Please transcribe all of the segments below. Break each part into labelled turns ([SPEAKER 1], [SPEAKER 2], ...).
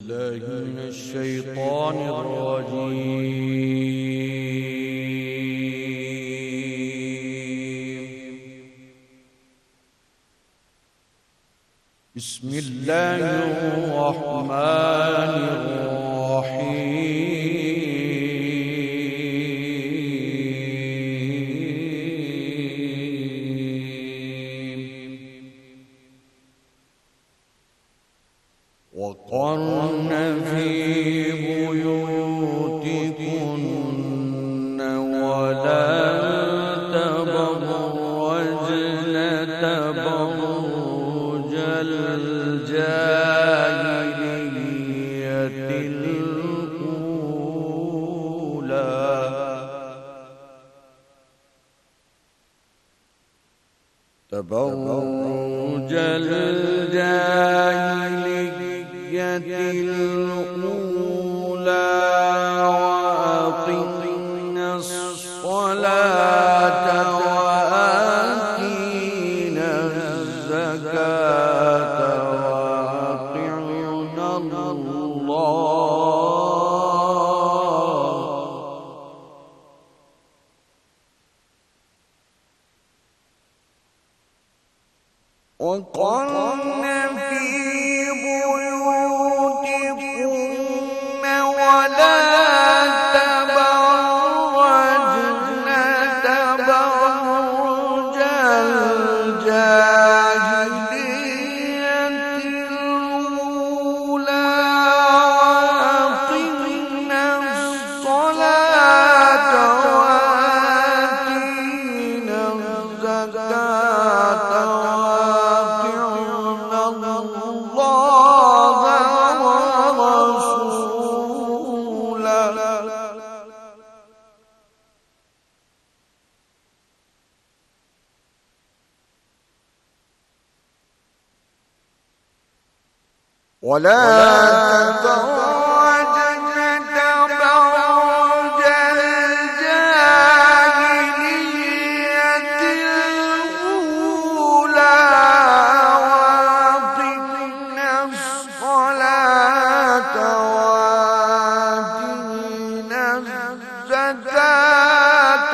[SPEAKER 1] الله من الشيطان الرجيم. بسم الله الرحمن الرحيم. وقرن في بيوتكن ولا تبرجن تبرج الجاهلية الأولى تبرج الأولى وأقمنا الصلاة وآتينا الزكاة وأطعنا الله وقرن في بيوتكن ولا تبرجن تبرج الجاهلية الأولى وأقمنا الصلاة وآتينا الزكاة ولا تبرجن تبرج الجاهلية الأولى وأقمنا الصلاة وآتينا الزكاة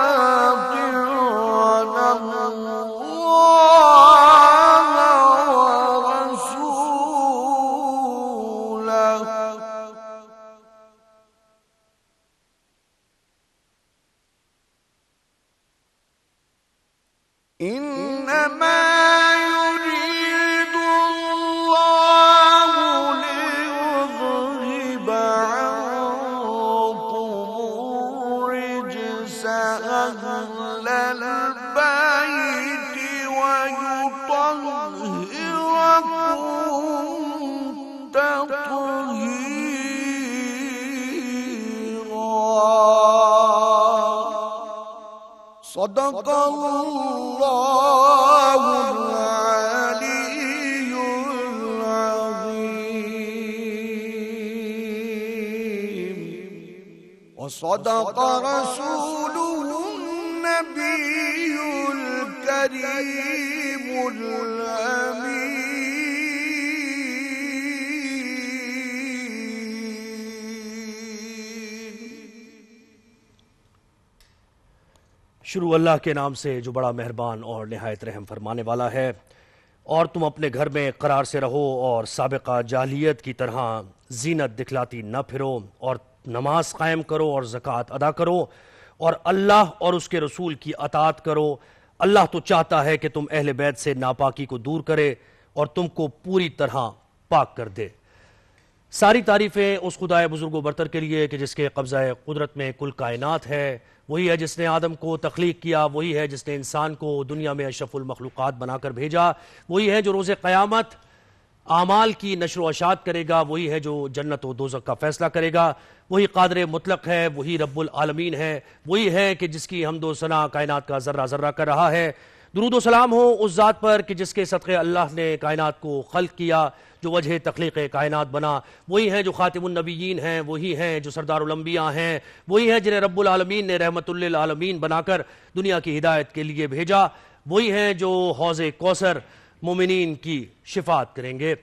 [SPEAKER 1] وأطعنا إنما يريد الله ليذهب عنكم الرجس أهل البيت ويطهركم تطهيرا. صدق الله العلي العظيم وصدق رسوله النبي الكريم الأمين.
[SPEAKER 2] شروع اللہ کے نام سے جو بڑا مہربان اور نہایت رحم فرمانے والا ہے. اور تم اپنے گھر میں قرار سے رہو اور سابقہ جاہلیت کی طرح زینت دکھلاتی نہ پھرو اور نماز قائم کرو اور زکوٰۃ ادا کرو اور اللہ اور اس کے رسول کی اطاعت کرو. اللہ تو چاہتا ہے کہ تم اہل بیت سے ناپاکی کو دور کرے اور تم کو پوری طرح پاک کر دے. ساری تعریفیں اس خدائے بزرگ و برتر کے لیے کہ جس کے قبضہ قدرت میں کل کائنات ہے. وہی ہے جس نے آدم کو تخلیق کیا، وہی ہے جس نے انسان کو دنیا میں اشرف المخلوقات بنا کر بھیجا، وہی ہے جو روز قیامت اعمال کی نشر و اشاعت کرے گا، وہی ہے جو جنت و دوزخ کا فیصلہ کرے گا. وہی قادر مطلق ہے، وہی رب العالمین ہے، وہی ہے کہ جس کی حمد و ثنا کائنات کا ذرہ ذرہ کر رہا ہے. درود و سلام ہو اس ذات پر کہ جس کے صدقے اللہ نے کائنات کو خلق کیا، جو وجہ تخلیق کائنات بنا. وہی ہیں جو خاتم النبیین ہیں، وہی ہیں جو سردار الانبیاء ہیں، وہی ہیں جنہیں رب العالمین نے رحمت للعالمین بنا کر دنیا کی ہدایت کے لیے بھیجا. وہی ہیں جو حوض کوثر مومنین کی شفاعت کریں گے.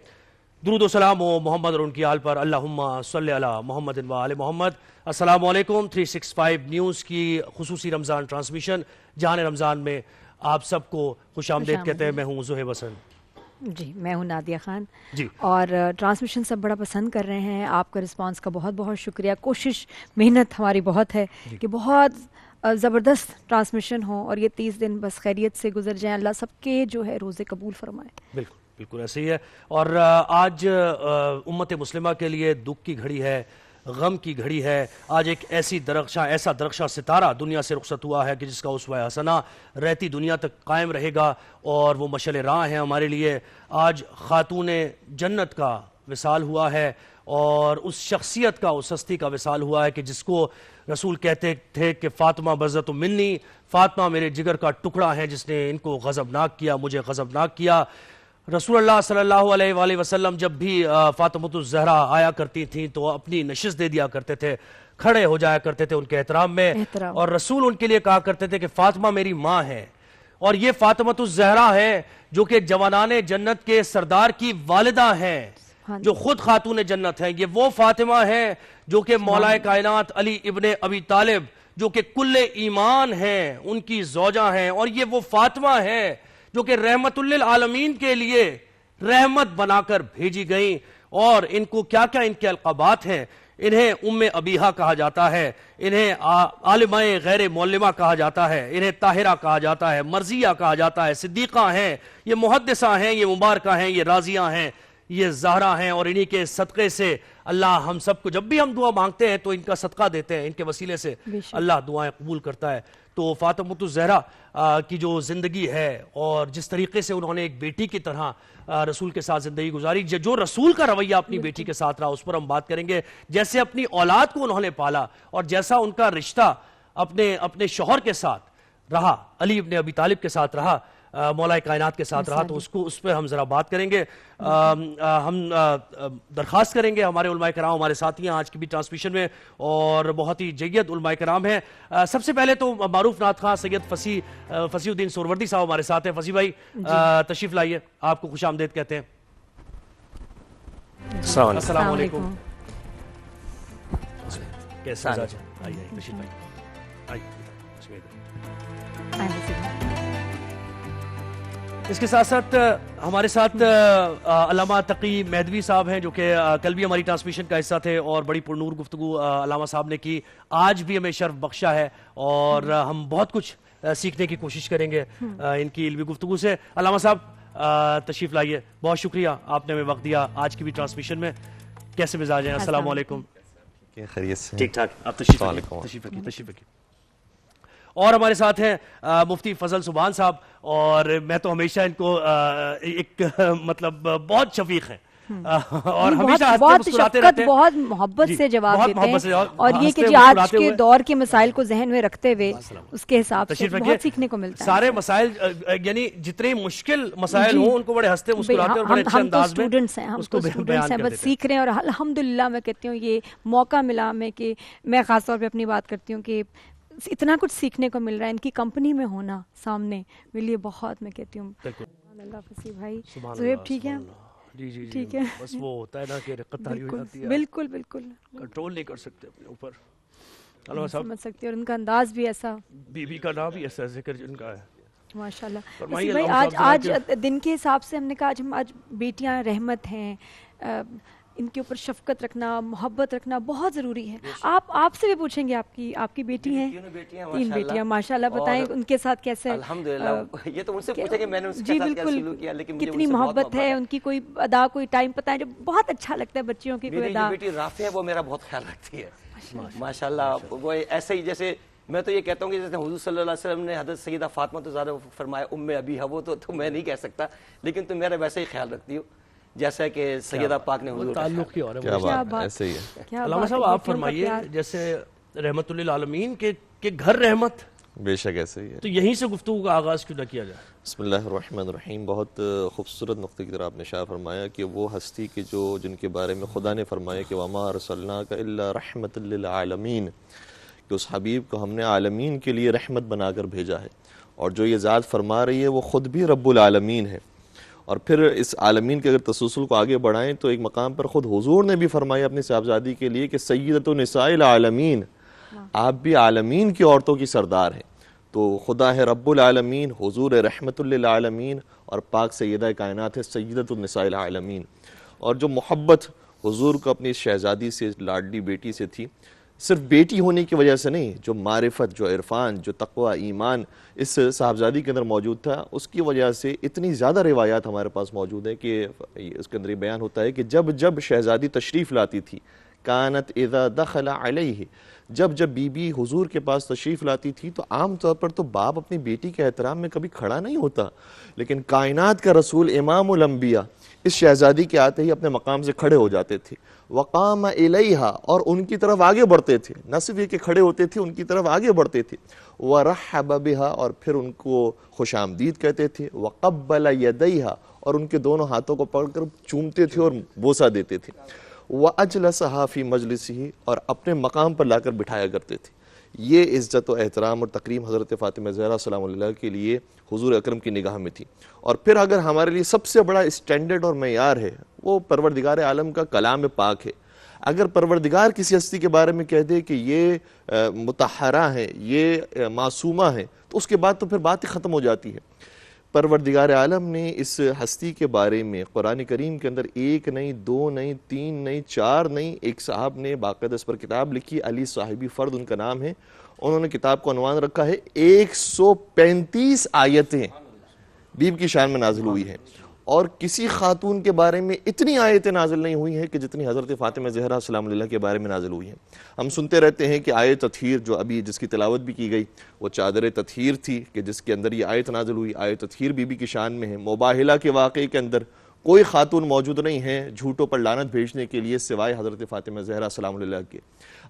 [SPEAKER 2] درود و سلام و محمد اور ان کی آل پر، اللہم صلی علی محمد و آل محمد۔ السلام علیکم۔ 365 نیوز کی خصوصی رمضان ٹرانسمیشن جہان رمضان میں آپ سب کو خوش آمدید کہتے ہیں۔ میں ہوں زہیب حسن۔
[SPEAKER 3] جی میں ہوں نادیہ خان
[SPEAKER 2] جی،
[SPEAKER 3] اور ٹرانسمیشن سب بڑا پسند کر رہے ہیں۔ آپ کا رسپانس کا بہت بہت شکریہ۔ کوشش محنت ہماری بہت ہے کہ بہت زبردست ٹرانسمیشن ہو اور یہ 30 دن بس خیریت سے گزر جائیں۔ اللہ سب کے جو ہے روزے قبول فرمائے۔
[SPEAKER 2] بالکل بالکل ایسے ہی ہے۔ اور آج امت مسلمہ کے لیے دکھ کی گھڑی ہے، غم کی گھڑی ہے۔ آج ایک ایسا درخشاں ستارہ دنیا سے رخصت ہوا ہے کہ جس کا اسوہ حسنہ رہتی دنیا تک قائم رہے گا اور وہ مشعل راہ ہے ہمارے لیے۔ آج خاتون جنت کا وصال ہوا ہے اور اس شخصیت کا، اس ہستی کا وصال ہوا ہے کہ جس کو رسول کہتے تھے کہ فاطمہ بضعۃ منی، فاطمہ میرے جگر کا ٹکڑا ہے جس نے ان کو غضبناک کیا، مجھے غضبناک کیا۔ رسول اللہ صلی اللہ علیہ وآلہ وسلم جب بھی فاطمۃ الزہرا آیا کرتی تھیں تو اپنی نشست دے دیا کرتے تھے، کھڑے ہو جایا کرتے تھے ان کے احترام میں، اور رسول ان کے لیے کہا کرتے تھے کہ فاطمہ میری ماں ہے۔ اور یہ فاطمۃ الزہرا ہے جو کہ جوانان جنت کے سردار کی والدہ ہیں، جو خود خاتون جنت ہیں۔ یہ وہ فاطمہ ہے جو کہ مولا کائنات علی ابن ابی طالب جو کہ کل ایمان ہیں ان کی زوجہ ہیں، اور یہ وہ فاطمہ ہے جو کہ رحمت للعالمین کے لیے رحمت بنا کر بھیجی گئیں۔ اور ان کو کیا کیا ان کے القابات ہیں۔ انہیں ام ابیہا کہا جاتا ہے، انہیں عالمہ غیر معلمہ کہا جاتا ہے، انہیں طاہرہ کہا جاتا ہے، مرضیہ کہا جاتا ہے، صدیقہ ہیں، یہ محدثہ ہیں، یہ مبارکہ ہیں، یہ راضیہ ہیں، یہ زہرا ہیں۔ اور انہی کے صدقے سے اللہ ہم سب کو، جب بھی ہم دعا مانگتے ہیں تو ان کا صدقہ دیتے ہیں، ان کے وسیلے سے اللہ دعائیں قبول کرتا ہے۔ تو فاطمۃ الزہرا کی جو زندگی ہے اور جس طریقے سے انہوں نے ایک بیٹی کی طرح رسول کے ساتھ زندگی گزاری، جو رسول کا رویہ اپنی بیٹی کے ساتھ رہا، اس پر ہم بات کریں گے۔ جیسے اپنی اولاد کو انہوں نے پالا اور جیسا ان کا رشتہ اپنے شوہر کے ساتھ رہا، علی ابن ابی طالب کے ساتھ رہا، مولا کائنات کے ساتھ رہا، تو اس پہ ہم ذرا بات کریں گے۔ ہم درخواست کریں گے، ہمارے علماء کرام ہمارے ساتھی ہیں آج کی بھی ٹرانسمیشن میں اور بہت ہی جید علماء کرام ہیں۔ سب سے پہلے تو معروف نعت خواں سید فصیح الدین سہروردی صاحب ہمارے ساتھ ہیں۔ فصیح بھائی تشریف لائیے، آپ کو خوش آمدید کہتے ہیں۔ السلام علیکم۔ کیسے مزاج ہے؟ آئیے تشریف لائیے، اس کے ساتھ ساتھ ہمارے ساتھ علامہ تقی مہدوی صاحب ہیں جو کہ کل بھی ہماری ٹرانسمیشن کا حصہ تھے اور بڑی پرنور گفتگو علامہ صاحب نے کی، آج بھی ہمیں شرف بخشا ہے اور ہم بہت کچھ سیکھنے کی کوشش کریں گے ان کی علمی گفتگو سے۔ علامہ صاحب تشریف لائیے، بہت شکریہ آپ نے ہمیں وقت دیا آج کی بھی ٹرانسمیشن میں۔ کیسے مزاج ہیں؟ السلام علیکم۔
[SPEAKER 4] خیریت سے؟
[SPEAKER 2] ٹھیک ٹھاک، آپ تشریف رکھیے۔ اور ہمارے ساتھ ہیں مفتی فضل سبحان صاحب، اور میں تو ہمیشہ ان کو ایک مطلب بہت شفیق ہیں اور ہمیشہ
[SPEAKER 3] بہت شفقت، بہت محبت سے جواب دیتے ہیں، اور یہ کہ جی آج کے دور کے مسائل کو ذہن میں رکھتے ہوئے اس کے حساب سے بہت سیکھنے کو ملتا ہے۔
[SPEAKER 2] سارے مسائل یعنی جتنے مشکل مسائل ہوں ان کو بڑے ہنستے مسکراتے اور بڑے اچھے انداز میں اس کو بیان کرتے ہیں،
[SPEAKER 3] بس سیکھ رہے ہیں۔ اور الحمدللہ میں کہتی ہوں یہ موقع ملا میں خاص طور پہ اپنی بات کرتی ہوں کہ اتنا کچھ سیکھنے کو مل رہا ہے، ان کی کمپنی میں ہونا سامنے میرے لیے بہت، میں کہتی ہوں اللہ فصیح بھائی۔ زہیب ٹھیک ہے؟
[SPEAKER 2] جی
[SPEAKER 3] ٹھیک ہے،
[SPEAKER 2] بس وہ ہوتا ہے نا کہ رقت تاری ہو جاتی ہے،
[SPEAKER 3] بالکل بالکل
[SPEAKER 2] کنٹرول نہیں کر سکتے اپنے اوپر۔
[SPEAKER 3] سمجھ سکتی، اور ان کا انداز بھی ایسا،
[SPEAKER 2] بی بی کا نام بھی ایسا ذکر جن کا ہے
[SPEAKER 3] ماشاءاللہ۔ بھائی آج دن کے حساب سے ہم نے کہا آج بیٹیاں رحمت ہیں، ان کے اوپر شفقت رکھنا، محبت رکھنا بہت ضروری ہے۔ آپ سے بھی پوچھیں گے، آپ کی بیٹی ہیں؟ 3 بیٹیاں ماشاءاللہ، بتائیں ان کے ساتھ کیسے؟
[SPEAKER 4] الحمدللہ، یہ تو ان سے پوچھیں کہ میں نے ان کے ساتھ کیا سلوک کیا، لیکن
[SPEAKER 3] کتنی محبت ہے ان کی، کوئی ادا کوئی ٹائم پتہ ہے جو بہت اچھا لگتا ہے بچیوں کی کوئی ادا؟
[SPEAKER 4] میری بیٹی رافعہ ہے، وہ میرا بہت خیال رکھتی ہے ماشاءاللہ۔ وہ ایسے ہی جیسے میں تو یہ کہتا ہوں کہ جیسے حضور صلی اللہ علیہ وسلم نے حضرت سیدہ فاطمہ الزہرا فرمایا ام ابیہا، وہ تو میں نہیں کہہ سکتا، لیکن تم میرا ویسے ہی خیال رکھتی ہو جیسا کہ سیدہ پاک نے حضور
[SPEAKER 2] تعلق کی اور
[SPEAKER 4] ایسے ہی ہے۔
[SPEAKER 2] علامہ صاحب آپ فرمائیے، جیسے رحمت للعالمین کے گھر رحمت،
[SPEAKER 4] بے شک ایسے ہی ہے،
[SPEAKER 2] تو یہیں سے گفتگو کا آغاز کیوں نہ کیا جائے؟
[SPEAKER 4] بسم اللہ الرحمن الرحیم۔ بہت خوبصورت نقطے کی طرح آپ نے اشارہ فرمایا کہ وہ ہستی کی جن کے بارے میں خدا نے فرمایا کہ وما ارسلناک الا رحمت للعالمین، کہ اس حبیب کو ہم نے عالمین کے لیے رحمت بنا کر بھیجا ہے، اور جو یہ ذات فرما رہی ہے وہ خود بھی رب العالمین ہے،
[SPEAKER 5] اور پھر اس عالمین کے اگر تسلسل کو آگے بڑھائیں تو ایک مقام پر خود حضور نے بھی فرمایا اپنی صاحبزادی کے لیے کہ سیدۃ نساء العالمین، آپ بھی عالمین کی عورتوں کی سردار ہیں. تو خدا ہے رب العالمین، حضور رحمت للعالمین، اور پاک سیدہ کائنات ہے سیدۃ النساء العالمین. اور جو محبت حضور کو اپنی شہزادی سے، لاڈلی بیٹی سے تھی، صرف بیٹی ہونے کی وجہ سے نہیں، جو معرفت، جو عرفان، جو تقوی، ایمان اس صاحبزادی کے اندر موجود تھا، اس کی وجہ سے اتنی زیادہ روایات ہمارے پاس موجود ہیں کہ اس کے اندر یہ بیان ہوتا ہے کہ جب جب شہزادی تشریف لاتی تھی، کانت اذا دخل علیہ، جب جب بی بی حضور کے پاس تشریف لاتی تھی تو عام طور پر تو باپ اپنی بیٹی کے احترام میں کبھی کھڑا نہیں ہوتا، لیکن کائنات کا رسول امام الانبیاء اس شہزادی کے آتے ہی اپنے مقام سے کھڑے ہو جاتے تھے. وقام الیہا، اور ان کی طرف آگے بڑھتے تھے، نہ صرف یہ کہ کھڑے ہوتے تھے، ان کی طرف آگے بڑھتے تھے. ورحب بہا، اور پھر ان کو خوش آمدید کہتے تھے. وقبل یدیہا، اور ان کے دونوں ہاتھوں کو پکڑ کر چومتے تھے اور بوسہ دیتے تھے. وَأَجْلَسَهَا فِي مَجْلِسِهِ، اور اپنے مقام پر لا کر بٹھایا کرتے تھے. یہ عزت و احترام اور تکریم حضرت فاطمہ زہرا سلام اللہ کے لیے حضور اکرم کی نگاہ میں تھی. اور پھر اگر ہمارے لیے سب سے بڑا اسٹینڈرڈ اور معیار ہے وہ پروردگار عالم کا کلام پاک ہے. اگر پروردگار کسی ہستی کے بارے میں کہہ دے کہ یہ مطہرہ ہے، یہ معصومہ ہے، تو اس کے بعد تو پھر بات ہی ختم ہو جاتی ہے. پروردگار عالم نے اس ہستی کے بارے میں قرآن کریم کے اندر ایک نہیں، دو نہیں، تین نہیں، چار نہیں، ایک صاحب نے باقاعدہ اس پر کتاب لکھی، علی صاحبی فرد ان کا نام ہے. انہوں نے کتاب کو عنوان رکھا ہے 135 آیتیں بیوی کی شان میں نازل ہوئی ہیں. اور کسی خاتون کے بارے میں اتنی آیتیں نازل نہیں ہوئی ہیں کہ جتنی حضرت فاطمہ زہرا سلام اللہ کے بارے میں نازل ہوئی ہیں. ہم سنتے رہتے ہیں کہ آیت تطہیر جو ابھی جس کی تلاوت بھی کی گئی وہ چادر تطہیر تھی کہ جس کے اندر یہ آیت نازل ہوئی. آیت تطہیر بی بی کی شان میں ہے. مباہلہ کے واقعے کے اندر کوئی خاتون موجود نہیں ہے جھوٹوں پر لعنت بھیجنے کے لیے سوائے حضرت فاطمہ زہرا سلام اللہ کے.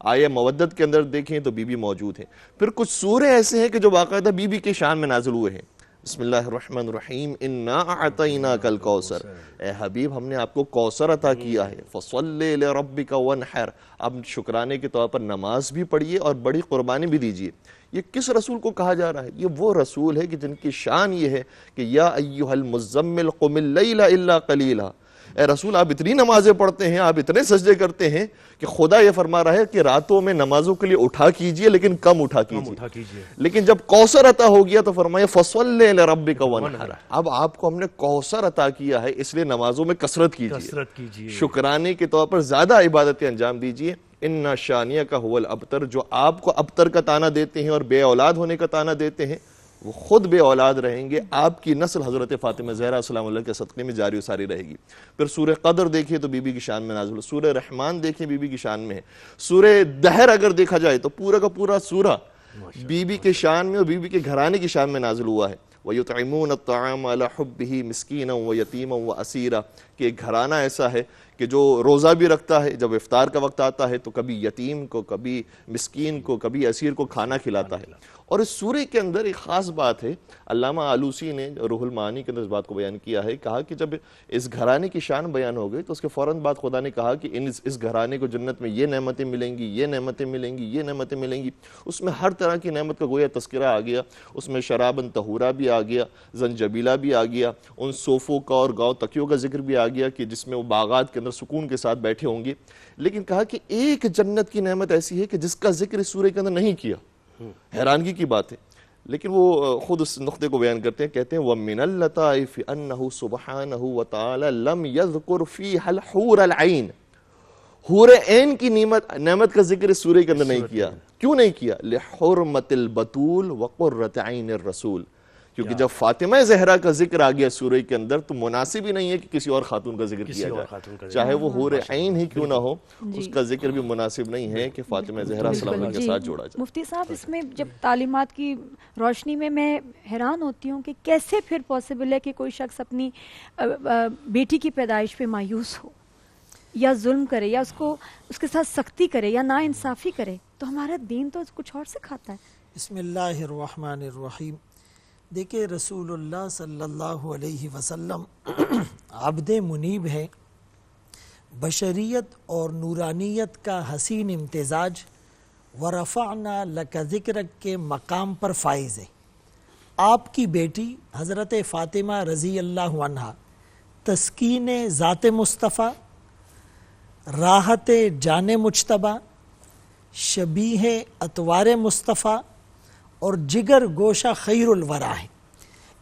[SPEAKER 5] آیہ مودت کے اندر دیکھیں تو بی بی موجود ہیں. پھر کچھ سورے ایسے ہیں کہ جو باقاعدہ بی بی کی شان میں نازل ہوئے ہیں. بسم اللہ الرحمن الرحیم، انا اعطیناک الکوثر، اے حبیب ہم نے آپ کو کوثر عطا کیا ہے. فصلی لربک وانحر، اب شکرانے کے طور پر نماز بھی پڑھیے اور بڑی قربانی بھی دیجیے. یہ کس رسول کو کہا جا رہا ہے؟ یہ وہ رسول ہے کہ جن کی شان یہ ہے کہ یا ایھا المزمل قم اللیل الا قلیلا، اے رسول آپ اتنی نمازیں پڑھتے ہیں، آپ اتنے سجدے کرتے ہیں کہ خدا یہ فرما رہا ہے کہ راتوں میں نمازوں کے لیے اٹھا کیجئے لیکن کم اٹھا کیجئے. لیکن جب کوثر عطا ہو گیا تو فرمایا فصلی لربک وانحر، اب آپ کو ہم نے کوثر عطا کیا ہے اس لیے نمازوں میں کثرت کیجئے، شکرانے کے طور پر زیادہ عبادتیں انجام دیجئے. ان شانیہ کا هو الابتر، جو آپ کو ابتر کا تانا دیتے ہیں اور بے اولاد ہونے کا تانا دیتے ہیں وہ خود بے اولاد رہیں گے. آپ کی نسل حضرت فاطمہ زہرا سلام اللہ کے صدقے میں جاری و ساری رہے گی. پھر سورہ قدر دیکھیں تو بی بی کی شان میں نازل، سورہ رحمان دیکھیں بی بی کی شان میں ہے. سورہ دہر اگر دیکھا جائے تو پورا کا پورا سورہ بی بی کے شان میں اور بی بی کے گھرانے کی شان میں نازل ہوا ہے. وَيُطْعِمُونَ الطَّعَامَ عَلَى حُبِّهِ مِسْكِينًا وَيَتِيمًا وَأَسِيرًا، کہ ایک گھرانہ ایسا ہے کہ جو روزہ بھی رکھتا ہے، جب افطار کا وقت آتا ہے تو کبھی یتیم کو، کبھی مسکین کو، کبھی اسیر کو کھانا کھلاتا ہے. اور اس سورے کے اندر ایک خاص بات ہے، علامہ آلوسی نے روح المعانی کے اندر اس بات کو بیان کیا ہے. کہا کہ جب اس گھرانے کی شان بیان ہو گئی تو اس کے فوراً بعد خدا نے کہا کہ اس گھرانے کو جنت میں یہ نعمتیں ملیں گی، یہ نعمتیں ملیں گی، یہ نعمتیں ملیں گی. اس میں ہر طرح کی نعمت کا گویا تذکرہ آ گیا. اس میں شرابن طہورا بھی آ گیا، زنجبیلہ بھی آ گیا، ان صوفوں کا اور گاؤں تکیوں کا ذکر بھی آ گیا کہ جس میں وہ باغات کے اندر سکون کے ساتھ بیٹھے ہوں گے. لیکن کہا کہ ایک جنت کی نعمت ایسی ہے کہ جس کا ذکر اس سورے کے اندر نہیں کیا. حیرانگی کی بات ہے، لیکن وہ خود اس نقطے کو بیان کرتے ہیں. کہتے ہیں وَمِنَ اللَّطَائِفِ أَنَّهُ سُبْحَانَهُ وَتَعَالَى لَمْ يَذْكُرْ فِيهَا الْحُورَ الْعَيْنِ، حور عین کی نعمت کا ذکر اس سورے کے اندر نہیں کیا. کیوں نہیں کیا؟ لِحُرْمَةِ الْبَتُولِ وَقُرَّةِ عَيْنِ الرَّسُولِ، کیونکہ جب فاطمہ زہرا کا ذکر آ گیا سورہ کے اندر تو مناسب ہی نہیں ہے کہ کسی اور خاتون کا ذکر کیا جائے، چاہے وہ حور عین ہی کیوں نہ ہو، اس کا ذکر بھی مناسب نہیں ہے کہ فاطمہ زہرا سلام اللہ کے ساتھ جوڑا جائے.
[SPEAKER 3] مفتی صاحب اس میں جب تعلیمات کی روشنی میں حیران ہوتی ہوں کہ کیسے پھر پاسبل ہے کہ کوئی شخص اپنی بیٹی کی پیدائش پہ مایوس ہو یا ظلم کرے یا اس کے ساتھ سختی کرے یا نا انصافی کرے، تو ہمارا دین تو کچھ اور سکھاتا ہے.
[SPEAKER 6] بسم اللہ الرحمن الرحیم. دیکھیں رسول اللہ صلی اللہ علیہ وسلم عبد منیب ہیں، بشریت اور نورانیت کا حسین امتزاج، ورفعنا لک ذکرک کے مقام پر فائز ہے. آپ کی بیٹی حضرت فاطمہ رضی اللہ عنہا تسکین ذات مصطفیٰ، راحت جان مجتبیٰ، شبیہ اطوار مصطفیٰ اور جگر گوشہ خیر الورا ہے۔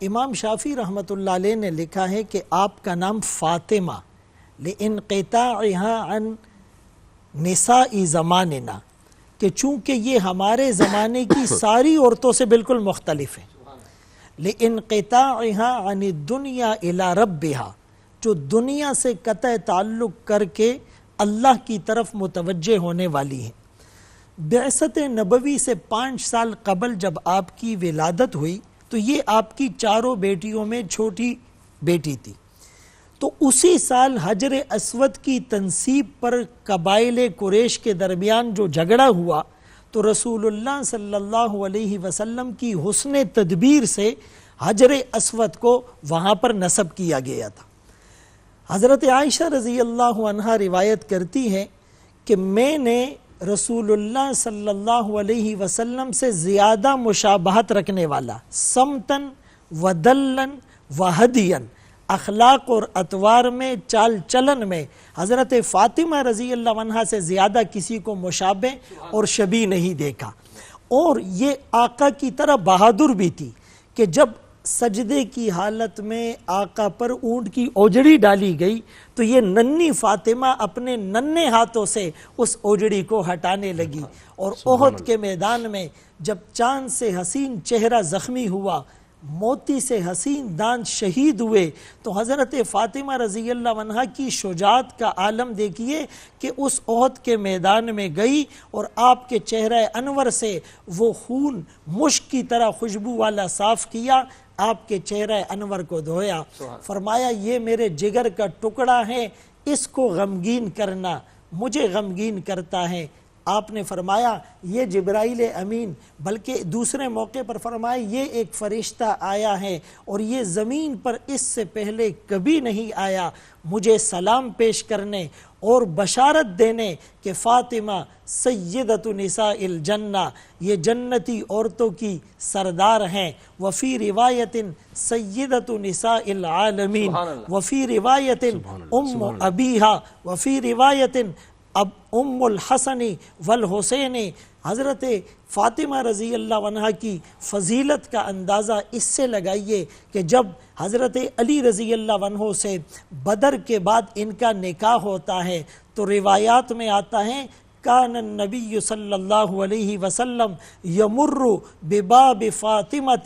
[SPEAKER 6] امام شافعی رحمۃ اللہ علیہ نے لکھا ہے کہ آپ کا نام فاطمہ لانقطاعها عن نساء زماننا، کہ چونکہ یہ ہمارے زمانے کی ساری عورتوں سے بالکل مختلف ہے، لانقطاعها عن الدنیا الى ربها، جو دنیا سے قطع تعلق کر کے اللہ کی طرف متوجہ ہونے والی ہیں۔ بعثت نبوی سے 5 سال قبل جب آپ کی ولادت ہوئی تو یہ آپ کی چاروں بیٹیوں میں چھوٹی بیٹی تھی، تو اسی سال حجر اسود کی تنصیب پر قبائل قریش کے درمیان جو جھگڑا ہوا تو رسول اللہ صلی اللہ علیہ وسلم کی حسن تدبیر سے حجر اسود کو وہاں پر نصب کیا گیا تھا۔ حضرت عائشہ رضی اللہ عنہا روایت کرتی ہے کہ میں نے رسول اللہ صلی اللہ علیہ وسلم سے زیادہ مشابہت رکھنے والا، سمتن و دلن و ہدین، اخلاق اور اطوار میں، چال چلن میں حضرت فاطمہ رضی اللہ عنہا سے زیادہ کسی کو مشابہ اور شبیہ نہیں دیکھا۔ اور یہ آقا کی طرح بہادر بھی تھی کہ جب سجدے کی حالت میں آقا پر اونٹ کی اوجڑی ڈالی گئی تو یہ ننھی فاطمہ اپنے ننھے ہاتھوں سے اس اوجڑی کو ہٹانے لگی، اور احد کے میدان میں جب چاند سے حسین چہرہ زخمی ہوا، موتی سے حسین دانت شہید ہوئے، تو حضرت فاطمہ رضی اللہ عنہا کی شجاعت کا عالم دیکھیے کہ اس احد کے میدان میں گئی اور آپ کے چہرہ انور سے وہ خون مشک کی طرح خوشبو والا صاف کیا، آپ کے چہرہ انور کو دھویا، فرمایا یہ میرے جگر کا ٹکڑا ہے، اس کو غمگین کرنا مجھے غمگین کرتا ہے۔ آپ نے فرمایا یہ جبرائیل امین، بلکہ دوسرے موقع پر فرمایا یہ ایک فرشتہ آیا ہے اور یہ زمین پر اس سے پہلے کبھی نہیں آیا، مجھے سلام پیش کرنے اور بشارت دینے کہ فاطمہ سیدۃ نساء الجنہ، یہ جنتی عورتوں کی سردار ہیں، وفی روایت سیدۃ نساء العالمین، وفی روایت ام ابیہا، وفی روایت اب ام الحسن والحسین۔ حضرت فاطمہ رضی اللہ عنہا کی فضیلت کا اندازہ اس سے لگائیے کہ جب حضرت علی رضی اللہ عنہ سے بدر کے بعد ان کا نکاح ہوتا ہے تو روایات میں آتا ہے کان النبی صلی اللہ علیہ وسلم یمر بباب فاطمہ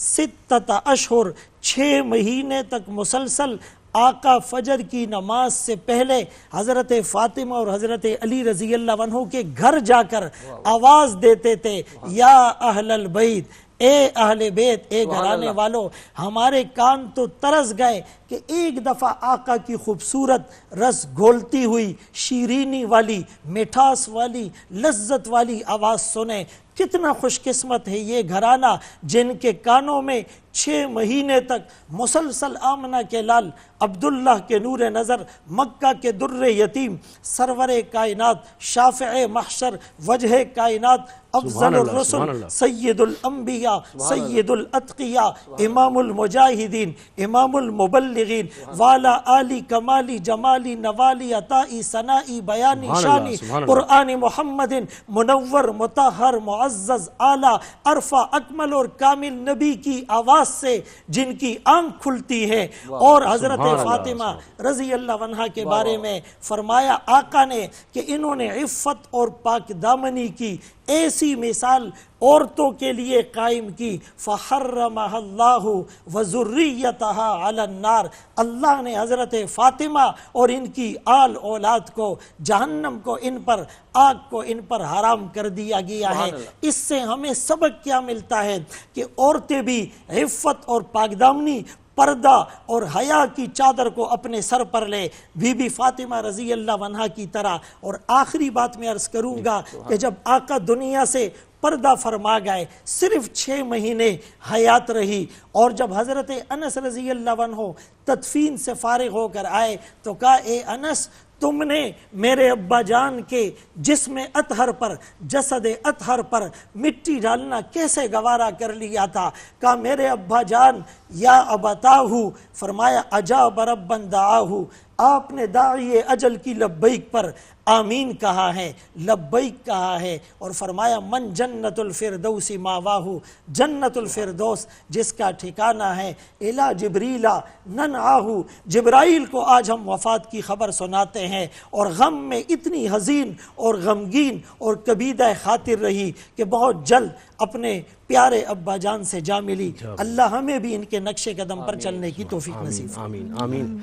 [SPEAKER 6] 6 اشہر، 6 مہینے تک مسلسل آقا فجر کی نماز سے پہلے حضرت فاطمہ اور حضرت علی رضی اللہ عنہ کے گھر جا کر آواز دیتے تھے، یا اہل البیت، اے اہل بیت، اے گھرانے والو، ہمارے کان تو ترس گئے کہ ایک دفعہ آقا کی خوبصورت رس گھولتی ہوئی شیرینی والی، مٹھاس والی، لذت والی آواز سنیں۔ کتنا خوش قسمت ہے یہ گھرانہ جن کے کانوں میں 6 مہینے تک مسلسل آمنہ کے لال، عبداللہ کے نور نظر، مکہ کے در یتیم، سرور کائنات، شافع محشر، وجہ کائنات، افضل الرسل، سید الانبیاء، سید الاتقیاء، امام المجاہدین، امام المبلغین، والا آلی کمالی جمالی نوالی عطائی ثنائی بیانی شانی، قرآن محمد منور مطہر معزز اعلیٰ عرفہ اکمل اور کامل نبی کی آواز سے جن کی آنکھ کھلتی ہے۔ اور حضرت فاطمہ رضی اللہ عنہا کے بارے میں فرمایا آقا نے کہ انہوں نے عفت اور پاک دامنی کی ایسی مثال عورتوں کے لیے قائم کی، فحرمها اللہ وذریتها علی النار، اللہ نے حضرت فاطمہ اور ان کی آل اولاد کو، جہنم کو، ان پر آگ کو ان پر حرام کر دیا گیا ہے۔ اس سے ہمیں سبق کیا ملتا ہے کہ عورتیں بھی عفت اور پاک دامنی، پردہ اور حیا کی چادر کو اپنے سر پر لے، بی بی فاطمہ رضی اللہ عنہا کی طرح۔ اور آخری بات میں عرض کروں گا کہ جب آقا دنیا سے پردہ فرما گئے، صرف 6 مہینے حیات رہی، اور جب حضرت انس رضی اللہ عنہ تدفین سے فارغ ہو کر آئے تو کہا اے انس تم نے میرے ابا جان کے جسم اطہر پر، جسد اطہر پر مٹی ڈالنا کیسے گوارا کر لیا تھا؟ کہا میرے ابا جان یا ابتاہو، فرمایا اجاب ربا دعاہو، آپ نے داعی اجل کی لبیک پر آمین کہا ہے، لبیک کہا ہے، اور فرمایا من جنت الفردوس ماواہو، جنت الفردوس جس کا ٹھکانہ ہے، الا جبریلا ننعاہو، جبرائیل کو آج ہم وفات کی خبر سناتے ہیں اور غم میں اتنی حزین اور غمگین اور کبیدہ خاطر رہی کہ بہت جلد اپنے پیارے ابا جان سے جا ملی۔ اللہ ہمیں بھی ان کے نقش قدم پر چلنے کی توفیق نصیب فرمائے۔
[SPEAKER 2] آمین آمین۔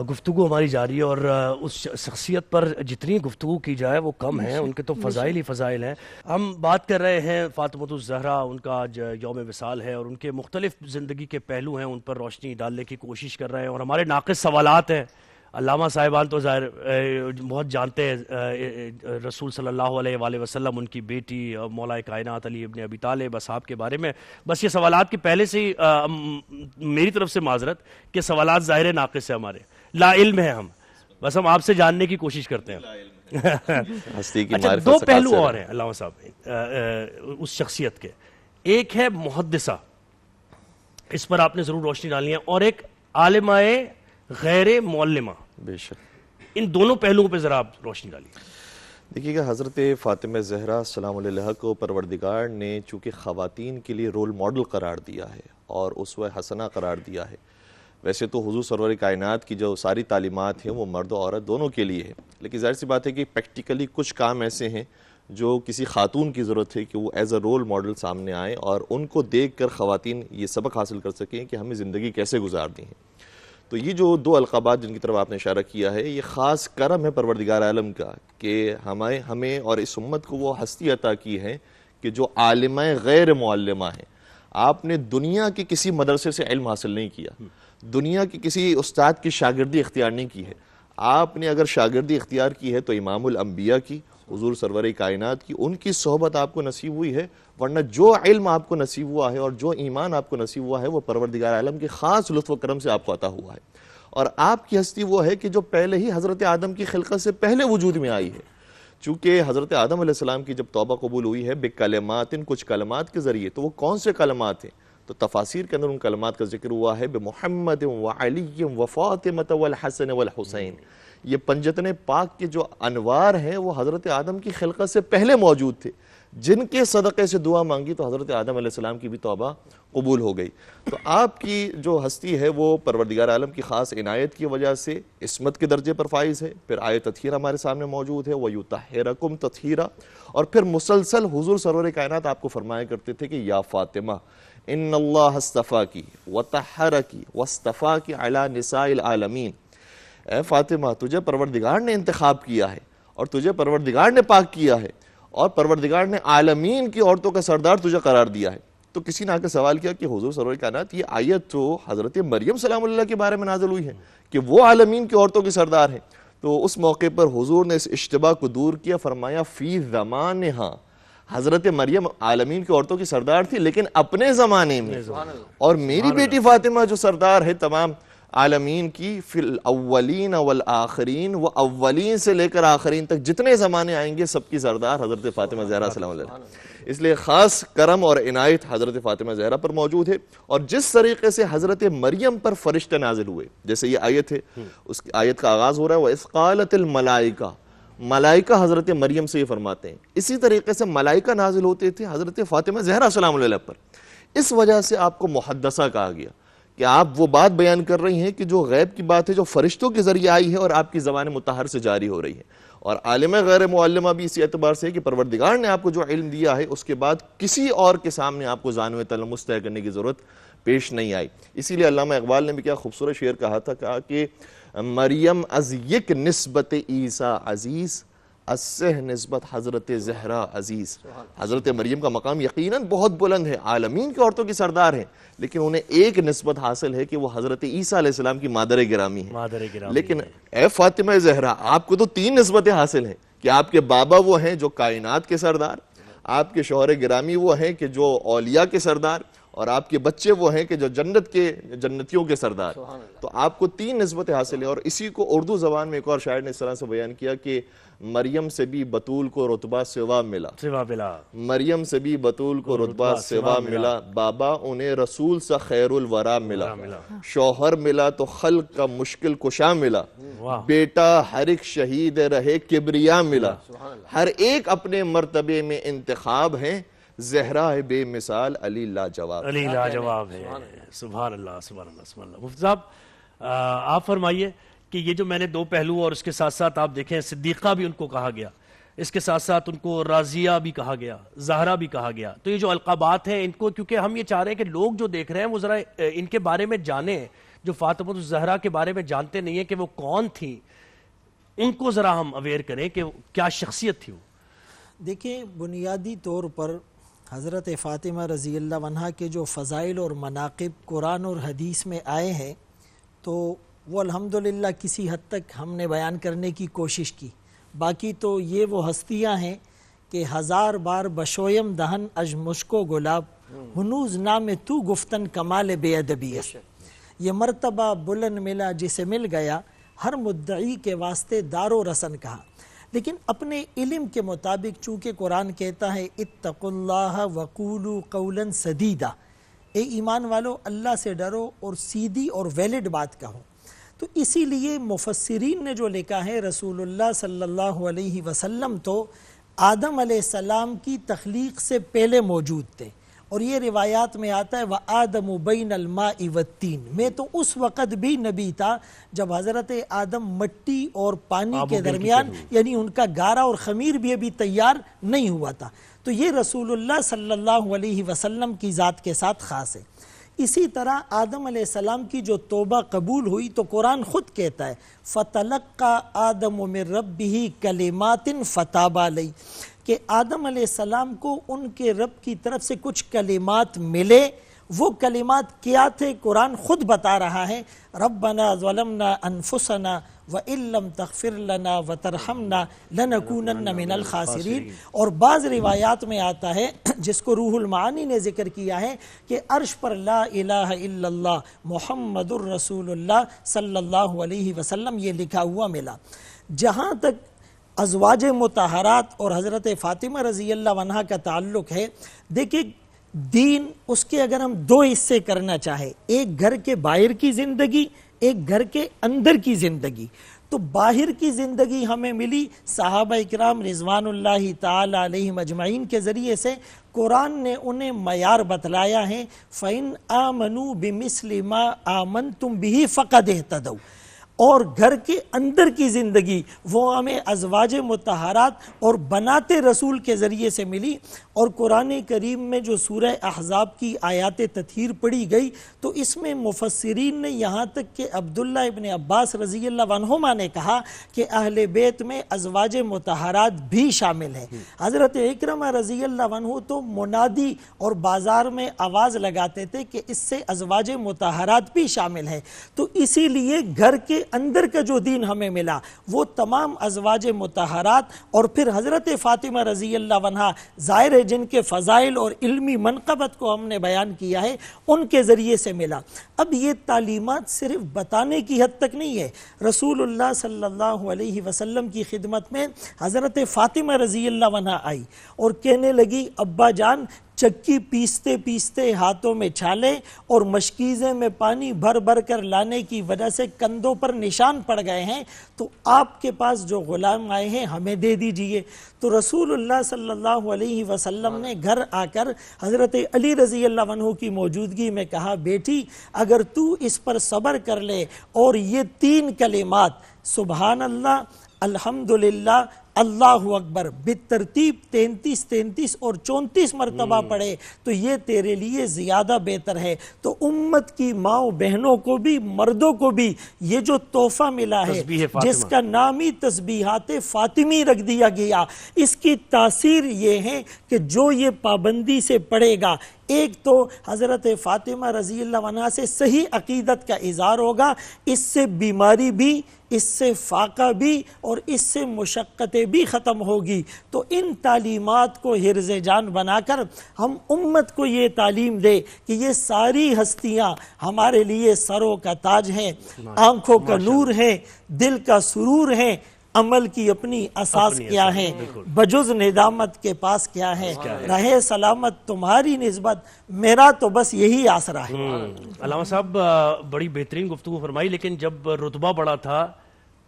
[SPEAKER 2] گفتگو ہماری جاری ہے اور اس شخصیت پر جتنی گفتگو کی جائے وہ کم ہے، ان کے تو فضائل ہی فضائل ہیں۔ ہم بات کر رہے ہیں فاطمۃ الزہرا، ان کا آج یوم وصال ہے اور ان کے مختلف زندگی کے پہلو ہیں، ان پر روشنی ڈالنے کی کوشش کر رہے ہیں، اور ہمارے ناقص سوالات ہیں۔ علامہ صاحبان تو ظاہر بہت جانتے ہیں رسول صلی اللہ علیہ وآلہ وسلم، ان کی بیٹی مولا کائنات علی ابن ابی طالب، اصحاب کے بارے میں۔ بس یہ سوالات کی پہلے سے ہی میری طرف سے معذرت کہ سوالات ظاہر ناقص ہیں، ہمارے لا علم ہیں ہم، بس ہم آپ سے جاننے کی کوشش کرتے ہیں۔ اچھا، دو پہلو اور ہیں علامہ صاحب اس شخصیت کے، ایک ہے محدثہ، اس پر آپ نے ضرور روشنی ڈالنی ہے، اور ایک عالمہ غیر معلمہ۔
[SPEAKER 5] بے شک
[SPEAKER 2] ان دونوں پہلوؤں پہ ذرا آپ روشنی ڈالیے۔
[SPEAKER 5] دیکھیے گا، حضرت فاطمہ زہرا السلام علیہ کو پروردگار نے چونکہ خواتین کے لیے رول ماڈل قرار دیا ہے اور اسوہ حسنہ قرار دیا ہے۔ ویسے تو حضور سرور کائنات کی جو ساری تعلیمات ہیں وہ مرد و عورت دونوں کے لیے ہے، لیکن ظاہر سی بات ہے کہ پریکٹیکلی کچھ کام ایسے ہیں جو کسی خاتون کی ضرورت ہے کہ وہ ایز اے رول ماڈل سامنے آئیں اور ان کو دیکھ کر خواتین یہ سبق حاصل کر سکیں کہ ہمیں زندگی کیسے گزارنی ہے۔ تو یہ جو دو القابات جن کی طرف آپ نے اشارہ کیا ہے، یہ خاص کرم ہے پروردگار عالم کا کہ ہمیں اور اس امت کو وہ ہستی عطا کی ہے کہ جو عالمہ غیر معلمہ ہیں۔ آپ نے دنیا کے کسی مدرسے سے علم حاصل نہیں کیا، دنیا کی کسی استاد کی شاگردی اختیار نہیں کی ہے، آپ نے اگر شاگردی اختیار کی ہے تو امام الانبیاء کی، حضور سرور کائنات کی، ان کی صحبت آپ کو نصیب ہوئی ہے، ورنہ جو علم آپ کو نصیب ہوا ہے اور جو ایمان آپ کو نصیب ہوا ہے وہ پروردگار عالم کے خاص لطف و کرم سے آپ کو عطا ہوا ہے۔ اور آپ کی ہستی وہ ہے کہ جو پہلے ہی حضرت آدم کی خلقت سے پہلے وجود میں آئی ہے، چونکہ حضرت آدم علیہ السلام کی جب توبہ قبول ہوئی ہے بکلمات، کچھ کلمات کے ذریعے، تو وہ کون سے کلمات ہیں؟ تو تفاسیر کے اندر ان کلمات کا ذکر ہوا ہے بمحمد وعلی وفاطمۃ والحسن والحسین۔ یہ پنجتن پاک کے جو انوار ہیں وہ حضرت آدم کی خلقت سے پہلے موجود تھے، جن کے صدقے سے دعا مانگی تو حضرت آدم علیہ السلام کی بھی توبہ قبول ہو گئی۔ تو آپ کی جو ہستی ہے وہ پروردگار عالم کی خاص عنایت کی وجہ سے عصمت کے درجے پر فائز ہے۔ پھر آیت تطہیرہ ہمارے سامنے موجود ہے، وَيُطَهِّرَكُمْ تَطْهِيرًا، اور پھر مسلسل حضور سرور کائنات آپ کو فرمایا کرتے تھے کہ یا فاطمہ ان اللہ اصطفاکی وطہرکی واصطفاکی علی نساء العالمین، اے فاطمہ تجھے پروردگار نے انتخاب کیا ہے اور تجھے پروردگار نے پاک کیا ہے اور پروردگار نے عالمین کی عورتوں کا سردار تجھے قرار دیا ہے۔ تو کسی نے آ کے سوال کیا کہ حضور سرور کائنات یہ آیت تو حضرت مریم سلام اللہ کے بارے میں نازل ہوئی ہے کہ وہ عالمین کی عورتوں کے سردار ہیں۔ تو اس موقع پر حضور نے اس اشتباہ کو دور کیا، فرمایا فی زمانہا، حضرت مریم عالمین کی عورتوں کی سردار تھی لیکن اپنے زمانے میں، اور میری بیٹی فاطمہ جو سردار ہے تمام عالمین کی فی الاولین والآخرین، وہ اولین سے لے کر آخرین تک جتنے زمانے آئیں گے سب کی سردار حضرت فاطمہ زہرا سلام اللہ۔ اس لیے خاص کرم اور عنایت حضرت فاطمہ زہرا پر موجود ہے، اور جس طریقے سے حضرت مریم پر فرشتے نازل ہوئے، جیسے یہ آیت ہے، اس آیت کا آغاز ہو رہا ہے وَإِذْ قَالَتِ الْمَلَائِكَةُ، ملائکہ حضرت مریم سے یہ فرماتے ہیں، اسی طریقے سے ملائکہ نازل ہوتے تھے حضرت فاطمہ زہرا سلام اللہ پر۔ اس وجہ سے آپ کو محدثہ کہا گیا کہ آپ وہ بات بیان کر رہی ہیں کہ جو غیب کی بات ہے جو فرشتوں کے ذریعے آئی ہے اور آپ کی زبان مطہر سے جاری ہو رہی ہے۔ اور عالم غیر معلمہ بھی اسی اعتبار سے ہے کہ پروردگار نے آپ کو جو علم دیا ہے اس کے بعد کسی اور کے سامنے آپ کو زانو تلمس طے کرنے کی ضرورت پیش نہیں آئی۔ اسی لیے علامہ اقبال نے بھی کیا خوبصورت شعر کہا تھا، کہا کہ مریم از یک نسبت عیسیٰ عزیز، از سہ نسبت حضرت زہرا عزیز۔ حضرت مریم کا مقام یقیناً بہت بلند ہے، عالمین کی عورتوں کی سردار ہیں، لیکن انہیں ایک نسبت حاصل ہے کہ وہ حضرت عیسیٰ علیہ السلام کی مادر گرامی ہیں۔ لیکن اے فاطمہ زہرا آپ کو تو 3 نسبتیں حاصل ہیں کہ آپ کے بابا وہ ہیں جو کائنات کے سردار، آپ کے شوہر گرامی وہ ہیں کہ جو اولیاء کے سردار، اور آپ کے بچے وہ ہیں کہ جو جنتیوں کے سردار. تو آپ کو 3 نسبتیں حاصل ہیں. اور اسی کو اردو زبان میں ایک اور شاعر نے اس طرح سے بیان کیا کہ مریم سے بھی بطول کو رتبہ سوا ملا. مریم سے بھی بطول کو رتبہ سوا ملا. بابا انہیں رسول سا خیر الورا ملا. شوہر ملا تو خلق کا مشکل کشا ملا. بیٹا ہر ایک شہید رہے کبریا ملا. ہر ایک اپنے مرتبے میں انتخاب ہیں. زہرا ہے بے مثال علی لاجواب.
[SPEAKER 2] علی لاجواب ہے. سبحان اللہ سبحان اللہ سبحان اللہ. مفتی صاحب آپ فرمائیے کہ یہ جو میں نے 2 پہلو اور اس کے ساتھ ساتھ آپ دیکھیں صدیقہ بھی ان کو کہا گیا, اس کے ساتھ ساتھ ان کو راضیہ بھی کہا گیا, زہرا بھی کہا گیا. تو یہ جو القابات ہیں ان کو, کیونکہ ہم یہ چاہ رہے ہیں کہ لوگ جو دیکھ رہے ہیں وہ ذرا ان کے بارے میں جانیں, جو فاطمہ الزہرا کے بارے میں جانتے نہیں ہیں کہ وہ کون تھیں, ان کو ذرا ہم اویئر کریں کہ کیا شخصیت تھی وہ.
[SPEAKER 6] دیکھیں بنیادی طور پر حضرت فاطمہ رضی اللہ عنہا کے جو فضائل اور مناقب قرآن اور حدیث میں آئے ہیں تو وہ الحمدللہ کسی حد تک ہم نے بیان کرنے کی کوشش کی. باقی تو یہ وہ ہستیاں ہیں کہ 1000 بار بشویم دہن اج مشکو گلاب ہنوز نام تو گفتن کمال بے ادبیت. یہ مرتبہ بلند ملا جسے مل گیا ہر مدعی کے واسطے دار و رسن کہا. لیکن اپنے علم کے مطابق چونکہ قرآن کہتا ہے اتقوا اللہ وقولوا قولا سدیدا, اے ایمان والو اللہ سے ڈرو اور سیدھی اور ویلڈ بات کہو. تو اسی لیے مفسرین نے جو لکھا ہے رسول اللہ صلی اللہ علیہ وسلم تو آدم علیہ السلام کی تخلیق سے پہلے موجود تھے, اور یہ روایات میں آتا ہے وَآدَمُ بَيْنَ الْمَاءِ وَالتِّينِ, میں تو اس وقت بھی نبی تھا جب حضرت آدم مٹی اور پانی کے درمیان, یعنی ان کا گارا اور خمیر بھی ابھی تیار نہیں ہوا تھا. تو یہ رسول اللہ صلی اللہ علیہ وسلم کی ذات کے ساتھ خاص ہے. اسی طرح آدم علیہ السلام کی جو توبہ قبول ہوئی تو قرآن خود کہتا ہے فَتَلَقَّى آدَمُ مِن رَبِّهِ كَلِمَاتٍ فَتَابَ عَلَيْهِ, کہ آدم علیہ السلام کو ان کے رب کی طرف سے کچھ کلمات ملے. وہ کلمات کیا تھے قرآن خود بتا رہا ہے ربنا ظلمنا انفسنا وَإِن لَّمْ تَغْفِرْ لَنَا وَتَرْحَمْنَا لَنَكُونَنَّ مِنَ الْخَاسِرِينَ. اور بعض روایات میں آتا ہے جس کو روح المعانی نے ذکر کیا ہے کہ عرش پر لا الہ الا اللہ محمد الرسول اللہ صلی اللہ علیہ وسلم یہ لکھا ہوا ملا. جہاں تک ازواج مطہرات اور حضرت فاطمہ رضی اللہ عنہا کا تعلق ہے, دیکھیں دین اس کے اگر ہم 2 حصے کرنا چاہے, ایک گھر کے باہر کی زندگی, ایک گھر کے اندر کی زندگی. تو باہر کی زندگی ہمیں ملی صحابہ اکرام رضوان اللہ تعالی علیہم اجمعین کے ذریعے سے. قرآن نے انہیں معیار بتلایا ہے فَإِنْ آمَنُوا بِمِثْلِ مَا آمَنْتُمْ بِهِ فَقَدْ اهْتَدَوْا. اور گھر کے اندر کی زندگی وہ ہمیں ازواج مطہرات اور بناتے رسول کے ذریعے سے ملی. اور قرآن کریم میں جو سورہ احزاب کی آیات تطہیر پڑھی گئی تو اس میں مفسرین نے یہاں تک کہ عبداللہ ابن عباس رضی اللہ عنہما نے کہا کہ اہل بیت میں ازواج مطہرات بھی شامل ہیں. حضرت اکرمہ رضی اللہ عنہ تو منادی اور بازار میں آواز لگاتے تھے کہ اس سے ازواج مطہرات بھی شامل ہیں. تو اسی لیے گھر کے اندر کا جو دین ہمیں ملا وہ تمام ازواج مطہرات اور پھر حضرت فاطمہ رضی اللہ عنہا ظاہر ہے جن کے فضائل اور علمی منقبت کو ہم نے بیان کیا ہے ان کے ذریعے سے ملا. اب یہ تعلیمات صرف بتانے کی حد تک نہیں ہے. رسول اللہ صلی اللہ علیہ وسلم کی خدمت میں حضرت فاطمہ رضی اللہ عنہا آئی اور کہنے لگی ابا جان چکی پیستے پیستے ہاتھوں میں چھالے اور مشکیزے میں پانی بھر بھر کر لانے کی وجہ سے کندھوں پر نشان پڑ گئے ہیں, تو آپ کے پاس جو غلام آئے ہیں ہمیں دے دیجئے. تو رسول اللہ صلی اللہ علیہ وسلم نے گھر آ کر حضرت علی رضی اللہ عنہ کی موجودگی میں کہا بیٹی اگر تو اس پر صبر کر لے اور یہ 3 کلمات سبحان اللہ الحمدللہ اللہ اکبر بالترتیب 33 اور 34 مرتبہ پڑھے تو یہ تیرے لیے زیادہ بہتر ہے. تو امت کی ماؤں بہنوں کو بھی مردوں کو بھی یہ جو تحفہ ملا ہے جس کا نام ہی تسبیحات فاطمی رکھ دیا گیا, اس کی تاثیر یہ ہے کہ جو یہ پابندی سے پڑھے گا ایک تو حضرت فاطمہ رضی اللہ عنہا سے صحیح عقیدت کا اظہار ہوگا, اس سے بیماری بھی اس سے فاقہ بھی اور اس سے مشقتیں بھی ختم ہوگی. تو ان تعلیمات کو حرز جان بنا کر ہم امت کو یہ تعلیم دے کہ یہ ساری ہستیاں ہمارے لیے سروں کا تاج ہیں، آنکھوں کا نور ہے، دل کا سرور ہے، عمل کی اپنی اساس کیا ہے، بجز ندامت کے پاس کیا ہے، رہے سلامت تمہاری نسبت، میرا تو بس یہی آسرا ہے.
[SPEAKER 2] علامہ صاحب بڑی بہترین گفتگو فرمائی، لیکن جب رتبہ بڑا تھا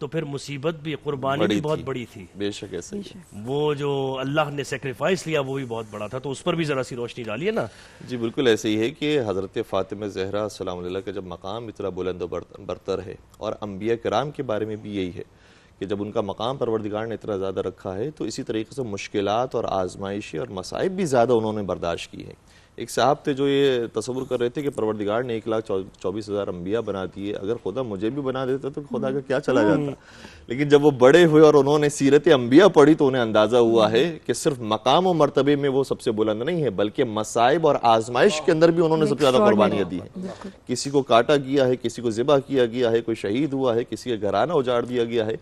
[SPEAKER 2] تو پھر مصیبت بھی، قربانی بھی بہت بڑی تھی.
[SPEAKER 5] بے شک ایسا ہی ہے.
[SPEAKER 2] وہ جو اللہ نے سیکریفائس لیا وہ بھی بہت بڑا تھا، تو اس پر بھی ذرا سی روشنی ڈالیے نا.
[SPEAKER 5] جی بالکل ایسے ہی ہے کہ حضرت فاطمہ زہرا سلام اللہ کا جب مقام اتنا بلند و برتر ہے، اور انبیاء کرام کے بارے میں بھی یہی ہے کہ جب ان کا مقام پروردگار نے اتنا زیادہ رکھا ہے تو اسی طریقے سے مشکلات اور آزمائشیں اور مصائب بھی زیادہ انہوں نے برداشت کی ہیں. ایک صاحب تھے جو یہ تصور کر رہے تھے کہ پروردگار نے 1,24,000 انبیاء بنا دیے، اگر خدا مجھے بھی بنا دیتا تو خدا کا کیا چلا جاتا. لیکن جب وہ بڑے ہوئے اور انہوں نے سیرت انبیاء پڑھی تو انہیں اندازہ ہوا ہے کہ صرف مقام و مرتبے میں وہ سب سے بلند نہیں ہے، بلکہ مصائب اور آزمائش کے اندر بھی انہوں نے سب سے زیادہ قربانیاں دی ہیں. کسی کو کاٹا گیا ہے، کسی کو ذبح کیا گیا ہے، کوئی شہید ہوا ہے، کسی کا گھرانہ اجاڑ دیا گیا ہے.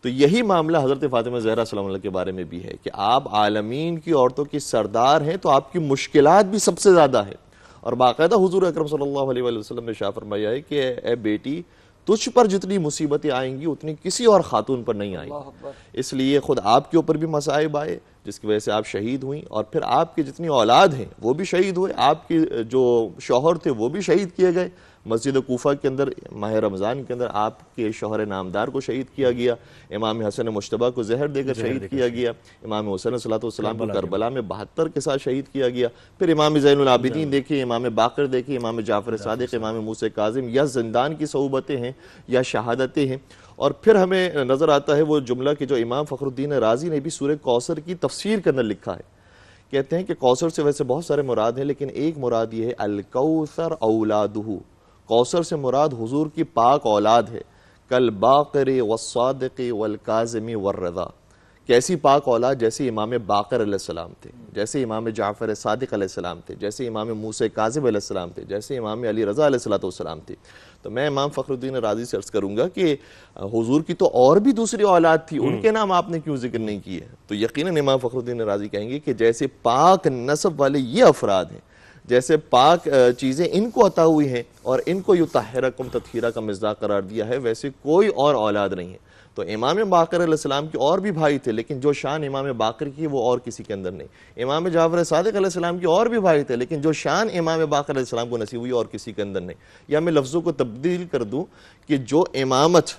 [SPEAKER 5] تو یہی معاملہ حضرت فاطمہ زہرا سلام اللہ کے بارے میں بھی ہے کہ آپ عالمین کی عورتوں کی سردار ہیں تو آپ کی مشکلات بھی سب سے زیادہ ہے. اور باقاعدہ حضور اکرم صلی اللہ علیہ وسلم نے شاہ فرمایا ہے کہ اے بیٹی، تجھ پر جتنی مصیبتیں آئیں گی اتنی کسی اور خاتون پر نہیں آئیں گی. اس لیے خود آپ کے اوپر بھی مصائب آئے جس کی وجہ سے آپ شہید ہوئیں، اور پھر آپ کی جتنی اولاد ہیں وہ بھی شہید ہوئے، آپ کے جو شوہر تھے وہ بھی شہید کیے گئے. مسجد کوفہ کے اندر ماہ رمضان کے اندر آپ کے شوہر نامدار کو شہید کیا گیا، امام حسن مجتبیٰ کو زہر دے کر شہید کیا گیا، امام حسین صلی اللہ علیہ وسلم کو کربلا میں 72 کے ساتھ شہید کیا گیا. پھر امام زین العابدین دیکھیں، امام باقر دیکھیں، امام جعفر صادق، امام موسیٰ کاظم، یا زندان کی صعوبتیں ہیں یا شہادتیں ہیں. اور پھر ہمیں نظر آتا ہے وہ جملہ کہ جو امام فخر الدین رازی نے بھی سورہ کوثر کی تفسیر کے اندر لکھا ہے. کہتے ہیں کہ کوثر سے ویسے بہت سارے مراد ہیں، لیکن ایک مراد یہ ہے الکوثر اولادہ، کوثر سے مراد حضور کی پاک اولاد ہے. کالباقر والصادق والکاظم والرضا. کیسی پاک اولاد؟ جیسے امام باقر علیہ السلام تھے، جیسے امام جعفر صادق علیہ السلام تھے، جیسے امام موسیٰ کاظم علیہ السلام تھے، جیسے امام علی رضا علیہ السلام تھے. تو میں امام فخر الدین رازی سے عرض کروں گا کہ حضور کی تو اور بھی دوسری اولاد تھی، ان کے نام آپ نے کیوں ذکر نہیں کیے؟ تو یقیناً امام فخر الدین رازی کہیں گے کہ جیسے پاک نسب والے یہ افراد ہیں، جیسے پاک چیزیں ان کو عطا ہوئی ہیں اور ان کو یطہرکم تطہیرا کا مصداق قرار دیا ہے، ویسے کوئی اور اولاد نہیں ہے. تو امام باقر علیہ السلام کے اور بھی بھائی تھے، لیکن جو شان امام باقر کی وہ اور کسی کے اندر نہیں. امام جعفر صادق علیہ السلام کے اور بھی بھائی تھے، لیکن جو شان امام باقر علیہ السلام کو نصیب ہوئی اور کسی کے اندر نہیں. یا میں لفظوں کو تبدیل کر دوں کہ جو امامت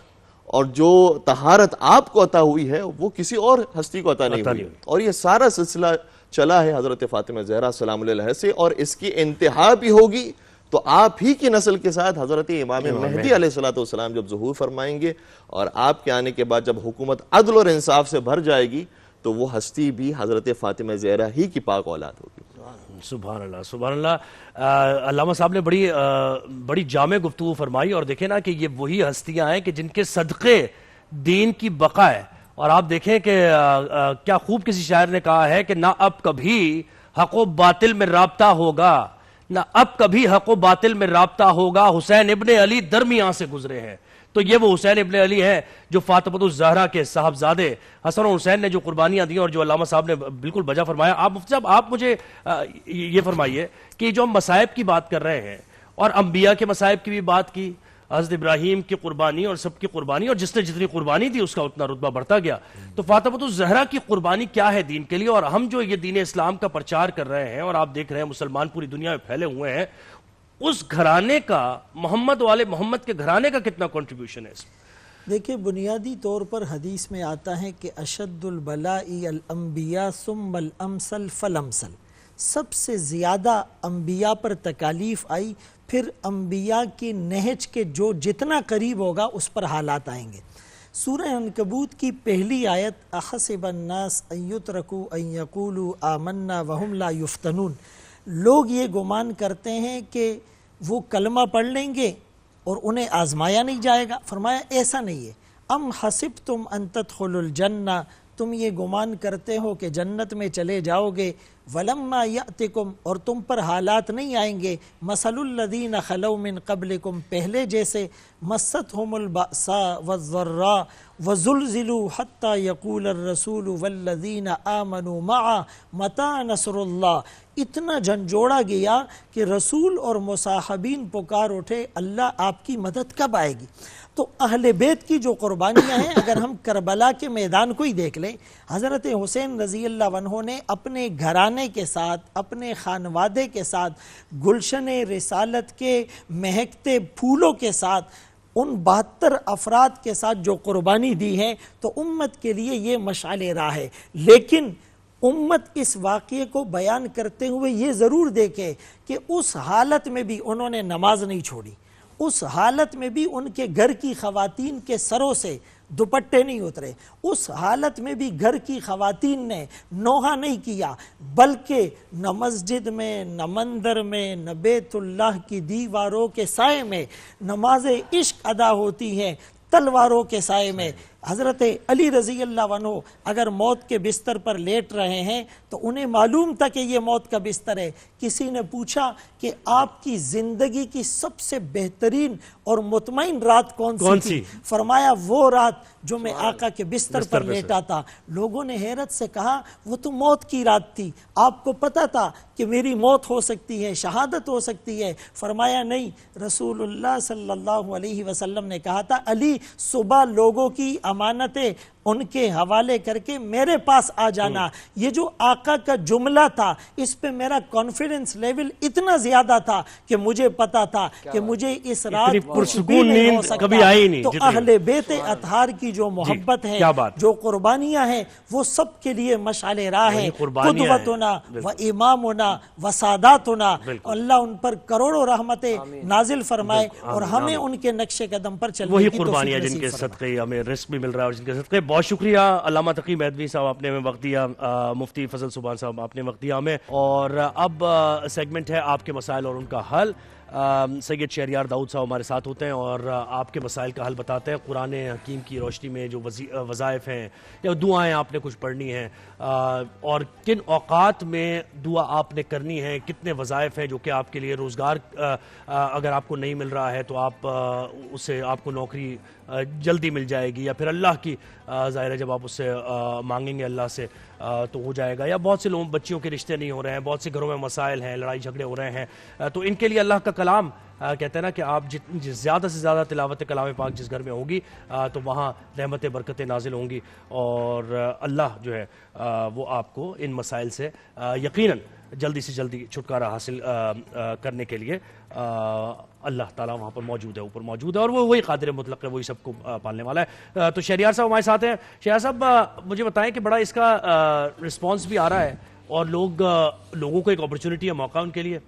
[SPEAKER 5] اور جو طہارت آپ کو عطا ہوئی ہے وہ کسی اور ہستی کو عطا نہیں ہوئی. اور یہ سارا سلسلہ چلا ہے حضرت فاطمہ زہرا سلام اللہ سے، اور اس کی انتہا بھی ہوگی تو آپ ہی کی نسل کے ساتھ حضرت امام مہدی علیہ السلام جب ظہور فرمائیں گے، اور آپ کے آنے کے بعد جب حکومت عدل اور انصاف سے بھر جائے گی تو وہ ہستی بھی حضرت فاطمہ زہرا ہی کی پاک اولاد ہوگی.
[SPEAKER 2] سبحان اللہ، سبحان اللہ. علامہ صاحب نے بڑی جامع گفتگو فرمائی، اور دیکھیں نا کہ یہ وہی ہستیاں ہیں کہ جن کے صدقے دین کی بقا ہے. اور آپ دیکھیں کہ کیا خوب کسی شاعر نے کہا ہے کہ نہ اب کبھی حق و باطل میں رابطہ ہوگا، نہ اب کبھی حق و باطل میں رابطہ ہوگا، حسین ابن علی درمیان سے گزرے ہیں. تو یہ وہ حسین ابن علی ہے جو فاطمہ الزہرا کے صاحبزادے حسن و حسین نے جو قربانیاں دی اور جو علامہ صاحب نے بالکل بجا فرمایا. آپ مفتی صاحب، آپ مجھے یہ فرمائیے کہ جو ہم مصائب کی بات کر رہے ہیں اور انبیاء کے مصائب کی بھی بات کی، حضرت ابراہیم کی قربانی اور سب کی قربانی، اور جس نے جتنی قربانی دی اس کا اتنا رتبہ بڑھتا گیا. تو فاطمہ الزہرا کی قربانی کیا ہے دین کے لیے؟ اور ہم جو یہ دین اسلام کا پرچار کر رہے ہیں اور آپ دیکھ رہے ہیں مسلمان پوری دنیا میں پھیلے ہوئے ہیں، اس گھرانے کا، محمد والے محمد کے گھرانے کا کتنا کنٹریبیوشن ہے اس میں؟
[SPEAKER 6] دیکھیں، بنیادی طور پر حدیث میں آتا ہے کہ اشد البلاء الانبیاء ثم الامثل فالامثل. سب سے زیادہ انبیاء پر تکالیف آئی، پھر انبیاء کی نہج کے جو جتنا قریب ہوگا اس پر حالات آئیں گے. سورہ عنکبوت کی پہلی آیت احسب الناس ان یترکوا ان یقولوا آمنا وہم لا یفتنون. لوگ یہ گمان کرتے ہیں کہ وہ کلمہ پڑھ لیں گے اور انہیں آزمایا نہیں جائے گا. فرمایا ایسا نہیں ہے. ام حسبتم ان تدخلوا الجنہ، تم یہ گمان کرتے ہو کہ جنت میں چلے جاؤ گے ولما یأتکم، اور تم پر حالات نہیں آئیں گے، مثل الذین خلو من قبلکم، پہلے جیسے، مستہم البأساء والضراء وزلزلوا حتی یقول الرسول والذین آمنوا معه متی نصر اللہ، اتنا جھنجھوڑا گیا کہ رسول اور مصاحبین پکار اٹھے اللہ آپ کی مدد کب آئے گی۔ تو اہل بیت کی جو قربانیاں ہیں، اگر ہم کربلا کے میدان کو ہی دیکھ لیں، حضرت حسین رضی اللہ عنہ نے اپنے گھرانے کے ساتھ، اپنے خانوادے کے ساتھ، گلشن رسالت کے مہکتے پھولوں کے ساتھ، ان 72 افراد کے ساتھ جو قربانی دی ہے، تو امت کے لیے یہ مشعل راہ ہے۔ لیکن امت اس واقعے کو بیان کرتے ہوئے یہ ضرور دیکھے کہ اس حالت میں بھی انہوں نے نماز نہیں چھوڑی، اس حالت میں بھی ان کے گھر کی خواتین کے سروں سے دوپٹے نہیں اترے، اس حالت میں بھی گھر کی خواتین نے نوحہ نہیں کیا، بلکہ نہ مسجد میں، نہ مندر میں، نہ بیت اللہ کی دیواروں کے سائے میں نماز عشق ادا ہوتی ہے، تلواروں کے سائے میں۔ حضرت علی رضی اللہ عنہ اگر موت کے بستر پر لیٹ رہے ہیں تو انہیں معلوم تھا کہ یہ موت کا بستر ہے۔ کسی نے پوچھا کہ آپ کی زندگی کی سب سے بہترین اور مطمئن رات کون سی تھی؟ فرمایا وہ رات جو میں آقا کے بستر پر لیٹا تھا۔ لوگوں نے حیرت سے کہا وہ تو موت کی رات تھی، آپ کو پتا تھا کہ میری موت ہو سکتی ہے، شہادت ہو سکتی ہے؟ فرمایا نہیں، رسول اللہ صلی اللہ علیہ وسلم نے کہا تھا علی صبح لوگوں کی امانتیں ان کے حوالے کر کے میرے پاس آ جانا۔ یہ جو آقا کا جملہ تھا، اس پہ میرا کانفیڈنس لیول اتنا زیادہ تھا کہ مجھے پتا تھا کہ مجھے اس رات کچھ بھی نہیں ہو سکتا۔ تو اہل بیت اطہار کی جو محبت ہے، جو قربانیاں ہیں، وہ سب کے لیے مشعل راہ ہے۔ قدوتنا و امامنا و ساداتنا، اللہ ان پر کروڑوں رحمتیں نازل فرمائے اور ہمیں ان کے نقش قدم پر چلنے کی توفیق نصیب فرمائے۔
[SPEAKER 2] جن کے صدقے ہمیں رزق بھی مل رہا ہے اور جن کے صدقے بہت شکریہ علامہ تقی مہدوی صاحب، آپ نے ہمیں وقت دیا، مفتی فضل سبحان صاحب آپ نے وقت دیا ہمیں۔ اور اب سیگمنٹ ہے آپ کے مسائل اور ان کا حل۔ سید شہریار داؤد صاحب ہمارے ساتھ ہوتے ہیں اور آپ کے مسائل کا حل بتاتے ہیں۔ قرآن حکیم کی روشنی میں جو وظائف ہیں یا دعائیں آپ نے کچھ پڑھنی ہیں، اور کن اوقات میں دعا آپ نے کرنی ہے، کتنے وظائف ہیں جو کہ آپ کے لیے روزگار اگر آپ کو نہیں مل رہا ہے تو آپ اسے آپ کو نوکری جلدی مل جائے گی، یا پھر اللہ کی ظاہر ہے جب آپ اس سے مانگیں گے اللہ سے تو ہو جائے گا، یا بہت سے لوگوں بچیوں کے رشتے نہیں ہو رہے ہیں، بہت سے گھروں میں مسائل ہیں، لڑائی جھگڑے ہو رہے ہیں، تو ان کے لیے اللہ کا کلام کہتے ہیں نا کہ آپ زیادہ سے زیادہ تلاوت کلام پاک جس گھر میں ہوگی تو وہاں رحمتیں برکتیں نازل ہوں گی، اور اللہ جو ہے وہ آپ کو ان مسائل سے یقیناً جلدی سے جلدی چھٹکارا حاصل کرنے کے لیے اللہ تعالیٰ وہاں پر موجود ہے، اوپر موجود ہے، اور وہ وہی قادر مطلق ہے، وہی سب کو پالنے والا ہے۔ تو شہریار صاحب ہمارے ساتھ ہیں۔ شہریار صاحب مجھے بتائیں کہ بڑا اس کا رسپانس بھی آ رہا ہے اور لوگوں کو ایک اپرچونٹی ہے، موقع ان کے لیے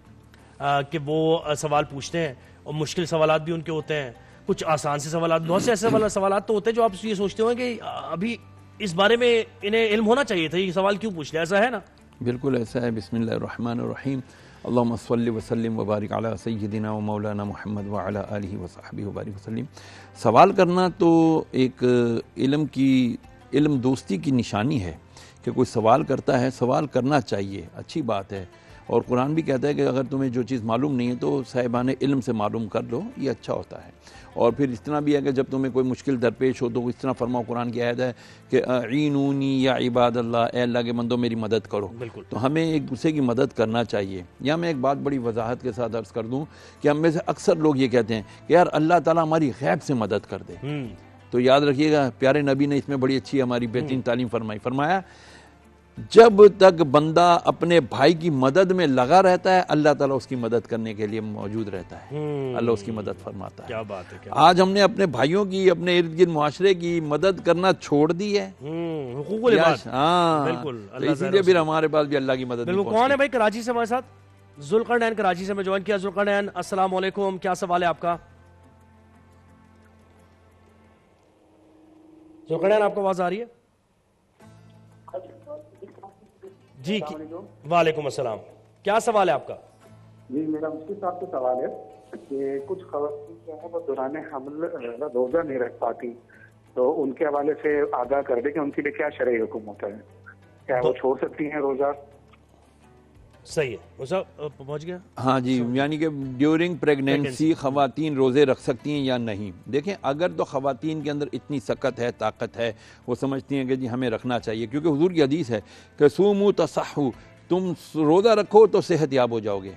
[SPEAKER 2] کہ وہ سوال پوچھتے ہیں، اور مشکل سوالات بھی ان کے ہوتے ہیں، کچھ آسان سے سوالات، بہت سے ایسے سوالات تو ہوتے ہیں جو آپ یہ سوچتے ہوں کہ ابھی اس بارے میں انہیں علم ہونا چاہیے تھا، یہ سوال کیوں پوچھ لیا، ایسا ہے نا؟
[SPEAKER 7] بالکل ایسا ہے۔ بسم اللہ الرحمن الرحیم، اللہم صلی وسلم وبارک علی سیدنا و مولانا محمد وعلی آلہ وصحبہ وبارک وسلم۔ سوال کرنا تو ایک علم دوستی کی نشانی ہے کہ کوئی سوال کرتا ہے، سوال کرنا چاہیے، اچھی بات ہے، اور قرآن بھی کہتا ہے کہ اگر تمہیں جو چیز معلوم نہیں ہے تو صاحبان علم سے معلوم کر لو، یہ اچھا ہوتا ہے۔ اور پھر اس طرح بھی ہے کہ جب تمہیں کوئی مشکل درپیش ہو تو اس طرح فرماؤ، قرآن کی آیت ہے کہ اعینونی یا عباد اللہ، اے اللہ کے بندوں میری مدد کرو۔ تو ہمیں ایک دوسرے کی مدد کرنا چاہیے۔ یا میں ایک بات بڑی وضاحت کے ساتھ عرض کر دوں کہ ہم میں سے اکثر لوگ یہ کہتے ہیں کہ یار اللہ تعالیٰ ہماری غیب سے مدد کر دے، تو یاد رکھیے گا پیارے نبی نے اس میں بڑی اچھی ہماری بہترین تعلیم فرمایا جب تک بندہ اپنے بھائی کی مدد میں لگا رہتا ہے اللہ تعالیٰ اس کی مدد کرنے کے لیے موجود رہتا ہے، اللہ اس کی مدد فرماتا ہے۔
[SPEAKER 2] کیا بات ہے،
[SPEAKER 7] آج ہم نے اپنے بھائیوں کی، اپنے ارد گرد معاشرے کی مدد کرنا چھوڑ دی ہے،
[SPEAKER 2] حقوق العباد۔
[SPEAKER 7] ہاں
[SPEAKER 2] بالکل،
[SPEAKER 7] اسی لیے پھر ہمارے پاس بھی اللہ کی مدد نہیں
[SPEAKER 2] کون ہے بھائی کراچی سے ہمارے ساتھ؟ ذوالقرنین کراچی سے میں جوائن کیا۔ ذوالقرنین السلام علیکم، کیا سوال ہے آپ کا؟ ذوالقرنین آپ کو آواز آ رہی ہے؟ جی وعلیکم السلام، کیا سوال ہے آپ کا؟
[SPEAKER 8] جی میرا مفتی صاحب سے سوال ہے کہ کچھ خواتین جو ہے وہ دوران حمل روزہ نہیں رکھ پاتی، تو ان کے حوالے سے آگاہ کر دے کہ ان کے لیے کیا شرعی حکم ہوتا ہے، کیا وہ چھوڑ سکتی ہیں روزہ؟
[SPEAKER 2] صحیح ہے صاحب پہنچ گیا.
[SPEAKER 7] ہاں جی، یعنی کہ ڈیورنگ پریگنینسی خواتین روزے رکھ سکتی ہیں یا نہیں. دیکھیں اگر تو خواتین کے اندر اتنی سکت ہے، طاقت ہے، وہ سمجھتی ہیں کہ جی ہمیں رکھنا چاہیے، کیونکہ حضور کی حدیث ہے کہ سومو تصحو، تم روزہ رکھو تو صحت یاب ہو جاؤ گے.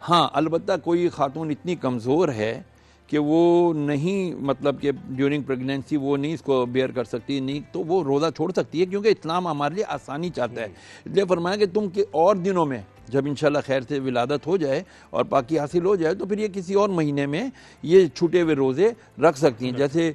[SPEAKER 7] ہاں البتہ کوئی خاتون اتنی کمزور ہے کہ وہ نہیں، مطلب کہ ڈیورنگ پریگنینسی وہ نہیں اس کو بیئر کر سکتی، نہیں تو وہ روزہ چھوڑ سکتی ہے، کیونکہ اسلام ہمارے لیے آسانی چاہتا ہے. اس لیے فرمایا کہ تم کے اور دنوں میں جب انشاءاللہ خیر سے ولادت ہو جائے اور پاکی حاصل ہو جائے تو پھر یہ کسی اور مہینے میں یہ چھوٹے ہوئے روزے رکھ سکتی ہیں. جیسے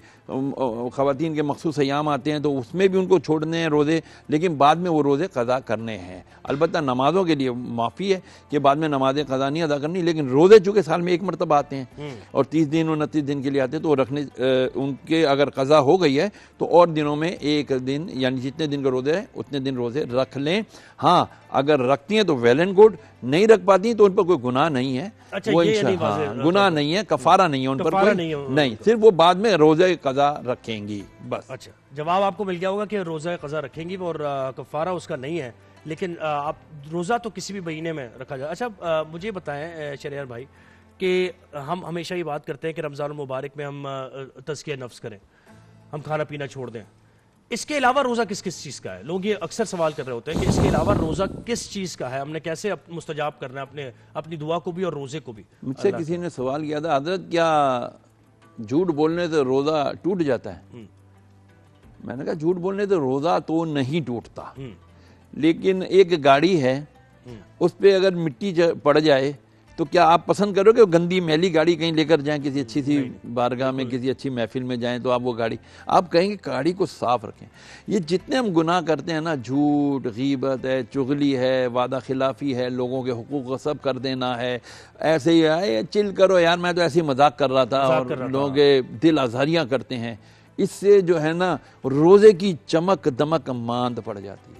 [SPEAKER 7] خواتین کے مخصوص ایام آتے ہیں تو اس میں بھی ان کو چھوڑنے ہیں روزے، لیکن بعد میں وہ روزے قضا کرنے ہیں. البتہ نمازوں کے لیے معافی ہے کہ بعد میں نمازیں قضا نہیں ادا کرنی، لیکن روزے چونکہ سال میں ایک مرتبہ آتے ہیں اور 30 دن 29 دن کے لیے آتے ہیں تو وہ رکھنے ان کے اگر قضا ہو گئی ہے تو اور دنوں میں ایک دن، یعنی جتنے دن کا روزے ہیں اتنے دن روزے رکھ لیں. ہاں اگر رکھتی ہیں تو ویل اینڈ گڈ، نہیں رکھ پاتی تو ان پر کوئی گناہ نہیں ہے. وہ گناہ نہیں ہے، کفارہ نہیں ہے ان پر کوئی نہیں، صرف وہ بعد میں روزے قضا رکھیں گی بس.
[SPEAKER 2] اچھا جواب آپ کو مل گیا ہوگا کہ روزہ قضا رکھیں گی اور کفارہ اس کا نہیں ہے، لیکن آپ روزہ تو کسی بھی مہینے میں رکھا جائے. اچھا مجھے بتائیں شہریار بھائی کہ ہم ہمیشہ یہ بات کرتے ہیں کہ رمضان المبارک میں ہم تزکیہ نفس کریں، ہم کھانا پینا چھوڑ دیں. اس کے علاوہ روزہ کس کس چیز کا ہے؟ لوگ یہ اکثر سوال کر رہے ہوتے ہیں کہ اس کے علاوہ روزہ کس چیز کا ہے، ہم نے کیسے مستجاب کرنا ہے اپنی دعا کو بھی اور روزے کو بھی.
[SPEAKER 7] مجھ سے کسی نے سوال کیا تھا، حضرت کیا جھوٹ بولنے سے روزہ ٹوٹ جاتا ہے؟ میں نے کہا جھوٹ بولنے سے روزہ تو نہیں ٹوٹتا، لیکن ایک گاڑی ہے اس پہ اگر مٹی پڑ جائے تو کیا آپ پسند کرو کہ گندی میلی گاڑی کہیں لے کر جائیں، کسی اچھی سی بارگاہ میں کسی اچھی محفل میں جائیں تو آپ وہ گاڑی آپ کہیں گے گاڑی کو صاف رکھیں. یہ جتنے ہم گناہ کرتے ہیں نا، جھوٹ، غیبت ہے، چغلی ہے، وعدہ خلافی ہے، لوگوں کے حقوق غصب کر دینا ہے، ایسے ہی ہے چل کرو یار میں تو ایسے ہی مذاق کر رہا تھا، اور لوگوں کے دل آزاریاں کرتے ہیں، اس سے جو ہے نا روزے کی چمک دمک ماند پڑ جاتی ہے.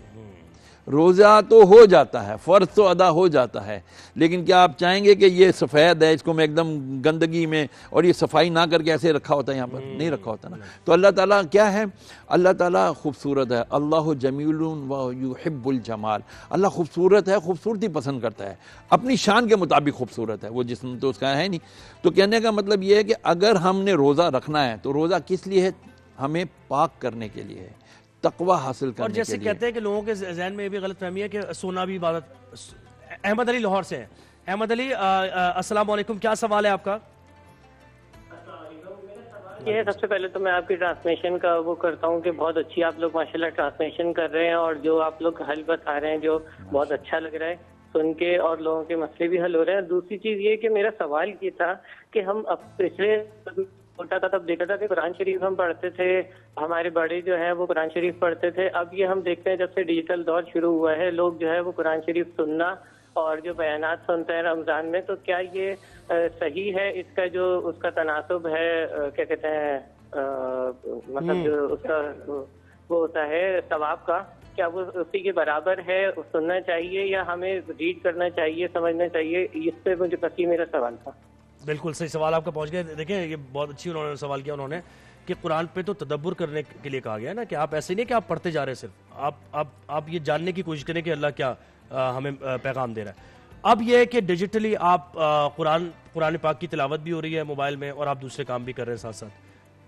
[SPEAKER 7] روزہ تو ہو جاتا ہے، فرض تو ادا ہو جاتا ہے، لیکن کیا آپ چاہیں گے کہ یہ سفید ہے، اس کو میں ایک دم گندگی میں اور یہ صفائی نہ کر کے ایسے رکھا ہوتا ہے؟ یہاں پر نہیں رکھا ہوتا نا. تو اللہ تعالیٰ کیا ہے؟ اللہ تعالیٰ خوبصورت ہے. اللہ جمیل و یحب الجمال. اللہ خوبصورت ہے، خوبصورتی پسند کرتا ہے، اپنی شان کے مطابق خوبصورت ہے. وہ جسم تو اس کا ہے نہیں. تو کہنے کا مطلب یہ ہے کہ اگر ہم نے روزہ رکھنا ہے تو روزہ کس لیے ہے؟ ہمیں پاک کرنے کے لیے ہے، تقوی حاصل کرنے کے لیے.
[SPEAKER 2] اور جیسے کہتے ہیں کہ لوگوں کے ذہن میں یہ بھی غلط فہمی ہے کہ سونا بھی عبادت. احمد علی لاہور سے ہیں. احمد علی السلام علیکم، کیا سوال ہے آپ کا؟
[SPEAKER 9] یہ ہے سب سے پہلے تو میں آپ کی ٹرانسمیشن کا وہ کرتا ہوں کہ بہت اچھی آپ لوگ ماشاءاللہ ٹرانسمیشن کر رہے ہیں، اور جو آپ لوگ حل بتا رہے ہیں جو بہت اچھا لگ رہا ہے سن کے، اور لوگوں کے مسئلے بھی حل ہو رہے ہیں. دوسری چیز یہ کہ میرا سوال یہ تھا کہ ہم اب پچھلے چھوٹا تھا تب دیکھا تھا کہ قرآن شریف ہم پڑھتے تھے، ہمارے بڑے جو ہیں وہ قرآن شریف پڑھتے تھے. اب یہ ہم دیکھتے ہیں جب سے ڈیجیٹل دور شروع ہوا ہے لوگ جو ہے وہ قرآن شریف سننا اور جو بیانات سنتے ہیں رمضان میں، تو کیا یہ صحیح ہے؟ اس کا جو اس کا تناسب ہے، کیا کہتے ہیں، مطلب جو اس کا وہ ہوتا ہے ثواب کا، کیا وہ اسی کے برابر ہے؟ سننا چاہیے یا ہمیں ریڈ کرنا چاہیے، سمجھنا چاہیے؟ اس پہ مجھے بس یہ میرا سوال تھا.
[SPEAKER 2] بالکل صحیح سوال آپ کا پہنچ گیا. دیکھیں یہ بہت اچھی انہوں نے سوال کیا، انہوں نے کہ قرآن پہ تو تدبر کرنے کے لیے کہا گیا ہے نا، کہ آپ ایسے نہیں کہ آپ پڑھتے جا رہے ہیں، صرف آپ یہ جاننے کی کوشش کریں کہ اللہ کیا ہمیں پیغام دے رہا ہے. اب یہ ہے کہ ڈیجیٹلی آپ قرآن پاک کی تلاوت بھی ہو رہی ہے موبائل میں اور آپ دوسرے کام بھی کر رہے ہیں ساتھ ساتھ،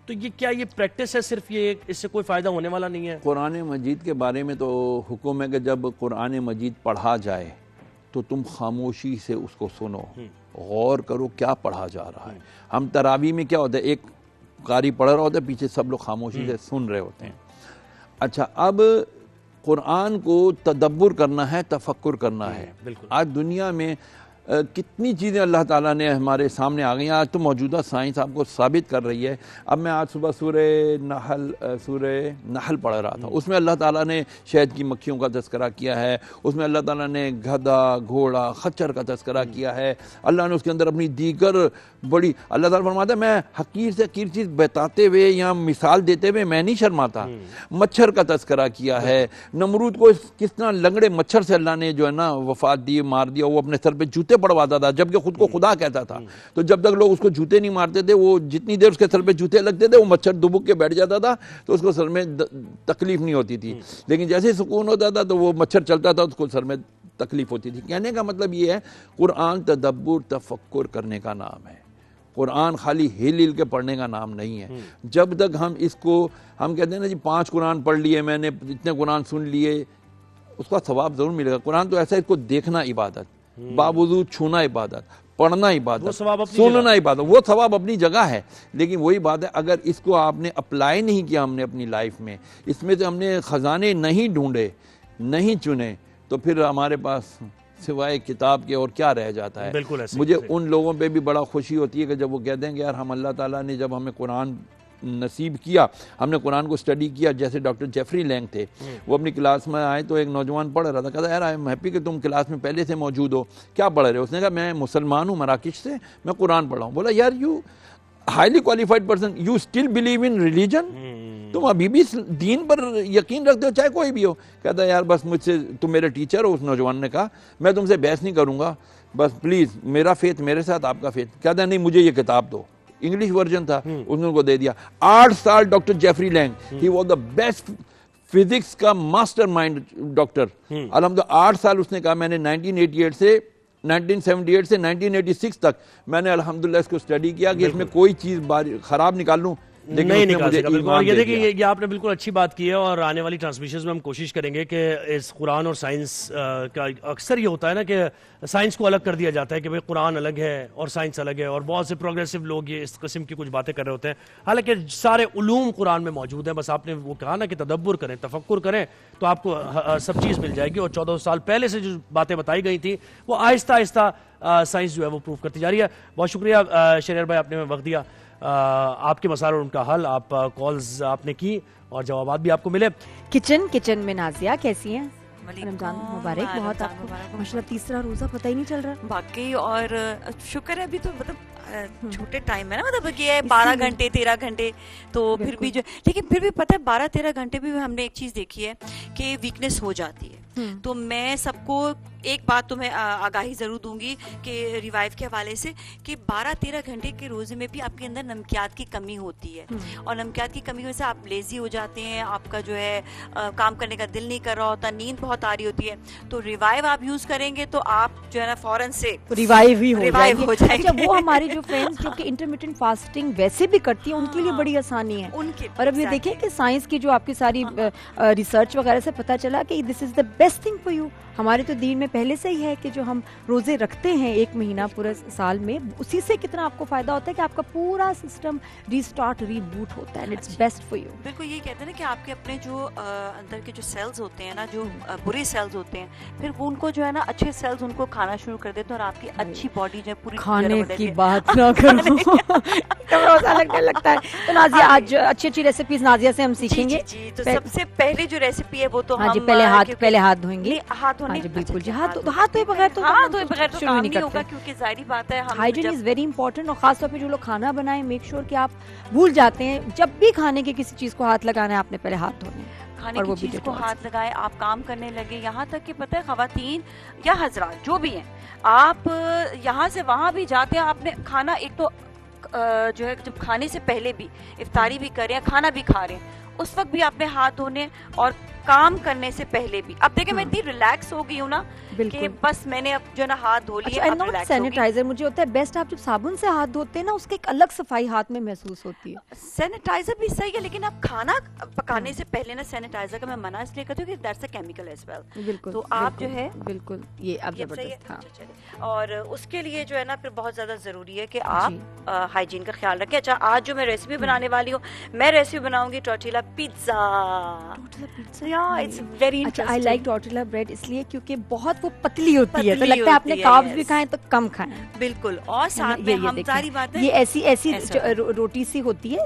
[SPEAKER 2] تو یہ کیا یہ پریکٹس ہے صرف، یہ اس سے کوئی فائدہ ہونے والا نہیں ہے؟
[SPEAKER 7] قرآن مجید کے بارے میں تو حکم ہے کہ جب قرآن مجید پڑھا جائے تو تم خاموشی سے اس کو سنو، غور کرو کیا پڑھا جا رہا ہے. ہم تراویح میں کیا ہوتا ہے، ایک قاری پڑھ رہا ہوتا ہے، پیچھے سب لوگ خاموشی سے سن رہے ہوتے ہیں. اچھا اب قرآن کو تدبر کرنا ہے، تفکر کرنا ہے. آج دنیا میں کتنی چیزیں اللہ تعالیٰ نے ہمارے سامنے آ گئی ہیں. آج تو موجودہ سائنس آپ کو ثابت کر رہی ہے. اب میں آج صبح سورہ نحل پڑھ رہا تھا، اس میں اللہ تعالیٰ نے شہد کی مکھیوں کا تذکرہ کیا ہے، اس میں اللہ تعالیٰ نے گدھا، گھوڑا، خچر کا تذکرہ کیا ہے. اللہ نے اس کے اندر اپنی دیگر بڑی، اللہ تعالیٰ فرماتا ہے میں حقیر سے حقیر چیز بتاتے ہوئے یا مثال دیتے ہوئے میں نہیں شرماتا. مچھر کا تذکرہ کیا ہے، نمرود کو کس طرح لنگڑے مچھر سے اللہ نے جو ہے نا وفات دی، مار دیا. وہ اپنے سر پہ جوتے پڑواتا تھا جبکہ خود کو خدا کہتا تھا. تو جب تک لوگ اس کو جوتے نہیں مارتے تھے، وہ جتنی دیر اس کے سر پہ جوتے لگتے تھے وہ مچھر دبک کے بیٹھ جاتا تھا تو اس کو سر میں تکلیف نہیں ہوتی تھی. لیکن جیسے سکون ہوتا تھا تو وہ مچھر چلتا تھا اس کو سر میں تکلیف ہوتی تھی. کہنے کا مطلب یہ ہے قرآن تدبر تفکر کرنے کا نام ہے. قرآن خالی ہل ہل کے پڑھنے کا نام نہیں ہے. جب تک ہم اس کو ہم کہتے ہیں نا جی 5 قرآن پڑھ لیے میں نے, اتنے قرآن سن لیے, اس کا ثواب ضرور ملے گا. قرآن تو ایسا ہے, اس کو دیکھنا عبادت, باوضو چھونا عبادت, پڑھنا عبادت, سننا عبادت, وہ ثواب اپنی جگہ ہے. لیکن وہی بات ہے اگر اس کو آپ نے اپلائی نہیں کیا ہم نے اپنی لائف میں, اس میں سے ہم نے خزانے نہیں ڈھونڈے, نہیں چنے, تو پھر ہمارے پاس سوائے کتاب کے اور کیا رہ جاتا ہے. مجھے ان لوگوں پہ بھی بڑا خوشی ہوتی ہے کہ جب وہ کہتے ہیں کہ یار ہم اللہ تعالیٰ نے جب ہمیں قرآن نصیب کیا, ہم نے قرآن کو اسٹڈی کیا. جیسے ڈاکٹر جیفری لینگ تھے, وہ اپنی کلاس میں آئے تو ایک نوجوان پڑھ رہا تھا, کہتا یار آئی ایم ہیپی کہ تم کلاس میں پہلے سے موجود ہو, کیا پڑھ رہے ہو؟ اس نے کہا میں مسلمان ہوں مراکش سے, میں قرآن پڑھ رہا ہوں. بولا یار you highly qualified person, you still believe in religion, تم ابھی بھی دین پر یقین رکھتے ہو چاہے کوئی بھی ہو. کہتا ہے یار بس مجھ سے, تم میرے ٹیچر ہو. اس نوجوان نے کہا میں تم سے بحث نہیں کروں گا, بس پلیز میرا فیتھ میرے ساتھ, آپ کا فیتھ. کہتا ہے نہیں مجھے یہ کتاب دو. انگلش ورژن تھا, اس نے ان کو دے دیا. 8 سال doctor Jeffrey Lang, he was the best physics کا ماسٹر مائنڈ ڈاکٹر. الحمدللہ 8 سال اس نے کہا میں نے 1978 سے 1986 تک میں نے الحمدللہ اس کو اسٹڈی کیا کہ اس میں کوئی چیز خراب نکال لوں
[SPEAKER 2] نہیں نکال سکا. بالکل, اور یہ دیکھیں یہ آپ نے بالکل اچھی بات کی ہے, اور آنے والی ٹرانسمیشنز میں ہم کوشش کریں گے کہ اس قرآن اور سائنس کا اکثر یہ ہوتا ہے نا کہ سائنس کو الگ کر دیا جاتا ہے کہ بھئی قرآن الگ ہے اور سائنس الگ ہے, اور بہت سے پروگریسو لوگ یہ اس قسم کی کچھ باتیں کر رہے ہوتے ہیں. حالانکہ سارے علوم قرآن میں موجود ہیں, بس آپ نے وہ کہا نا کہ تدبر کریں, تفکر کریں, تو آپ کو سب چیز مل جائے گی. اور 14 سال پہلے سے جو باتیں بتائی گئی تھیں وہ آہستہ آہستہ سائنس جو ہے وہ پروف کرتی جا رہی ہے. بہت شکریہ شریر بھائی, آپ نے وقت دیا. آپ کے مسائل اور ان کا حل, آپ کالز آپ نے کی اور جوابات بھی آپ کو ملے.
[SPEAKER 3] کچن میں نازیہ کیسی ہیں؟ رمضان مبارک بہت آپ کو. ماشاءاللہ تیسرا روزہ پتہ ہی نہیں چل رہا
[SPEAKER 10] باقی, اور شکر ہے ابھی تو مطلب چھوٹے ٹائم ہے نا, مطلب یہ ہے 12 گھنٹے 13 گھنٹے تو پھر بھی جو, لیکن پھر بھی پتہ ہے 12-13 گھنٹے بھی ہم نے ایک چیز دیکھی ہے کہ ویکنیس ہو جاتی ہے. تو میں سب کو ایک بات تو میں آگاہی ضرور دوں گی کہ ریوائیو کے حوالے سے کہ 12-13 گھنٹے کے روزے میں بھی آپ کے اندر نمکیات کی کمی ہوتی ہے, اور نمکیات کی کمی ہونے سے آپ لیزی ہو جاتے ہیں, آپ کا جو ہے کام کرنے کا دل نہیں کر رہا ہوتا, نیند بہت آ رہی ہوتی ہے. تو ریوائیو آپ یوز کریں گے تو آپ جو ہے نا فوراً سے
[SPEAKER 3] ریوائیو ہی ہو جائیں گے.
[SPEAKER 10] اچھا
[SPEAKER 3] وہ ہماری جو فرینڈز جو کہ انٹرمیٹنٹ فاسٹنگ ویسے بھی کرتی ہیں ان کے لیے بڑی آسانی ہے. اور اب یہ دیکھیں کہ سائنس کی جو آپ کی ساری ریسرچ وغیرہ سے پتہ چلا کہ this is the best thing for you. ہمارے تو دین میں پہلے سے ہی ہے کہ جو ہم روزے رکھتے ہیں 1 مہینہ پورے سال میں, اسی سے کتنا آپ کو فائدہ ہوتا ہے کہ آپ کا پورا سسٹم ریسٹارٹ ریبوٹ ہوتا ہے. It's best for you.
[SPEAKER 10] بالکل یہی کہتے ہیں نا کہ آپ کے اپنے جو اندر کے جو سیلز ہوتے ہیں نا, جو برے سیلز ہوتے ہیں, پھر وہ ان کو جو ہے نا اچھے سیلز ان کو کھانا شروع کر دیتے ہیں, اور آپ کی اچھی باڈی جو ہے پوری
[SPEAKER 3] کھانے کی بات نہ کرو روزہ لگنے لگتا ہے. تو نازیہ آج اچھی ریسیپیز نازیہ سے ہم سیکھیں گے.
[SPEAKER 10] تو سب سے پہلے جو ریسیپی ہے وہ تو
[SPEAKER 3] ہم پہلے ہاتھ دھوئیں گے. بالکل جی, ہاتھ دھوئے بغیر تو
[SPEAKER 10] شروع نہیں ہوگا, کیونکہ ظاہری بات ہے
[SPEAKER 3] ہائیجین از ویری امپورٹنٹ. اور خاص طور پہ جو لوگ کھانا بنائیں میک شیور کہ آپ بھول جاتے ہیں جب بھی کھانے کے کسی چیز کو ہاتھ لگانا ہے آپ نے پہلے ہاتھ دھونے ہیں,
[SPEAKER 10] کھانے کی چیز کو ہاتھ لگائے, آپ کام کرنے لگے. یہاں تک کہ پتہ ہے خواتین یا حضرات جو بھی ہیں, آپ یہاں سے وہاں بھی جاتے ہیں, آپ نے کھانا ایک تو جو ہے جب کھانے سے پہلے بھی افطاری بھی کر رہے ہیں, کھانا بھی کھا رہے ہیں, اس وقت بھی آپ نے ہاتھ دھونے, اور کام کرنے سے پہلے بھی. اب دیکھیں میں اتنی ریلیکس ہو گئی ہوں نا کہ بس میں نے اب جو ہے نا ہاتھ دھو لیے.
[SPEAKER 3] سینیٹائزر مجھے ہوتا ہے بیسٹ, آپ جب صابن سے ہاتھ دھوتے ہیں نا اس کی ایک الگ صفائی ہاتھ میں محسوس ہوتی ہے.
[SPEAKER 10] سینیٹائزر بھی صحیح ہے, لیکن آپ کھانا پکانے سے پہلے نا سینیٹائزر کا میں منع اس لیے کرتی ہوں کہ that's a chemical as well.
[SPEAKER 3] بالکل,
[SPEAKER 10] تو آپ جو ہے
[SPEAKER 3] بالکل یہ اب زبردست.
[SPEAKER 10] اور اس کے لیے جو ہے نا پھر بہت زیادہ ضروری ہے کہ آپ ہائیجین کا خیال رکھیں. اچھا آج جو میں ریسیپی بنانے والی ہوں, میں ریسیپی بناؤں گی ٹورٹیلا پیزا.
[SPEAKER 3] اچھا آئی لائک ٹورٹیلا بریڈ اس لیے کیونکہ بہت وہ پتلی ہوتی ہے, تو لگتا ہے آپ نے کاربز بھی کھائیں تو کم کھائیں.
[SPEAKER 10] بالکل, اور ساتھ میں ہم ساری باتیں
[SPEAKER 3] یہ ایسی روٹی سی ہوتی ہے,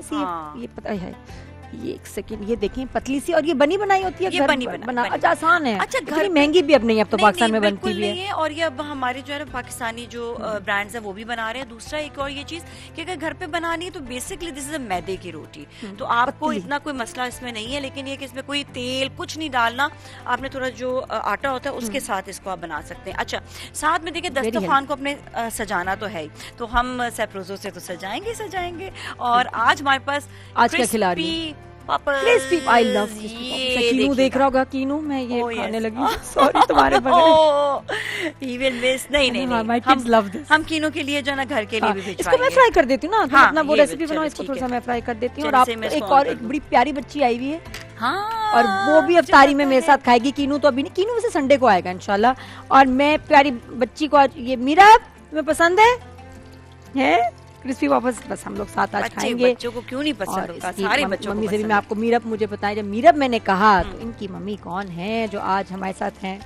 [SPEAKER 3] یہ پتہ ہے, یہ ایک سیکنڈ یہ دیکھیں پتلی سی, اور یہ بنی بنائی ہوتی ہے,
[SPEAKER 10] یہ بنی بنا
[SPEAKER 3] اچھا آسان ہے.
[SPEAKER 10] اچھا گھر
[SPEAKER 3] مہنگی بھی اب نہیں, اب تو پاکستان میں بنتی بھی
[SPEAKER 10] ہے, اور یہ اب ہمارے جو ہے پاکستانی جو برانڈز ہیں وہ بھی بنا رہے ہیں. دوسرا ایک اور یہ چیز کہ اگر گھر پہ بنانی ہے تو بیسکلی دس از اے میدے کی روٹی, تو آپ کو اتنا کوئی مسئلہ اس میں نہیں ہے, لیکن یہ کہ اس میں کوئی تیل کچھ نہیں ڈالنا, آپ نے تھوڑا جو آٹا ہوتا ہے اس کے ساتھ اس کو آپ بنا سکتے ہیں. اچھا ساتھ میں دیکھیں دسترخوان کو اپنے سجانا تو ہے ہی, تو ہم سیپروزوں سے تو سجائیں گے. اور آج ہمارے پاس
[SPEAKER 3] آج کیا کھلا رہی ہے crispy, I love crispy poppers. کینو دیکھ رہا ہوگا, کینو میں یہ کھانے لگی. سوری تمہارے بغیر.
[SPEAKER 10] He will miss. نہیں
[SPEAKER 3] My kids love this.
[SPEAKER 10] ہم کینو کے لیے جو نا گھر کے لیے بھی بھجوائیں گے.
[SPEAKER 3] اس کو میں فرائی کر دیتی ہوں نا, اپنا وہ ریسیپی بناؤ, اس کو تھوڑا سا میں فرائی کر دیتی ہوں. اور آپ ایک بڑی پیاری بچی آئی ہوئی ہے, اور وہ بھی افطاری میں میرے ساتھ کھائے گی. کینو تو ابھی نہیں, کینو ویسے سنڈے کو آئے گا انشاءاللہ. اور میں پیاری بچی کو آج یہ میرا تمہیں پسند ہے کرسپی پاپس, بس ہم لوگ ساتھ آج کھائیں گے.
[SPEAKER 10] بچوں کو کیوں نہیں پسند ہوگا, سارے بچوں کو.
[SPEAKER 3] ممی سے بھی میں آپ کو میرب مجھے بتائیں, جب میرب میں نے کہا تو ان کی ممی کون ہے جو آج ہمارے ساتھ ہیں,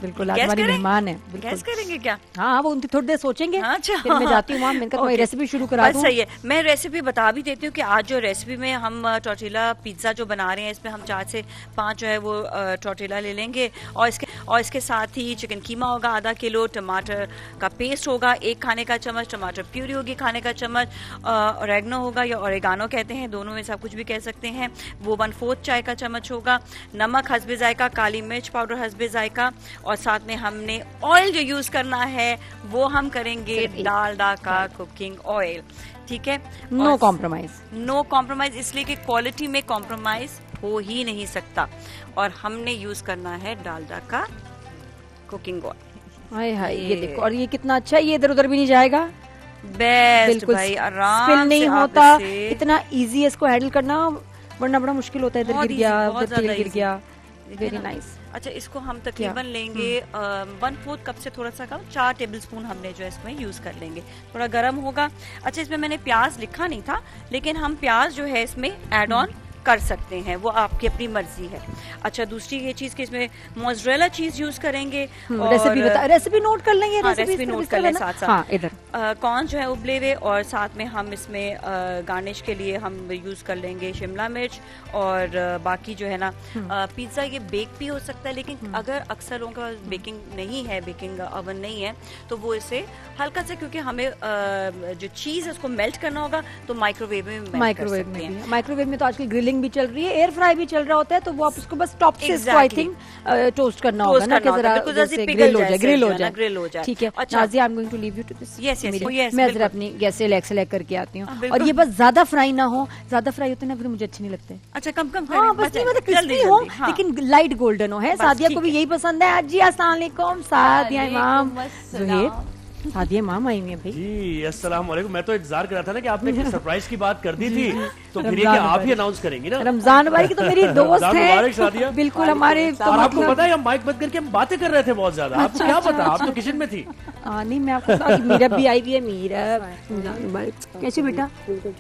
[SPEAKER 3] بالکل آج ہماری مہمان ہے.
[SPEAKER 10] گیس کریں گے کیا؟
[SPEAKER 3] ہاں وہ تھوڑی دیر سوچیں گے, پھر میں جاتی ہوں وہاں, میں نے کہا ریسیپی شروع کرا دوں.
[SPEAKER 10] صحیح ہے, میں ریسیپی بتا بھی دیتی ہوں کہ آج جو ریسیپی میں ہم ٹورٹیلا پیزا جو بنا رہے ہیں, اس میں ہم 4 سے 5 جو ہے وہ ٹورٹیلا لے لیں گے, اور اس کے ساتھ ہی چکن قیمہ ہوگا آدھا کلو, ٹماٹر کا پیسٹ ہوگا 1 کھانے کا چمچ, ٹماٹر پیوری ہوگی کھانے کا چمچ, اوریگنو ہوگا یا اوریگانو کہتے ہیں, دونوں میں سے آپ کچھ بھی کہہ سکتے ہیں, وہ 1/4 چائے کا چمچ ہوگا, نمک حسب ذائقہ, کالی مرچ پاؤڈر حسب ذائقہ, اور ساتھ میں ہم نے آئل جو یوز کرنا ہے وہ ہم کریں گے ڈالڈا کا کوکنگ آئل. ٹھیک ہے,
[SPEAKER 3] نو کمپرومائز.
[SPEAKER 10] نو کمپرومائز اس لیے کہ کوالٹی میں کمپرومائز ہو ہی نہیں سکتا, اور ہم نے یوز کرنا ہے ڈالڈا کا کوکنگ آئل.
[SPEAKER 3] ہائے ہائے یہ دیکھو, اور یہ کتنا اچھا ہے, یہ ادھر ادھر بھی نہیں جائے گا.
[SPEAKER 10] بیسٹ بھائی, آرام
[SPEAKER 3] نہیں ہوتا, اتنا ایزی ہے اس کو ہینڈل کرنا, ورنہ بڑا مشکل ہوتا ہے, ادھر گر گیا ادھر تیل گر گیا. Very nice.
[SPEAKER 10] اچھا, اس کو ہم تقریباً لیں گے 1/4 کپ سے تھوڑا سا کم, 4 ٹیبل اسپون ہم نے جو ہے اس میں یوز کر لیں گے. تھوڑا گرم ہوگا. اچھا, اس میں نے پیاز لکھا نہیں تھا, لیکن ہم پیاز جو ہے اس میں ایڈ آن کر سکتے ہیں, وہ آپ کی اپنی مرضی ہے. اچھا, دوسری یہ چیز کہ اس میں موزریلا چیز یوز کریں گے.
[SPEAKER 3] ریسیپی نوٹ کر لیں گے,
[SPEAKER 10] ریسیپی نوٹ کر لیں ساتھ ساتھ. کارن جو ہے ابلے ہوئے, اور ساتھ میں ہم اس میں گارنش کے لیے ہم یوز کر لیں گے شملہ مرچ, اور باقی جو ہے نا پیزا یہ بیک بھی ہو سکتا ہے, لیکن اگر اکثر لوگوں کے پاس بیکنگ نہیں ہے, بیکنگ اوون نہیں ہے, تو وہ اسے ہلکا سے, کیونکہ ہمیں جو چیز ہے اس کو میلٹ کرنا ہوگا, تو مائکرو ویو میں
[SPEAKER 3] مائکرو ویو میں تو آج کل گرلنگ بھی چل رہی ہے, ایئر فرائی بھی چل رہا ہوتا ہے, تو وہ آپ اس کو بس ٹاپ سے اس کو آئی تھنک ٹوسٹ کرنا ہوگا نا, کہ ذرا گرل ہو جائے. ٹھیک ہے Nazia, I am going to leave you to this. میں ذرا اپنی گیس سے لیک کر کے آتی ہوں, اور یہ بس زیادہ فرائی نہ ہو, زیادہ فرائی ہوتے نا پھر مجھے اچھے نہیں لگتے.
[SPEAKER 10] اچھا, کم
[SPEAKER 3] ہاں بس نہیں, مطلب کرسپی ہو لیکن لائٹ گولڈن ہو. ہے سعدیہ کو بھی یہی پسند ہے. جی السلام علیکم سعدیہ امام. سعدیہ امام آئی ہوئی ہیں بھائی.
[SPEAKER 2] جی السلام علیکم. میں تو انتظار کر رہا تھا نا کہ آپ نے سرپرائز کی بات کر دی تھی, تو پھر یہ کہ آپ ہی اناؤنس کریں گی نا.
[SPEAKER 3] رمضان بھائی کی تو میری دوست ہے بالکل ہمارے.
[SPEAKER 2] اور آپ کو پتا ہے ہم مائک بند کر کے ہم باتیں کر رہے تھے بہت زیادہ, آپ کو کیا پتا, آپ تو کچن میں تھی.
[SPEAKER 3] نہیں میں آپ کو میرب بھی آئی ہوئی ہے. میرب کیسے بیٹا,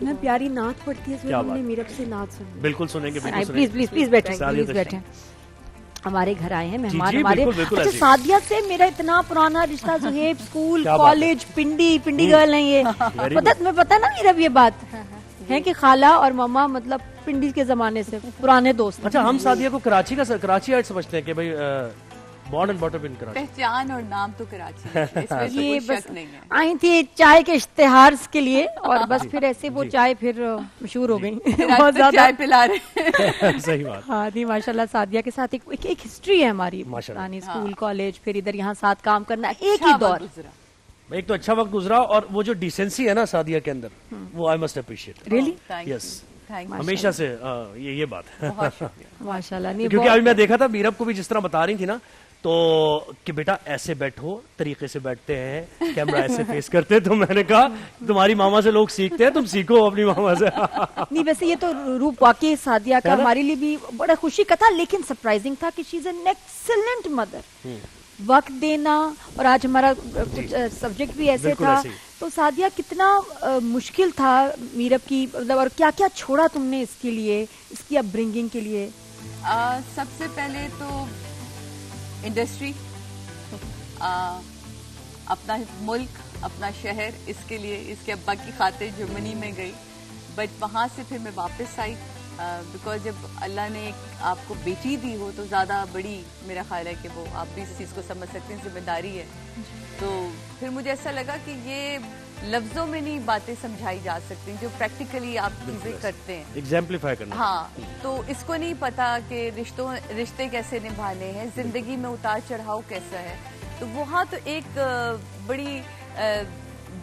[SPEAKER 3] میں پیاری نعت پڑھتی ہے, میرب سے نعت سن.
[SPEAKER 2] بالکل سنیں گے,
[SPEAKER 3] پلیز بیٹھیں. ہمارے گھر آئے ہیں مہمان ہمارے. اچھا, سعدیہ سے میرا اتنا پرانا رشتہ, Zohaib school college, Pindi girl ہیں یہ. تمہیں پتا نا میرا یہ بات ہے کہ خالہ اور ماما مطلب پنڈی کے زمانے سے پرانے دوست.
[SPEAKER 2] اچھا, ہم سعدیہ کو کراچی آئٹ سمجھتے ہیں کہ بھائی بورن اینڈ بارٹ اپ ان کراچی.
[SPEAKER 11] پہچان اور نام تو کراچی ہے, اس میں کوئی شک نہیں ہے.
[SPEAKER 3] آئی تھی چائے کے اشتہار کے لیے, اور بس پھر ایسے وہ چائے پھر مشہور ہو گئی,
[SPEAKER 11] بہت زیادہ چائے پلا رہے.
[SPEAKER 2] صحیح بات.
[SPEAKER 3] ہاں جی ماشاء اللہ. سعدیہ کے ساتھ ایک ہسٹری ہے ہماری پرانی, اسکول کالج, پھر ادھر یہاں ساتھ کام کرنا, ایک ہی دور.
[SPEAKER 2] ایک تو اچھا وقت گزرا, اور وہ جو ڈیسنسی ہے نا سعدیہ کے اندر, وہ آئی مسٹ اپریشیٹ.
[SPEAKER 3] ریئلی
[SPEAKER 2] یس, ہمیشہ سے یہ بات ہے
[SPEAKER 3] ماشاء اللہ.
[SPEAKER 2] کیونکہ ابھی میں دیکھا تھا میرب کو بھی جس طرح بتا رہی تھی نا, تو کہ بیٹا ایسے بیٹھو, طریقے سے بیٹھتے ہیں, کیمرہ ایسے فیس کرتے, تو میں نے کہا تمہاری ماما سے لوگ سیکھتے ہیں, تم سیکھو اپنی ماما سے.
[SPEAKER 3] نہیں ویسے یہ تو روپ واقعی سعدیہ کا ہمارے لیے بھی بڑا خوشی کا تھا, لیکن سرپرائزنگ تھا کہ شی از این ایکسلنٹ مدر. وقت دینا, اور آج ہمارا سبجیکٹ بھی ایسے تھا, تو سعدیہ کتنا مشکل تھا میرب کی, مطلب اور کیا کیا چھوڑا تم نے اس کے لیے, اس کی اپ برنگنگ کے لیے.
[SPEAKER 11] سب سے پہلے تو انڈسٹری, اپنا ملک, اپنا شہر, اس کے لیے اس کے ابا کی خاطر جرمنی میں گئی, بٹ وہاں سے پھر میں واپس آئی, بیکاز جب اللہ نے آپ کو بیٹی دی ہو تو زیادہ بڑی, میرا خیال ہے کہ وہ آپ بھی اس چیز کو سمجھ سکتے ہیں, ذمہ داری ہے. تو پھر مجھے ایسا لگا کہ یہ لفظوں میں نہیں باتیں سمجھائی جا سکتی, جو پریکٹیکلی آپ چیزیں کرتے ہیں,
[SPEAKER 2] ایگزامپلیفائی کرنا.
[SPEAKER 11] ہاں, تو اس کو نہیں پتا کہ رشتے کیسے نبھانے ہیں, زندگی میں اتار چڑھاؤ کیسا ہے. تو وہاں تو ایک بڑی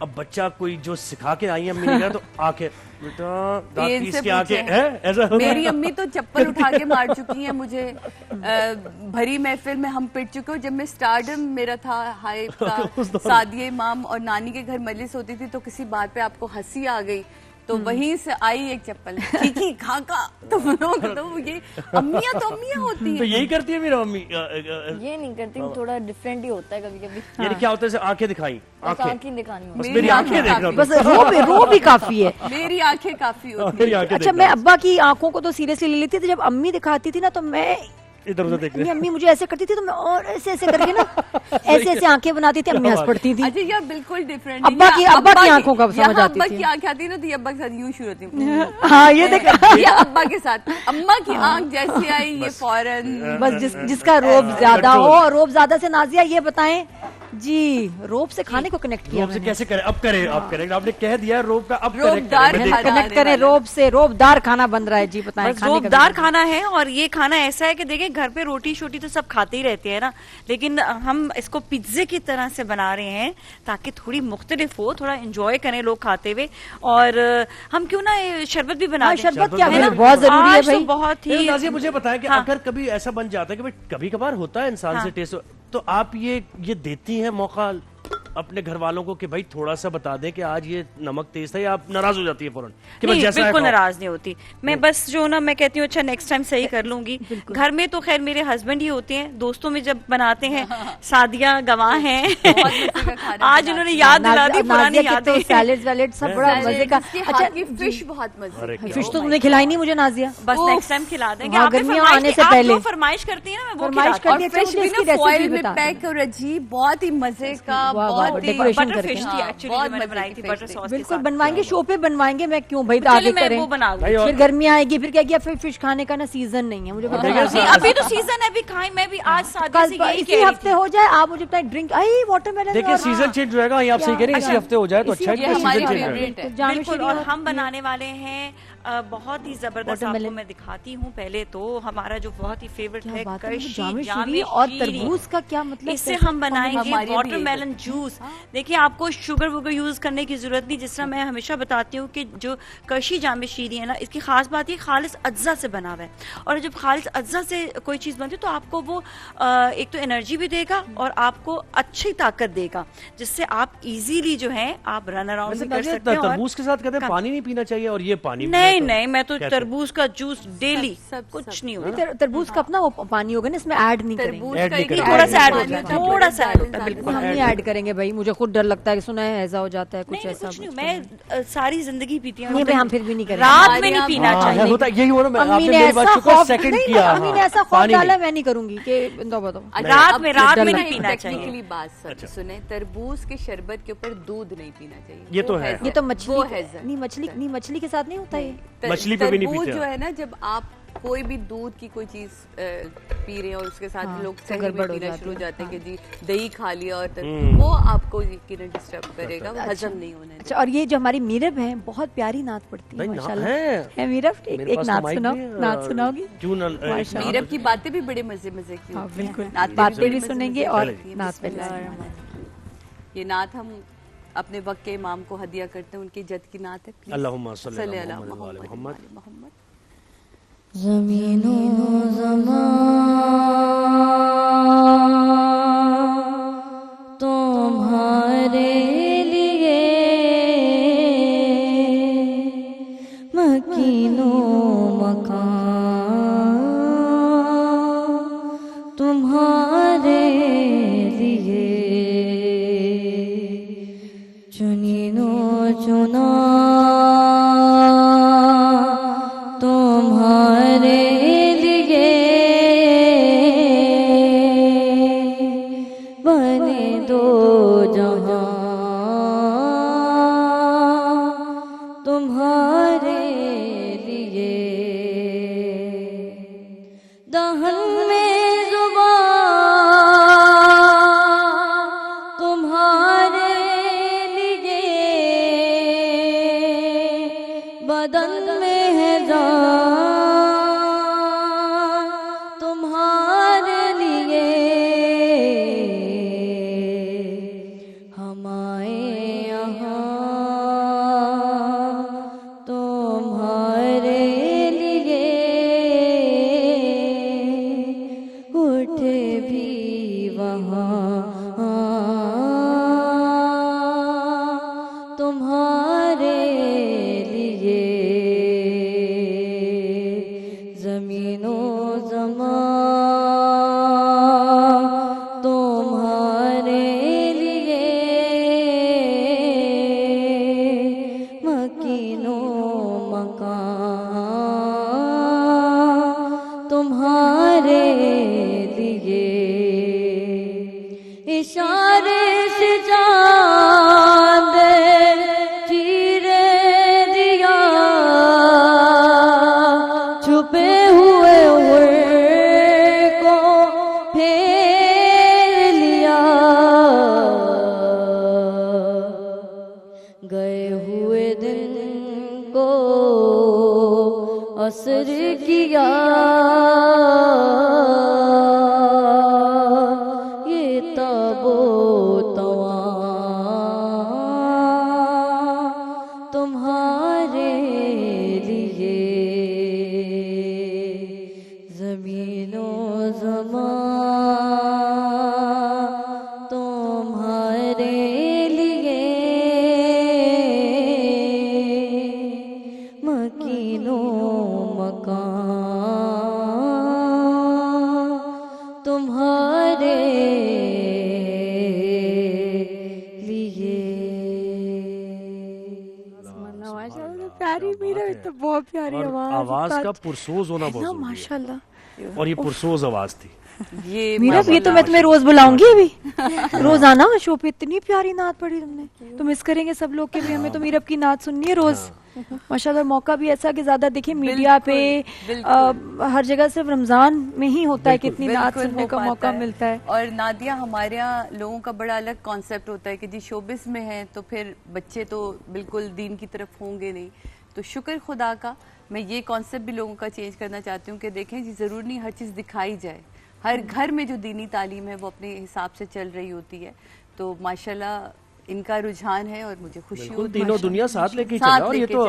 [SPEAKER 2] اب بچہ کوئی جو سکھا کے آئی امی نے کہا تو آنکھیں بیٹا دانت پیس کے آنکھیں ایسا
[SPEAKER 11] میری امی تو چپل اٹھا کے مار چکی ہیں مجھے بھری محفل میں ہم پٹ چکے ہو. جب میں سٹارڈم میرا تھا ہائی کا سعدیہ امام اور نانی کے گھر مجلس ہوتی تھی تو کسی بات پہ آپ کو ہنسی آ گئی تو وہیں سے آئی ایک چپل کھیکی کھاکا تو یہ امیاں تو امیاں ہوتی ہیں.
[SPEAKER 2] تو یہی کرتی ہے میرا امی.
[SPEAKER 12] یہ نہیں کرتی, تھوڑا ڈیفرنٹ ہی ہوتا ہے کبھی کبھی.
[SPEAKER 2] یعنی کیا ہوتا ہے آنکھیں دکھائیں,
[SPEAKER 12] آنکھیں دکھانی
[SPEAKER 2] بس میری آنکھیں دیکھنا,
[SPEAKER 3] بس رو بھی کافی ہے,
[SPEAKER 11] میری آنکھیں کافی ہوتی ہیں.
[SPEAKER 3] اچھا میں ابا کی آنکھوں کو تو سیریسلی لے لیتی تھی, جب امی دکھاتی تھی نا تو میں
[SPEAKER 2] ادھر ادھر دیکھ
[SPEAKER 3] امی مجھے ایسے کرتی تھی تو میں اور ایسے ایسے کر کے نا ایسے ایسے آنکھیں بناتی تھی, امی ہنس پڑتی تھی.
[SPEAKER 11] اچھا یہ بالکل ڈیفرنٹ.
[SPEAKER 3] ابا کی آنکھوں کا سمجھ آتی
[SPEAKER 11] ابا
[SPEAKER 3] تھی.
[SPEAKER 11] کی آنکھ آتی نا تو یہ ابا کے ساتھ یوں شروع ہوتی.
[SPEAKER 3] ہاں یہ دیکھا
[SPEAKER 11] یہ ابا کے ساتھ اما کی آنکھ جیسی آئی یہ فوراً.
[SPEAKER 3] بس جس کا روب زیادہ ہو, روب زیادہ سے نازیہ یہ بتائیں جی روب سے کھانے کو کنیکٹ کیا,
[SPEAKER 2] روب سے کیسے کریں, اب کریں آپ کنیکٹ, آپ نے کہہ دیا روب کا, اب
[SPEAKER 3] کنیکٹ کریں روب سے. روب دار کھانا بن رہا ہے جی, بتائیں.
[SPEAKER 10] روب دار کھانا ہے, اور یہ کھانا ایسا ہے کہ دیکھیں گھر پہ روٹی شوٹی تو سب کھاتے ہی رہتے ہیں نا, لیکن ہم اس کو پیزے کی طرح سے بنا رہے ہیں تاکہ تھوڑی مختلف ہو, تھوڑا انجوائے کریں لوگ کھاتے ہوئے. اور ہم کیوں نہ شربت بھی بنا دیں,
[SPEAKER 3] شربت کیا ہے بہت ضروری ہے بھائی.
[SPEAKER 10] بہت ہی
[SPEAKER 2] نازیہ مجھے بتائیں کہ اگر کبھی ایسا بن جاتا ہے کہ کبھی کبھار ہوتا ہے انسان سے ٹیسٹ, تو آپ یہ دیتی ہیں موقع اپنے گھر والوں کو کہ بھائی تھوڑا سا بتا دیں کہ آج یہ نمک تیز تھا, یا آپ ناراض ہو جاتی ہے فوراً؟
[SPEAKER 10] نہیں بالکل ناراض نہیں ہوتی میں, بس جو نا میں کہتی ہوں اچھا نیکسٹ ٹائم صحیح کر لوں گی. گھر میں تو خیر میرے ہسبینڈ ہی ہوتے ہیں, دوستوں میں جب بناتے ہیں سعدیہ گواہ ہیں, آج انہوں نے یاد دلا دی پرانی یادیں.
[SPEAKER 3] سیلیڈ ویلیڈ سب بڑا مزے کا.
[SPEAKER 11] اچھا فش بہت مزے کی,
[SPEAKER 3] فش تو تم نے کھلائی نہیں مجھے نازیہ,
[SPEAKER 10] بس نیکسٹ ٹائم کھلا دیں گے.
[SPEAKER 3] گرمیاں آنے سے پہلے
[SPEAKER 10] فرمائش کرتی ہیں نا میں وہ
[SPEAKER 3] فرمائش کرتی ہے.
[SPEAKER 11] فش بھی نا فوائل میں پیک اور عجیب بہت ہی مزے کا, بہت ہی
[SPEAKER 3] ڈیکوریشن
[SPEAKER 10] فش تھی ایکچولی جو میں نے بنائی تھی بٹر ساس کے
[SPEAKER 3] بالکل بنوائیں گے, شو پہ بنوائیں گے, میں کیوں بھائی آگے کریں, پھر گرمی آئے گی, پھر کیا کیا پھر فش کھانے کا نا سیزن نہیں ہے مجھے پتا.
[SPEAKER 10] ابھی تو سیزن ہے, ابھی کھائیں, میں بھی آج سادہ سے یہی
[SPEAKER 3] اسی ہفتے ہو جائے, آپ مجھے بتائیں ڈرنک آئی واٹر میلن,
[SPEAKER 2] دیکھیں سیزن چینج ہو جائے گا, آپ صحیح کہہ رہے ہیں, اسی ہفتے ہو جائے تو اچھا ہے, سیزن چینج ہو جائے.
[SPEAKER 10] بالکل. اور ہم بنانے والے ہیں بہت ہی زبردست, آپ کو میں دکھاتی ہوں. پہلے تو ہمارا جو بہت ہی فیورٹ ہے
[SPEAKER 3] جامی اور تربوز کا کیا مطلب,
[SPEAKER 10] اس سے ہم بنائیں گے واٹر میلن جوس. دیکھیں آپ کو شوگر وگر یوز کرنے کی ضرورت نہیں, جس طرح میں ہمیشہ بتاتی ہوں کہ جو کرشی جام شیریں ہے نا, اس کی خاص بات یہ خالص اجزا سے بنا ہوا ہے, اور جب خالص اجزا سے کوئی چیز بنتی ہے تو آپ کو وہ ایک تو انرجی بھی دے گا اور آپ کو اچھی طاقت دے گا, جس سے آپ ایزیلی جو ہے آپ رن اراؤنڈ بھی کر سکتے ہیں.
[SPEAKER 2] تربوز کے ساتھ کہتے ہیں پانی نہیں پینا چاہیے, اور یہ پانی
[SPEAKER 10] نہیں, میں تو تربوز کا جوس ڈیلی, کچھ نہیں ہوتا.
[SPEAKER 3] تربوز کا اپنا وہ پانی ہوگا نا, اس میں ایڈ نہیں کریں گے,
[SPEAKER 10] تھوڑا سا ایڈ ہوتا ہے, تھوڑا سا ایڈ ہوتا ہے. بالکل
[SPEAKER 3] ہم نہیں ایڈ کریں گے بھائی, مجھے خود ڈر لگتا ہے کہ سنا ہے ایسا ہو جاتا ہے کچھ ایسا.
[SPEAKER 10] میں ساری زندگی پیتی ہوں,
[SPEAKER 3] ہم پھر بھی نہیں کریں,
[SPEAKER 10] رات میں نہیں پینا چاہیے.
[SPEAKER 2] یہی ہو رہا,
[SPEAKER 3] امی نے ایسا خوف ڈالا, میں نہیں کروں گی کہ
[SPEAKER 10] رات میں نہیں پینا چاہیے.
[SPEAKER 11] ٹیکنیکلی بات سنیں, تربوز کے شربت کے اوپر دودھ نہیں پینا چاہیے.
[SPEAKER 2] یہ تو ہے,
[SPEAKER 3] یہ تو مچھلی کے ساتھ نہیں ہوتا, یہ
[SPEAKER 2] مچھلی پہ بھی نہیں پیتے.
[SPEAKER 11] تربوز جو ہے نا, جب آپ کوئی بھی دودھ کی کوئی چیز پی رہے ہیں اور اس کے ساتھ لوگ گڑبڑ پینا شروع ہو جاتے ہیں کہ جی دہی کھا لیا, اور وہ آپ کو یقیناً ڈسٹرب کرے گا, وہ ہضم نہیں ہونا.
[SPEAKER 3] اچھا, اور یہ جو ہماری میرب ہے بہت پیاری نعت پڑتی ہے ماشاءاللہ. ہے میرب, ایک نعت سناؤ گی؟
[SPEAKER 11] میرب کی باتیں بھی بڑے مزے کی,
[SPEAKER 3] بالکل باتیں بھی سنیں گے اور نعت پہ.
[SPEAKER 11] یہ نعت ہم اپنے وقت کے امام کو ہدیہ کرتے ہیں, ان کی جد کی نعت ہے.
[SPEAKER 2] اللہم صلی علی محمد.
[SPEAKER 12] زمین و زمان تمہارے لیے مکین و مکان تمہارے لیے چنین و چنا تمہارے لیے بنے دو جہاں تمہارے لیے دہن میں زبان تمہارے لیے بدن میں ہے جان زمین و زمان تمہارے لیے مکین و مکان تمہارے لیے اشارے سے چاند چیرے دیا چھپے ہوئے کو پھیر لیا گئے ہوئے دن کو عصر کیا یہ تاب و تواں تمہارے لیے زمین و زمان تمہارے لیے مکین و مکان تمہارے لیے
[SPEAKER 3] پیاری میرا تو بہت پیاری
[SPEAKER 2] آواز کا پرسوز ہونا بہت ضروری ہے.
[SPEAKER 3] ماشاء اللہ.
[SPEAKER 2] اور یہ پرسوز آواز تھی.
[SPEAKER 3] میرا یہ تو میں تمہیں روز بلاؤں گی ابھی روزانہ شو پہ. اتنی پیاری نعت پڑھی تم نے. تو مس کریں گے سب لوگ کہ ہمیں تو میرب کی نعت سننی ہے روز. ماشاءاللہ. موقع بھی ایسا کہ زیادہ دیکھیں میڈیا پہ ہر جگہ صرف رمضان میں ہی ہوتا ہے کہ اتنی نعت سننے کا موقع ملتا ہے.
[SPEAKER 11] اور نادیہ ہمارے یہاں لوگوں کا بڑا الگ کانسیپٹ ہوتا ہے کہ جی شوبز میں ہیں تو پھر بچے تو بالکل دین کی طرف ہوں گے نہیں. تو شکر خدا کا میں یہ کانسیپٹ بھی لوگوں کا چینج کرنا چاہتی ہوں کہ دیکھیں جی ضرور نہیں ہر چیز دکھائی جائے. ہر گھر میں جو دینی تعلیم ہے وہ اپنے حساب سے چل رہی ہوتی ہے. تو ماشاءاللہ ان کا رجحان ہے اور مجھے خوشی ہوتی ہے.
[SPEAKER 2] تینوں دنیا ساتھ لے کے چل رہا ہے اور یہ تو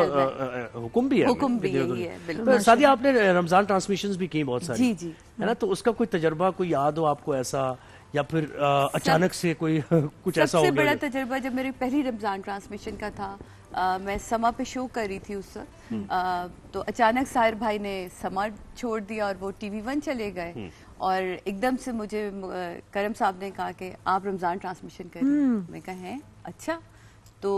[SPEAKER 2] حکم بھی ہے.
[SPEAKER 11] حکم بھی یہی ہے بالکل.
[SPEAKER 2] سعدیہ آپ نے رمضان ٹرانسمیشنز بھی کی بہت ساری.
[SPEAKER 11] جی جی
[SPEAKER 2] ہے نا. تو اس کا کوئی تجربہ کوئی یاد ہو آپ کو ایسا یا پھر اچانک سے کوئی کچھ ایسا ہو گیا؟
[SPEAKER 11] سب سے بڑا تجربہ جب میری پہلی رمضان ٹرانسمیشن کا تھا. میں سما پہ شو کر رہی تھی اس وقت. تو اچانک ساحر بھائی نے سما چھوڑ دیا اور وہ ٹی وی 1 چلے گئے. اور ایک دم سے مجھے کرم صاحب نے کہا کہ آپ رمضان ٹرانسمیشن کریں. میں کہا ہیں اچھا. تو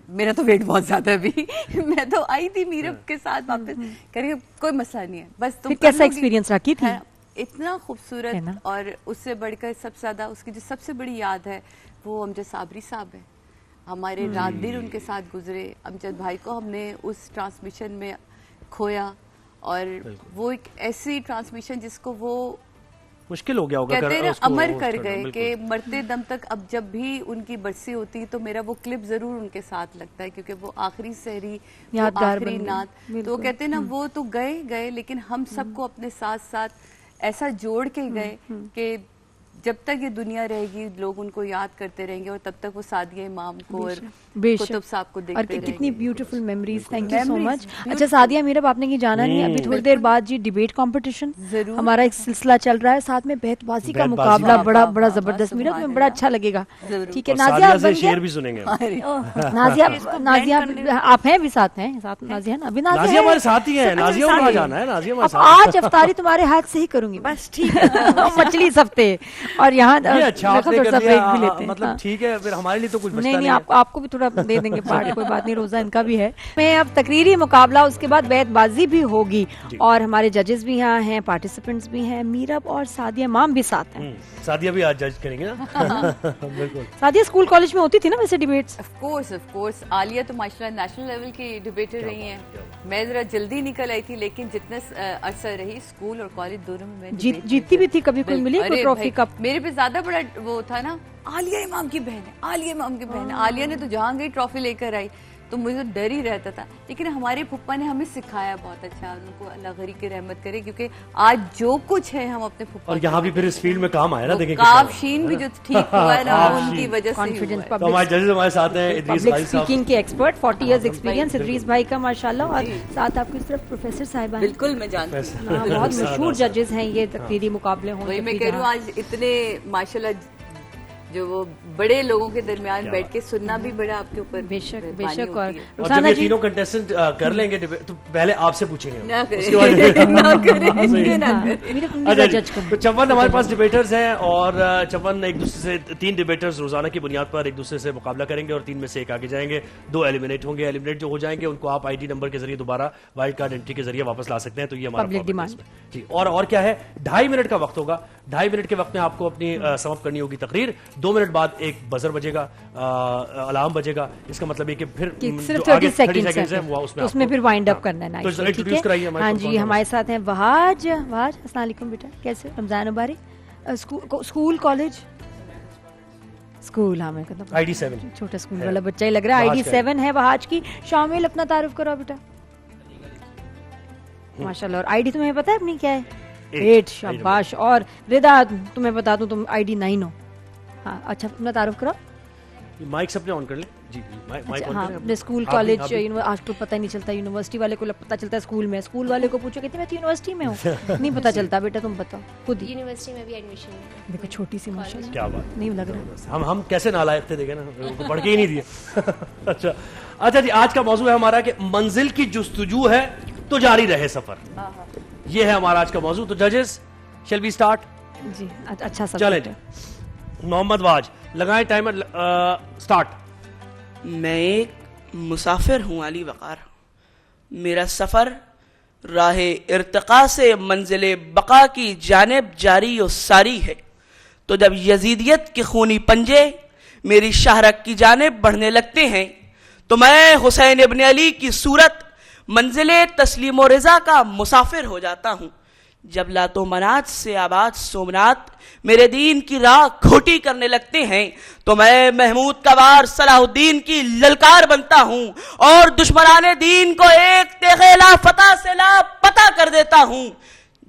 [SPEAKER 11] میرا تو ویٹ بہت زیادہ ہے ابھی. میں تو آئی تھی میرب کے ساتھ واپس کریں کوئی مسئلہ نہیں ہے بس. تم
[SPEAKER 3] کیسا ایکسپیرینس رکھی تھی؟
[SPEAKER 11] اتنا خوبصورت. اور اس سے بڑھ کر سب سے زیادہ اس کی جو سب سے بڑی یاد ہے وہ امجد صابری صاحب ہے. ہمارے رات دن ان کے ساتھ گزرے. امجد بھائی کو ہم نے اس ٹرانسمیشن میں کھویا اور وہ ایک ایسی ٹرانسمیشن جس کو وہ
[SPEAKER 2] مشکل ہو گیا ہوگا
[SPEAKER 11] کہتے ہیں امر کر گئے کہ مرتے دم تک. اب جب بھی ان کی برسی ہوتی تو میرا وہ کلپ ضرور ان کے ساتھ لگتا ہے کیونکہ وہ آخری سحری آخری نعت. تو وہ کہتے ہیں نا وہ تو گئے لیکن ہم سب کو اپنے ساتھ ساتھ ایسا جوڑ کے گئے کہ جب تک یہ دنیا رہے گی لوگ ان کو یاد کرتے رہیں گے اور تب تک وہ سعدیہ امام کو اور کتب صاحب کو دیکھتے رہیں گے.
[SPEAKER 3] اور کتنی beautiful memories. Thank you so much. اچھا سعدیہ میرب آپ نے یہ جانا نہیں ابھی تھوڑی دیر بعد جی ڈیبیٹ کمپٹیشن ہمارا ایک سلسلہ چل رہا ہے ساتھ میں بیت بازی کا مقابلہ بڑا زبردست. میرب میں بڑا اچھا لگے گا. ٹھیک ہے نازیہ آپ شعر بھی سنیں گے. نازیہ آپ ہیں بھی ساتھ ہیں نازیہ نا. ابھی نازیہ ہمارے ساتھ ہی ہیں. نازیہ کو جانا ہے. نازیہ آج افطاری تمہارے ہاتھ سے ہی کروں گی بس. ٹھیک ہے مچھلی سفتے اور یہاں
[SPEAKER 2] مطلب ٹھیک ہے پھر ہمارے لیے تو کچھ
[SPEAKER 3] نہیں آپ کو بھی تھوڑا دے دیں گے پارٹ. کوئی بات نہیں روزہ ان کا بھی ہے. میں اب تقریری مقابلہ اس کے بعد بیت بازی بھی ہوگی اور ہمارے ججز بھی یہاں ہیں پارٹیسپینٹس بھی ہیں. میرب اور سعدیہ امام بھی ساتھ ہیں.
[SPEAKER 2] سعدیہ بھی آج جج کریں گے نا. بالکل.
[SPEAKER 3] سعدیہ اسکول کالج میں ہوتی تھی نا ویسے ڈیبیٹس؟
[SPEAKER 11] Of course. عالیہ تو ماشاءاللہ نیشنل لیول کی ڈیبیٹر رہی ہیں. میں ذرا جلدی نکل آئی تھی لیکن جتنا عرصہ رہی اسکول اور کالج دونوں میں
[SPEAKER 3] جیتتی بھی تھی. کبھی کوئی ملی کوئی ٹرافی کپ؟
[SPEAKER 11] میرے پہ زیادہ بڑا وہ تھا نا عالیہ امام کی بہن عالیہ نے تو جہاں گئی ٹرافی لے کر آئی. تو مجھے ڈر ہی رہتا تھا لیکن ہمارے پھپھا نے ہمیں سکھایا بہت اچھا. ان کو اللہ غری کی رحمت کرے کیونکہ آج جو کچھ ہے ہم اپنے پھپھا
[SPEAKER 2] اور یہاں بھی پھر اس فیلڈ میں کام آیا نا. دیکھیں
[SPEAKER 11] کاف شین بھی جو ٹھیک ہوا ہے نا ان کی وجہ سے.
[SPEAKER 2] تو ہمارے ججز ہمارے ساتھ ہیں ادریس بھائی صاحب
[SPEAKER 3] اسپیکنگ کے ایکسپرٹ 40 ایئرز ایکسپیرینس ادریس بھائی کا ماشاءاللہ. اور ساتھ آپ کی طرف پروفیسر صاحبہ.
[SPEAKER 11] بالکل میں جانتی ہوں
[SPEAKER 3] بہت مشہور ججز ہیں. یہ تقریری مقابلے ہوں
[SPEAKER 11] میں کہہ رہی ہوں آج اتنے ماشاءاللہ جو وہ بڑے لوگوں کے درمیان بیٹھ کے سننا بھی بڑا آپ کے اوپر
[SPEAKER 3] بے شک بے
[SPEAKER 11] مہربانی
[SPEAKER 3] شک. اور
[SPEAKER 11] ہوتی ہے.
[SPEAKER 2] اور جب یہ تینوں کنٹیسٹنٹ کر لیں گے تو پہلے آپ سے پوچھیں گے.
[SPEAKER 11] نہ کریں نہ کریں نہ کریں.
[SPEAKER 2] تو 54 ہمارے پاس ڈیبیٹرز ہیں اور 54 ایک دوسرے سے 3 ڈیبیٹرز روزانہ کی بنیاد پر ایک دوسرے سے مقابلہ کریں گے اور 3 میں سے ایک آگے جائیں گے. 2 ایلیمنیٹ ہوں گے. ایلیمنیٹ جو ہو جائیں گے ان کو آپ آئی ڈی نمبر کے ذریعے دوبارہ وائلڈ کارڈ انٹری کے ذریعے واپس لا سکتے ہیں. تو یہ ہمارا
[SPEAKER 3] پبلک ڈیمانڈ
[SPEAKER 2] جی. اور کیا ہے 2.5 منٹ کا وقت ہوگا. 2.5 منٹ کے وقت میں آپ کو اپنی سم اپ کرنی ہوگی تقریر. 2 منٹ بعد ایک بزر بجے گا, الارم بجے گا. اس کا مطلب ہے کہ پھر
[SPEAKER 3] صرف 30 سیکنڈز ہے اس میں پھر وائنڈ اپ کرنا ہے.
[SPEAKER 2] تو انٹروڈیوس کرائیے.
[SPEAKER 3] ہاں جی ہمارے ساتھ ہیں وہاج. وہاج السلام علیکم بیٹا, کیسے رمضان مبارک. School college school. ہاں میں کہتا
[SPEAKER 2] آئی ڈی 7
[SPEAKER 3] چھوٹا اسکول والا بچہ ہی لگ رہا ہے. آئی ڈی 7 ہے وہاج کی. شامل اپنا تعارف کرو بیٹا. ماشاء اللہ. اور آئی ڈی تمہیں پتا ہے اپنی کیا ہے؟ 8. شاباش. اور رضا تمہیں بتا دوں تم آئی ڈی 9 ہو. ہاں اچھا اپنا تعارف کرو.
[SPEAKER 2] مائک سب نے آن کر لیں. جی مائک آن
[SPEAKER 3] ہاں
[SPEAKER 2] کریں.
[SPEAKER 3] اسکول کالج آج تو پتہ ہی نہیں چلتا. یونیورسٹی والے کو پتہ چلتا ہے اسکول میں. اسکول والے کو پوچھو کہتے میں تو یونیورسٹی میں ہوں. نہیں پتہ چلتا. بیٹا تم بتاؤ خود.
[SPEAKER 12] یونیورسٹی میں بھی ایڈمیشن ہے.
[SPEAKER 3] دیکھو چھوٹی سی ماشاءاللہ.
[SPEAKER 2] کیا بات.
[SPEAKER 3] نہیں لگ رہا
[SPEAKER 2] ہم کیسے نالائق تھے. دیکھیں نا پڑھ کے ہی نہیں دیے. اچھا جی آج کا موضوع ہے ہمارا کہ منزل کی جستجو ہے تو جاری رہے سفر. یہ ہے ہمارا آج کا موضوع. تو ججز شیل وی اسٹارٹ.
[SPEAKER 3] جی اچھا سب
[SPEAKER 2] چلیں. محمد واج لگائیں ٹائمر. اسٹارٹ.
[SPEAKER 13] میں ایک مسافر ہوں علی وقار. میرا سفر راہ ارتقاء سے منزل بقا کی جانب جاری و ساری ہے. تو جب یزیدیت کے خونی پنجے میری شاہرگ کی جانب بڑھنے لگتے ہیں تو میں حسین ابن علی کی صورت منزل تسلیم و رضا کا مسافر ہو جاتا ہوں. جب لات و منات سے آباد سومنات میرے دین کی راہ کھوٹی کرنے لگتے ہیں تو میں محمود کوار صلاح الدین کی للکار بنتا ہوں اور دشمنان دین کو ایک تیغے لا فتح سے لا پتہ کر دیتا ہوں.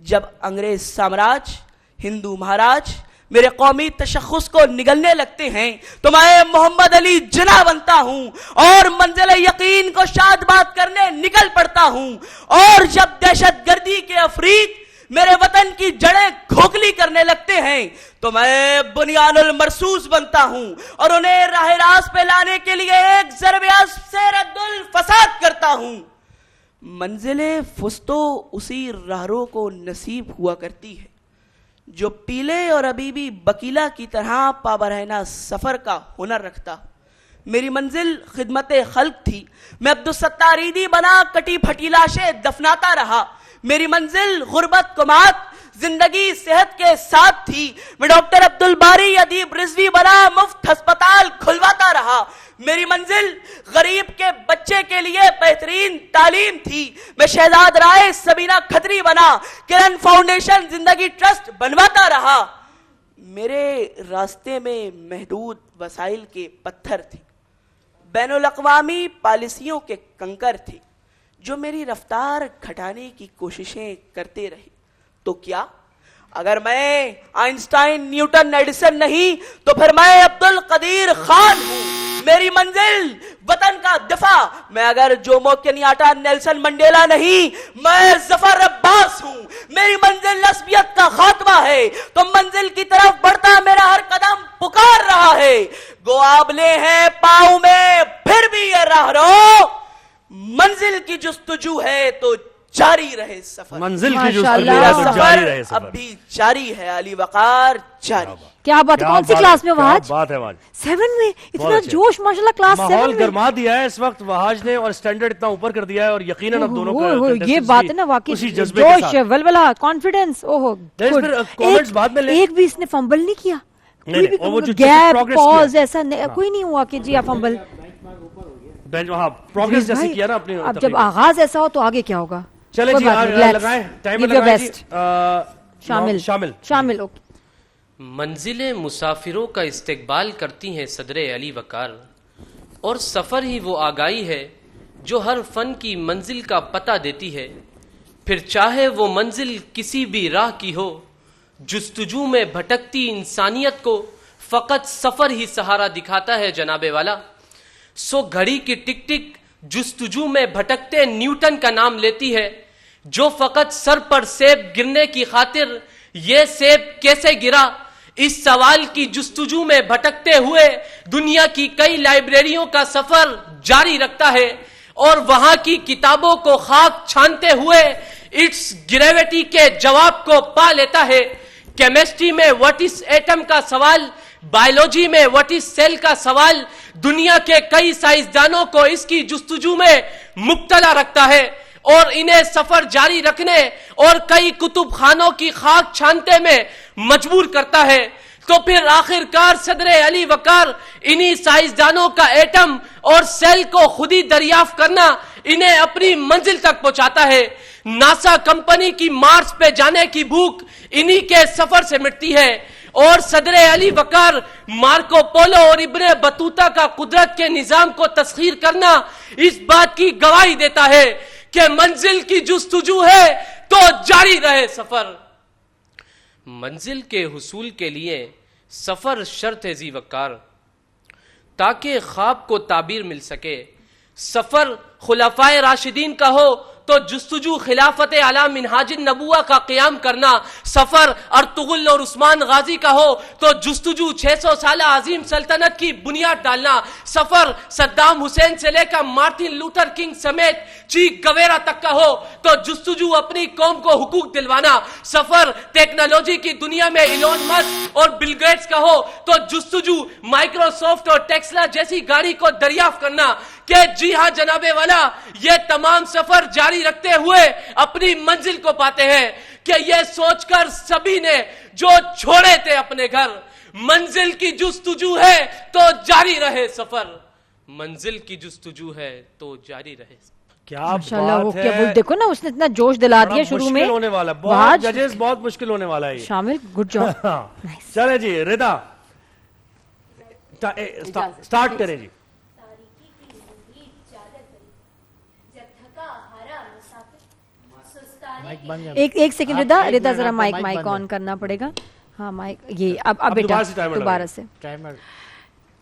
[SPEAKER 13] جب انگریز سامراج ہندو مہاراج میرے قومی تشخص کو نگلنے لگتے ہیں تو میں محمد علی جناح بنتا ہوں اور منزل یقین کو شاد باد کرنے نکل پڑتا ہوں. اور جب دہشت گردی کے افریق میرے وطن کی جڑیں کھوکھلی کرنے لگتے ہیں تو میں بنیان المرصوص بنتا ہوں اور انہیں راہ راست پہ لانے کے لیے ایک ضرب اسب سے رد الفساد کرتا ہوں. منزل فستو اسی راہرو کو نصیب ہوا کرتی ہے جو پیلے اور ابیبی بکیلا کی طرح پابرہنہ سفر کا ہنر رکھتا. میری منزل خدمت خلق تھی. میں عبدالستار عیدی بنا کٹی پھٹی لاشیں دفناتا رہا. میری منزل غربت کمات زندگی صحت کے ساتھ تھی. میں ڈاکٹر عبد الباری ادیب رضوی بنا مفت ہسپتال کھلواتا رہا. میری منزل غریب کے بچے کے لیے بہترین تعلیم تھی. میں شہزاد رائے سبینہ کھتری بنا کرن فاؤنڈیشن زندگی ٹرسٹ بنواتا رہا. میرے راستے میں محدود وسائل کے پتھر تھے, بین الاقوامی پالیسیوں کے کنکر تھے جو میری رفتار گھٹانے کی کوششیں کرتے رہے. تو کیا اگر میں آئنسٹائن نیوٹن ایڈیسن نہیں تو پھر میں عبد القدیر خان ہوں. میری منزل وطن کا دفاع. میں اگر جومو کنیاٹا نیلسن منڈیلا نہیں میں ظفر عباس ہوں. میری منزل لسبیت کا خاتمہ ہے تو منزل کی طرف بڑھتا میرا ہر قدم پکار رہا ہے. گو آبلے ہیں پاؤں میں پھر بھی یہ راہ رو. منزل کی جستجو ہے تو جاری رہے سفر.
[SPEAKER 2] منزل کی جستجو ہے تو جاری رہے سفر.
[SPEAKER 13] اب بھی جاری ہے علی وقار جاری.
[SPEAKER 3] کیا بات ہے. کون سی کلاس میں وہاج؟
[SPEAKER 2] بات ہے وہاج
[SPEAKER 3] 7 میں. اتنا جوش ماشاءاللہ کلاس 7 میں.
[SPEAKER 2] ماحول گرما دیا ہے اس وقت وہاج نے اور سٹینڈرڈ اتنا اوپر کر دیا ہے اور یقیناً اب دونوں کا
[SPEAKER 3] یہ بات ہے نا واقعی جوش ولولہ کانفیڈنس. اوہو
[SPEAKER 2] کامنٹس بعد میں
[SPEAKER 3] ایک بھی اس نے فمبل نہیں کیا. کوئی بھی گیپ پاز ایسا کوئی نہیں ہوا کہ جی آپ فمبل.
[SPEAKER 2] پروگریس جیسے کیا نا اپنی.
[SPEAKER 3] اب جب آغاز ایسا ہو تو آگے کیا ہوگا.
[SPEAKER 2] چلے جی لگائیں ٹائمر لگائیں.
[SPEAKER 3] شامل شامل. اوکے.
[SPEAKER 14] منزل مسافروں کا استقبال کرتی ہیں صدر علی وقار اور سفر ہی وہ آگاہی ہے جو ہر فن کی منزل کا پتہ دیتی ہے. پھر چاہے وہ منزل کسی بھی راہ کی ہو, جستجو میں بھٹکتی انسانیت کو فقط سفر ہی سہارا دکھاتا ہے جناب والا. سو گھڑی کی ٹک ٹک جستجو میں بھٹکتے نیوٹن کا نام لیتی ہے جو فقط سر پر سیب گرنے کی خاطر یہ سیب کیسے گرا اس سوال کی جستجو میں بھٹکتے ہوئے دنیا کی کئی لائبریریوں کا سفر جاری رکھتا ہے اور وہاں کی کتابوں کو خاک چھانتے ہوئے اٹس گریویٹی کے جواب کو پا لیتا ہے. کیمسٹری میں واٹ از ایٹم کا سوال، بایولوجی میں واٹ از سیل کا سوال دنیا کے کئی سائنسدانوں کو اس کی جستجو میں مبتلا رکھتا ہے اور انہیں سفر جاری رکھنے اور کئی کتب خانوں کی خاک چھانتے میں مجبور کرتا ہے. تو پھر آخرکار صدر علی وقار انہی سائنسدانوں کا ایٹم اور سیل کو خود ہی دریافت کرنا انہیں اپنی منزل تک پہنچاتا ہے. ناسا کمپنی کی مارس پہ جانے کی بھوک انہی کے سفر سے مٹتی ہے اور صدر علی وقار مارکو پولو اور ابن بطوطہ کا قدرت کے نظام کو تسخیر کرنا اس بات کی گواہی دیتا ہے کہ منزل کی جستجو ہے تو جاری رہے سفر. منزل کے حصول کے لیے سفر شرط ہے ذی وقار تاکہ خواب کو تعبیر مل سکے. سفر خلفائے راشدین کا ہو تو جستجو خلافت علی منہاج النبوہ کا قیام کرنا، سفر ارطغرل اور عثمان غازی کا ہو تو جستجو 600 سالہ عظیم سلطنت کی بنیاد ڈالنا، سفر صدام حسین سے لے کر مارٹن لوتھر کنگ سمیت چی گویرا تک کا ہو تو جستجو اپنی قوم کو حقوق دلوانا، سفر ٹیکنالوجی کی دنیا میں ایلون مسک اور بل گیٹس کا ہو تو جستجو مائکروسافٹ اور ٹیسلا جیسی گاڑی کو دریافت کرنا کہ جی ہاں جناب والا یہ تمام سفر جاری رکھتے ہوئے اپنی منزل کو پاتے ہیں کہ یہ سوچ کر سبھی نے جو چھوڑے تھے اپنے گھر، منزل کی جستجو ہے تو جاری رہے سفر، منزل کی جستجو ہے تو جاری رہے.
[SPEAKER 2] کیا
[SPEAKER 3] ماشاءاللہ
[SPEAKER 2] بات
[SPEAKER 3] کیا وہ دیکھو نا اس نے اتنا جوش دلا دیا شروع میں.
[SPEAKER 2] مشکل ہونے والا ہے، بہت ججز بہت مشکل ہونے والا ہے
[SPEAKER 3] شامل. Good job.
[SPEAKER 2] چلے جی ردا سٹارٹ کریں جی.
[SPEAKER 3] ایک سیکنڈ ردا ذرا مائک آن کرنا پڑے گا. ہاں مائک یہ اب بیٹا دوبارہ سے.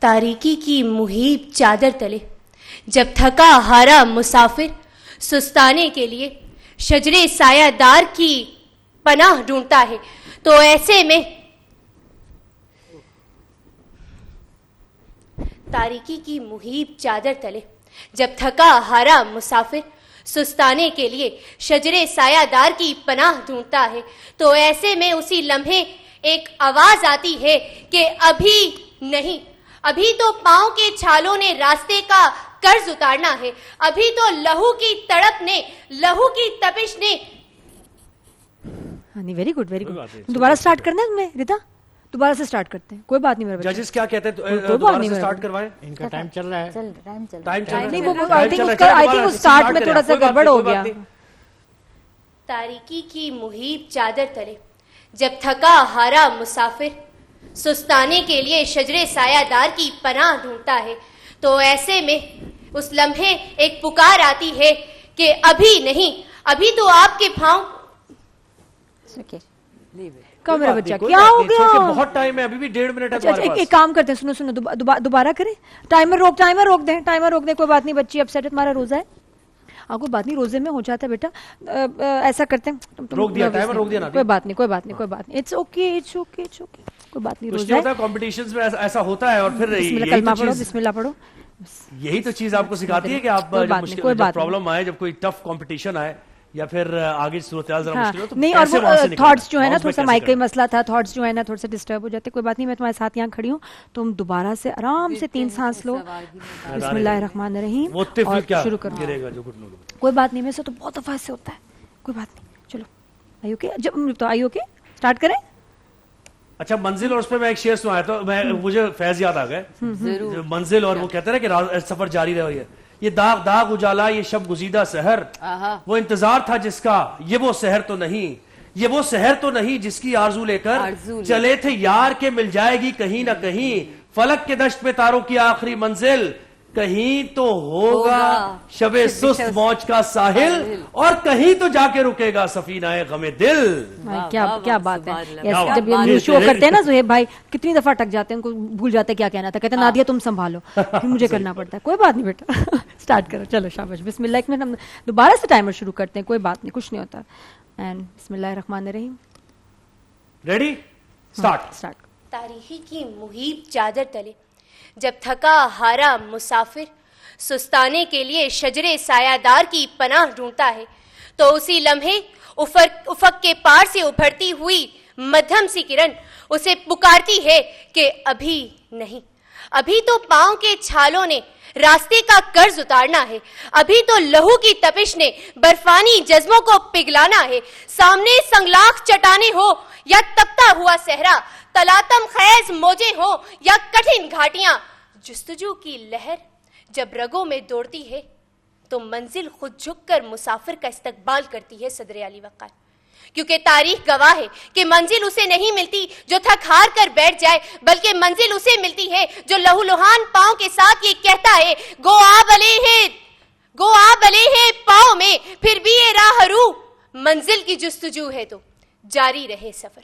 [SPEAKER 12] تاریکی کی محیط چادر تلے جب تھکا ہارا مسافر سستانے کے لیے شجرے سایہ دار کی پناہ ڈھونڈتا ہے تو ایسے میں تاریکی کی محیط چادر تلے جب تھکا ہارا مسافر سستانے کے لیے شجرے سایہ دار کی پناہ ڈھونڈتا ہے تو ایسے میں اسی لمحے ایک آواز آتی ہے کہ ابھی نہیں، ابھی تو پاؤں کے چھالوں نے راستے کا قرض اتارنا ہے، ابھی تو لہو کی تڑپ نے، لہو کی تپش نے.
[SPEAKER 3] Very good very good. دوبارہ سٹارٹ کرنا ہے تم نے ردا؟ دوبارہ سے سٹارٹ کرتے ہیں، کوئی بات نہیں. میرے
[SPEAKER 2] ججز کیا کہتے ہیں دوبارہ سے سٹارٹ کروائیں؟
[SPEAKER 15] ان کا ٹائم چل رہا ہے.
[SPEAKER 3] نہیں وہ آئی تھنک اس سٹارٹ میں تھوڑا سا گڑبڑ ہو گیا.
[SPEAKER 12] تاریکی کی محیط چادر تلے جب تھکا ہارا مسافر سستانے کے لیے شجرے سایہ دار کی پناہ ڈھونڈتا ہے تو ایسے میں اس لمحے ایک پکار آتی ہے کہ ابھی نہیں، ابھی تو آپ کے پاؤں.
[SPEAKER 3] میرا بچہ کیا ہو گیا؟
[SPEAKER 2] بہت ٹائم ہے، ابھی بھی 1.5 منٹ ہے تمہارے پاس.
[SPEAKER 3] ایک کام کرتے ہیں، سنو دوبارہ کریں. ٹائمر روک دیں. کوئی بات نہیں بچی اپسیٹ ہے، تمہارا روزہ ہے. کوئی بات نہیں، روزے میں ہو جاتا ہے بیٹا. ایسا کرتے ہیں،
[SPEAKER 2] روک دیا ٹائمر، روک دیا نا.
[SPEAKER 3] کوئی بات نہیں. It's okay. کوئی بات نہیں، روزہ ہے.
[SPEAKER 2] کمپٹیشنز میں ایسا ہوتا ہے اور پھر
[SPEAKER 3] بسم اللہ پڑھو.
[SPEAKER 2] یہی تو چیز آپ کو سکھاتی ہے کہ آپ جب پرابلم آئے، جب کوئی ٹف کمپٹیشن آئے یا پھر آگے صورتحال ذرا مشکل ہو تو
[SPEAKER 3] نہیں. اور تھاٹس جو ہے نا، تھوڑا سا مائک کا ہی مسئلہ تھا، تھاٹس جو ہے نا تھوڑا سا ڈسٹرب ہو جاتے. کوئی بات نہیں، میں تمہارے ساتھ یہاں کھڑی ہوں. تم دوبارہ سے آرام سے 3 سانس لو. بسم اللہ الرحمن الرحیم اور شروع کرو. کوئی بات نہیں، میں سے تو بہت دفعہ سے ہوتا ہے. کوئی بات نہیں، چلو آئی اوکے. جب تو آئی اوکے اسٹارٹ کریں.
[SPEAKER 2] اچھا منزل اور اس پہ میں ایک شعر سنایا تو مجھے فیض یاد آ گئے. منزل اور وہ کہتے ہیں نا کہ سفر جاری رہے. یہ داغ اجالا، یہ شب گزیدہ سحر، وہ انتظار تھا جس کا، یہ وہ سحر تو نہیں، یہ وہ سحر تو نہیں جس کی آرزو لے کر چلے تھے یار کے مل جائے گی کہیں نہ کہیں. فلک کے دشت پہ تاروں کی آخری منزل، کہیں تو ہوگا شب سست موج کا ساحل اور کہیں تو جا کے رکے گا سفینہ غم دل.
[SPEAKER 3] کیا بات ہے. جب یہ شو کرتے ہیں نا زہیب بھائی کتنی دفعہ ٹک جاتے ہیں، ان کو بھول جاتے ہیں کیا کہنا تھا. کہتے ہیں نادیہ تم سنبھالو، پھر مجھے کرنا پڑتا ہے. کوئی بات نہیں بیٹا سٹارٹ کرو. چلو شاباش. بسم اللہ. ایک منٹ ہم دوبارہ سے ٹائمر شروع کرتے ہیں. کوئی بات نہیں، کچھ نہیں ہوتا. اینڈ بسم اللہ الرحمن الرحیم.
[SPEAKER 2] Ready start.
[SPEAKER 12] تاریخی کی محیط چادر تلے جب تھکا ہارا مسافر سستانے کے لیے شجر سایہ دار کی پناہ ڈھونڈتا ہے تو اسی لمحے افق کے پار سے ابھرتی ہوئی مدھم سی کرن اسے پکارتی ہے کہ ابھی نہیں، ابھی تو پاؤں کے چھالوں نے راستے کا قرض اتارنا ہے، ابھی تو لہو کی تپش نے برفانی جذبوں کو پگھلانا ہے، سامنے سنگلاخ چٹانیں ہو یا تپتا ہوا صحرا، تلاتم خیز موجیں ہو یا کٹھن گھاٹیاں، جستجو کی لہر جب رگوں میں دوڑتی ہے تو منزل خود جھک کر مسافر کا استقبال کرتی ہے صدر علی وقار، کیونکہ تاریخ گواہ ہے کہ منزل اسے نہیں ملتی جو تھک ہار کر بیٹھ جائے، بلکہ منزل اسے ملتی ہے جو لہو لہان پاؤں کے ساتھ یہ کہتا ہے گو آب علیہ پاؤں میں پھر بھی یہ راہ رو، منزل کی جستجو ہے تو جاری رہے سفر۔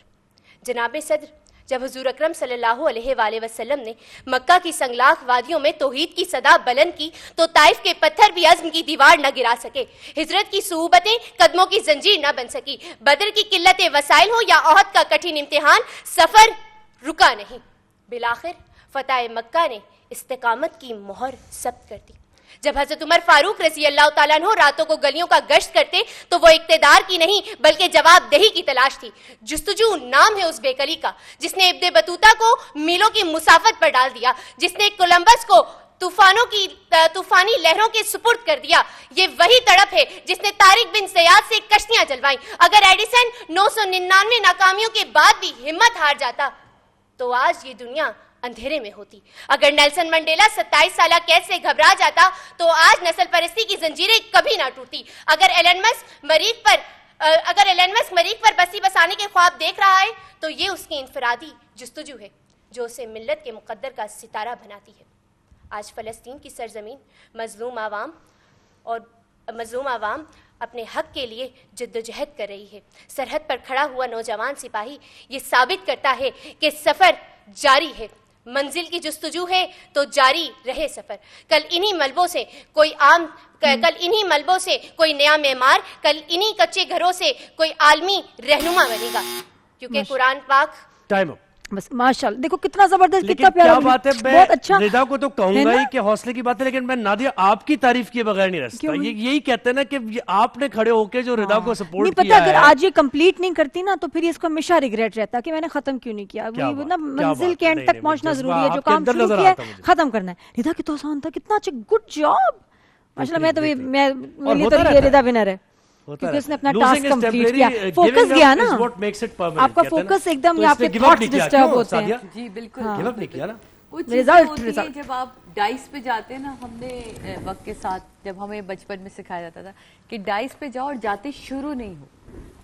[SPEAKER 12] جناب صدر، جب حضور اکرم صلی اللہ علیہ وآلہ وسلم نے مکہ کی سنگلاخ وادیوں میں توحید کی صدا بلند کی تو طائف کے پتھر بھی عزم کی دیوار نہ گرا سکے، ہجرت کی صعوبتیں قدموں کی زنجیر نہ بن سکی، بدر کی قلت وسائل ہو یا احد کا کٹھن امتحان، سفر رکا نہیں۔ بالآخر فتح مکہ نے استقامت کی مہر ثبت کر دی۔ جب حضرت عمر فاروق رضی اللہ تعالیٰ عنہ راتوں کو گلیوں کا گشت کرتے تو وہ اقتدار کی نہیں بلکہ جواب دہی کی تلاش تھی۔ جستجو نام ہے اس بیکلی کا جس نے ابن بطوطہ کو میلوں کی مسافت پر ڈال دیا، جس نے کولمبس کو طوفانی لہروں کے سپرد کر دیا۔ یہ وہی تڑپ ہے جس نے طارق بن زیاد سے کشتیاں جلوائیں۔ اگر ایڈیسن 999 ناکامیوں کے بعد بھی ہمت ہار جاتا تو آج یہ دنیا اندھیرے میں ہوتی۔ اگر نیلسن منڈیلا 27 سالہ قید سے گھبرا جاتا تو آج نسل پرستی کی زنجیریں کبھی نہ ٹوٹتی۔ اگر ایلن مسک مریخ پر بستی بسانے کے خواب دیکھ رہا ہے تو یہ اس کی انفرادی جستجو ہے جو اسے ملت کے مقدر کا ستارہ بناتی ہے۔ آج فلسطین کی سرزمین مظلوم عوام اپنے حق کے لیے جدوجہد کر رہی ہے۔ سرحد پر کھڑا ہوا نوجوان سپاہی یہ ثابت کرتا ہے کہ سفر جاری ہے، منزل کی جستجو ہے تو جاری رہے سفر۔ کل انہی ملبوں سے کوئی نیا معمار، کل انہی کچے گھروں سے کوئی عالمی رہنما بنے گا، کیونکہ قرآن پاک
[SPEAKER 2] ٹائم
[SPEAKER 3] بس ماشاءاللہ دیکھو کتنا زبردست،
[SPEAKER 2] لیکن
[SPEAKER 3] کتنا پیارا،
[SPEAKER 2] کیا بات ہے، میں
[SPEAKER 3] بہت اچھا۔
[SPEAKER 2] رضا کو تو کہوں گا ہی کہ حوصلے کی بات ہے، لیکن میں نادیہ آپ کی تعریف کیے بغیر نہیں رہ سکتا۔ یہی کہتے ہیں نا کہ آپ نے کھڑے ہو کے جو رضا کو سپورٹ کیا ہے،
[SPEAKER 3] اگر آج یہ کمپلیٹ نہیں کرتی نا تو پھر اس کو ہمیشہ ریگریٹ رہتا کہ میں نے ختم کیوں نہیں کیا۔ منزل کے اینڈ تک پہنچنا ضروری ہے، جو کام شروع کیا ہے ختم کرنا ہے۔ رضا کتنا آسان تھا، کتنا اچھا، گڈ جاب ماشاءاللہ۔ میں تو یہ رضا ونر ہے کیونکہ اس نے اپنا ٹاسک کمپلیٹ کیا، فوکس گیا نا، آپ کا فوکس ایک دم، آپ کے تھاٹس ڈسٹرب ہوتے ہیں۔
[SPEAKER 11] جی بالکل
[SPEAKER 2] گیو اپ نہیں کیا نا۔
[SPEAKER 11] رزلٹ جب آپ ڈائس پہ جاتے ہیں نا، ہم نے وقت کے ساتھ جب ہمیں بچپن میں سکھایا جاتا تھا کہ ڈائس پہ جاؤ اور جاتے شروع نہیں ہو،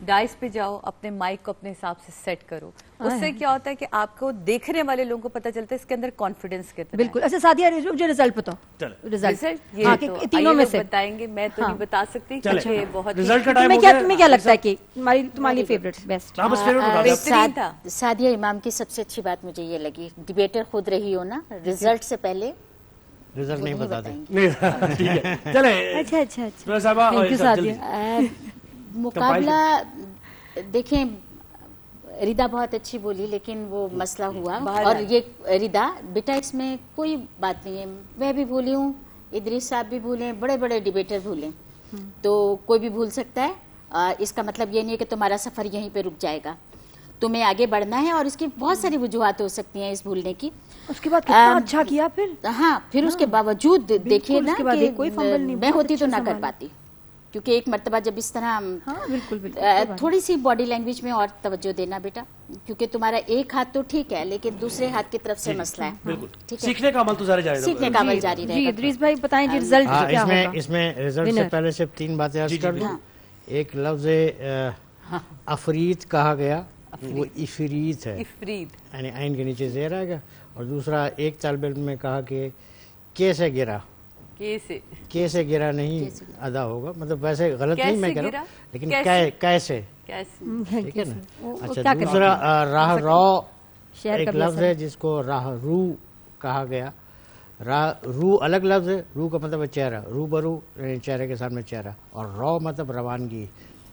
[SPEAKER 11] ڈائس پہ جاؤ، اپنے مائک کو اپنے حساب سے سیٹ کرو۔ اس سے کیا ہوتا ہے کہ آپ کو دیکھنے والے لوگوں کو پتہ چلتا ہے اس کے اندر کانفیڈنس کتنا ہے۔
[SPEAKER 3] بالکل۔ اچھا سعدیہ، مجھے رزلٹ بتاؤ، رزلٹ تینوں میں سے
[SPEAKER 11] بتائیں گے، میں تو نہیں بتا سکتی۔ بہت
[SPEAKER 3] تمہیں کیا لگتا ہے کہ تمہاری فیوریٹ بیسٹ
[SPEAKER 11] بہترین تھا؟
[SPEAKER 15] سعدیہ امام کی سب سے اچھی بات مجھے یہ لگی، ڈیبیٹر خود رہی ہو نا، رزلٹ سے پہلے
[SPEAKER 16] رزلٹ نہیں بتا دیں۔
[SPEAKER 15] مقابلہ دیکھیں، ردا بہت اچھی بولی لیکن وہ مسئلہ ہوا، اور یہ ردا بیٹا اس میں کوئی بات نہیں ہے، میں بھی بھولی ہوں، ادریس صاحب بھی بھولیں، بڑے بڑے ڈیبیٹر بھولیں، تو کوئی بھی بھول سکتا ہے۔ اس کا مطلب یہ نہیں ہے کہ تمہارا سفر یہیں پہ رک جائے گا، تمہیں آگے بڑھنا ہے، اور اس کی بہت ساری وجوہات ہو سکتی ہیں اس بھولنے کی۔
[SPEAKER 3] اس کے بعد کتنا اچھا کیا پھر،
[SPEAKER 15] ہاں پھر اس کے باوجود دیکھیے نا کہ میں ہوتی تو نہ کر پاتی، کیونکہ ایک مرتبہ جب اس طرح تھوڑی سی باڈی لینگویج میں اور توجہ دینا بیٹا، کیونکہ تمہارا ایک ہاتھ تو ٹھیک ہے لیکن دوسرے ہاتھ کی طرف سے مسئلہ ہے،
[SPEAKER 2] سیکھنے کا عمل تو جاری رہے گا،
[SPEAKER 15] سیکھنے کا عمل جاری رہے گا۔
[SPEAKER 3] جی ادریس بھائی بتائیں جی رزلٹ کیا ہوگا؟
[SPEAKER 16] اس میں رزلٹ سے پہلے صرف 3 باتیں عرض کر دوں۔ ایک لفظ افریت کہا گیا، وہ افریت ہے، یعنی عین کے نیچے زیر آئے گا، اور دوسرا ایک طالب علم نے کہا کہ کیسے گرا، کیسے گرا نہیں ادا ہوگا، مطلب ویسے غلط نہیں میں کہہ رہا ہوں، لیکن کیسے، ٹھیک ہے نا۔ اچھا دوسرا راہ رو ایک لفظ ہے جس کو راہ رو کہا گیا، راہ رو الگ لفظ ہے، رو کا مطلب ہے چہرہ، رو برو یعنی چہرے کے سامنے چہرہ، اور رو مطلب روانگی،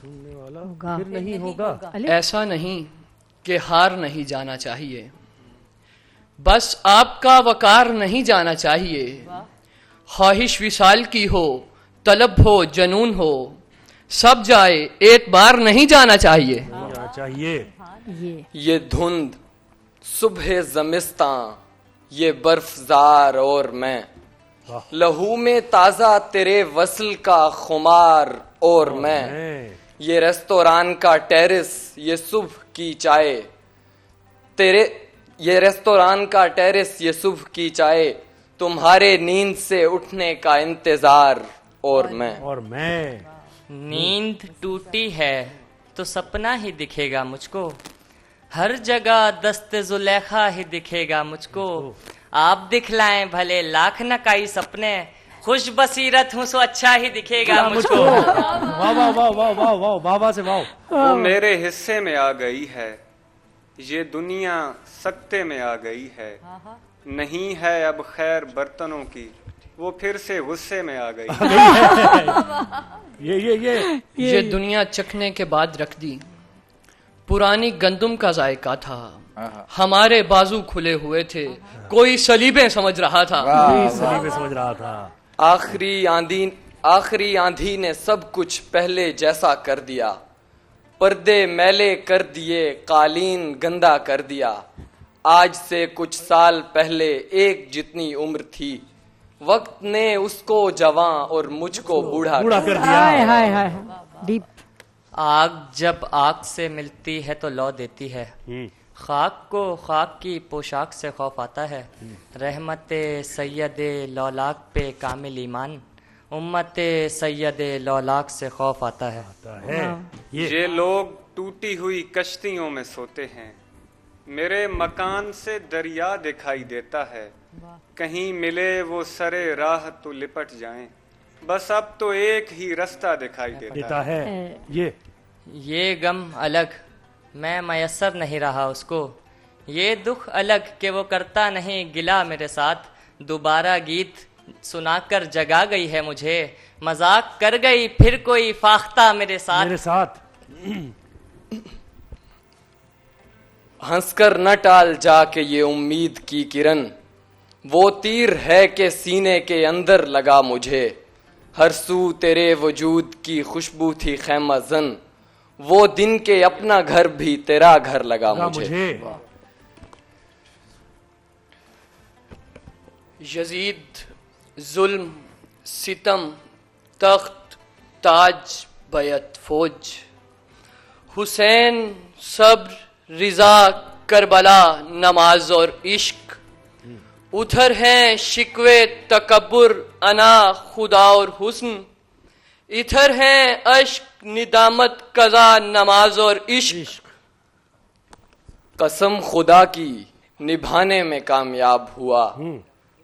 [SPEAKER 2] پھر نہیں ہوگا.
[SPEAKER 17] ایسا نہیں کہ ہار نہیں جانا چاہیے، بس آپ کا وقار نہیں جانا چاہیے. خواہش وصال کی ہو، طلب ہو، جنون ہو، سب جائے ایک بار نہیں جانا چاہیے.
[SPEAKER 18] یہ دھند صبح زمستاں، یہ برف زار اور میں، لہو میں تازہ تیرے وصل کا خمار اور میں. یہ ریستوران کا ٹیرس، یہ صبح کی چائے یہ ریستوران کا ٹیرس، یہ صبح کی چائے، تمہارے نیند سے اٹھنے کا انتظار اور میں.
[SPEAKER 19] نیند ٹوٹی ہے تو سپنا ہی دکھے گا مجھ کو، ہر جگہ دست زلیخا ہی دکھے گا مجھ کو. آپ دکھلائیں بھلے لاکھ نکائی سپنے، خوش بصیرت ہوں سو اچھا ہی دکھے گا مجھ کو.
[SPEAKER 2] واہ واہ واہ واہ واہ واہ، بابا سے واہ.
[SPEAKER 20] وہ میرے حصے میں آ گئی ہے، یہ دنیا سکتے میں آ گئی ہے. نہیں ہے اب خیر برتنوں کی، وہ پھر سے غصے میں آ گئی.
[SPEAKER 17] یہ دنیا چکھنے کے بعد رکھ دی، پرانی گندم کا ذائقہ تھا، ہمارے بازو کھلے ہوئے تھے، کوئی سلیبیں سمجھ رہا تھا.
[SPEAKER 18] آخری آندھی نے سب کچھ پہلے جیسا کر دیا، پردے میلے کر دیے، قالین گندا کر دیا. آج سے کچھ سال پہلے ایک جتنی عمر تھی، وقت نے اس کو جواں اور مجھ کو بوڑھا کر دیا.
[SPEAKER 19] آگ جب آگ سے ملتی ہے تو لو دیتی ہے، خاک کو خاک کی پوشاک سے خوف آتا ہے. رحمت سید لولاک پہ کامل ایمان، امت سید لولاک سے خوف آتا ہے.
[SPEAKER 20] یہ لوگ ٹوٹی ہوئی کشتیوں میں سوتے ہیں، میرے مکان سے دریا دکھائی دیتا ہے. کہیں ملے وہ سرے راہ تو لپٹ جائیں، بس اب تو ایک ہی رستہ دکھائی دیتا ہے.
[SPEAKER 19] یہ غم الگ میں میسر نہیں رہا اس کو، یہ دکھ الگ کہ وہ کرتا نہیں گلا میرے ساتھ. دوبارہ گیت سنا کر جگا گئی ہے مجھے، مذاق کر گئی پھر کوئی فاختہ میرے ساتھ.
[SPEAKER 18] ہنس کر نہ ٹال جا کے یہ امید کی کرن، وہ تیر ہے کہ سینے کے اندر لگا مجھے. ہر سو تیرے وجود کی خوشبو تھی خیمہ زن، وہ دن کے اپنا گھر بھی تیرا گھر لگا مجھے.
[SPEAKER 17] یزید ظلم ستم تخت تاج بیعت فوج، حسین صبر رضا کربلا نماز اور عشق. ادھر ہیں شکوے تکبر انا خدا اور حسن، ادھر ہیں اشک ندامت قضا نماز اور عشق.
[SPEAKER 18] قسم خدا کی نبھانے میں کامیاب ہوا،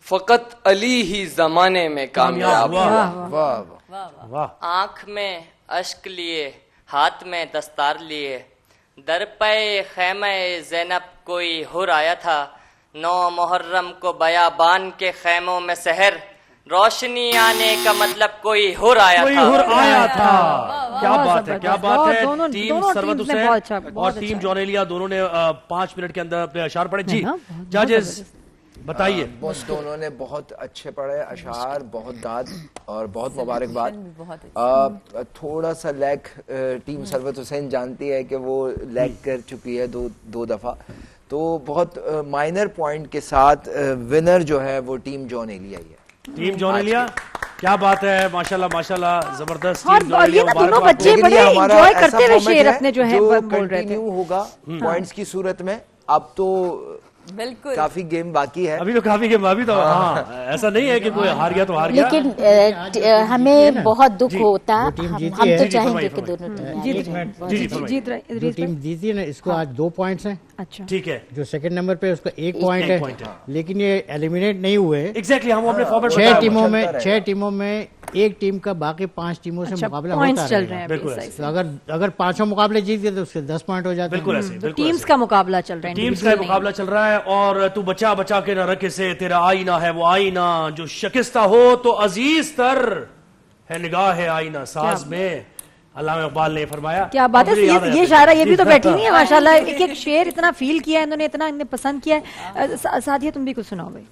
[SPEAKER 18] فقط علی ہی زمانے میں کامیاب ہوا.
[SPEAKER 19] آنکھ میں اشک لیے ہاتھ میں دستار لیے، در پے خیمہ زینب کوئی حر آیا تھا. 9 محرم کو بیابان کے خیموں میں سحر، روشنی آنے کا مطلب کوئی حر آیا تھا.
[SPEAKER 2] کیا بات ہے، کیا بات ہے. ٹیم سروت حسین اور ٹیم جونیلیا دونوں نے 5 منٹ کے اندر اپنے اشعار پڑھے. جی ججز بتائیے.
[SPEAKER 21] دونوں نے بہت اچھے پڑھے اشعار، بہت داد اور بہت مبارکباد. تھوڑا سا لیک ٹیم سروت حسین جانتی ہے کہ وہ لیک کر چکی ہے دو دفعہ، تو بہت مائنر پوائنٹ کے ساتھ ونر جو ہے وہ ٹیم جونیلیا ہی ہے.
[SPEAKER 2] ٹیم جونیلیا کیا بات ہے، ماشاءاللہ ماشاءاللہ زبردست.
[SPEAKER 3] اور یہ نا دونوں بچے بڑے انجوائے کرتے ہوئے شعر اپنے جو ہیں بول رہے تھے.
[SPEAKER 21] ہوگا پوائنٹس کی صورت میں. اب تو
[SPEAKER 11] بالکل
[SPEAKER 21] کافی گیم باقی ہے،
[SPEAKER 2] ابھی تو کافی گیم ابھی تو. ہاں ایسا نہیں ہے کہ کوئی ہار گیا تو ہار گیا،
[SPEAKER 15] لیکن ہمیں بہت دکھ ہوتا. ہم تو چاہیں گے کہ دونوں
[SPEAKER 16] جو ٹیم جیتی ہے نا اس کو آج 2 پوائنٹس ہیں.
[SPEAKER 3] اچھا
[SPEAKER 2] ٹھیک ہے.
[SPEAKER 16] جو سیکنڈ نمبر پہ اس کا 1 پوائنٹ ہے، لیکن یہ ایلیمینیٹ نہیں ہوئے.
[SPEAKER 2] ایگزیکٹلی ہم اپنے فارمیٹ
[SPEAKER 16] 6 ٹیموں میں ایک ٹیم کا باقی 5 ٹیموں سے مقابلہ ہوتا ہے. تو اگر 5 مقابلے جیت گئے تو اس کے 10 پوائنٹ ہو جاتے ہیں.
[SPEAKER 2] بالکل
[SPEAKER 3] ٹیمز کا مقابلہ چل رہا ہے،
[SPEAKER 2] ٹیمز کا مقابلہ چل رہا ہے. اور تو بچا بچا کے نہ رکھے سے تیرا آئینہ ہے وہ آئینہ، جو شکستہ ہو تو عزیز تر ہے نگاہ ہے آئینہ ساز میں. علامہ اقبال نے فرمایا.
[SPEAKER 3] کیا بات ہے, یہ شاعرہ یہ بھی تو بیٹھی نہیں ہے ماشاءاللہ, ایک ایک شعر اتنا فیل کیا ہے انہوں نے, اتنا انہیں پسند کیا ہے. سعدیہ تم بھی کچھ سناؤ بھائی.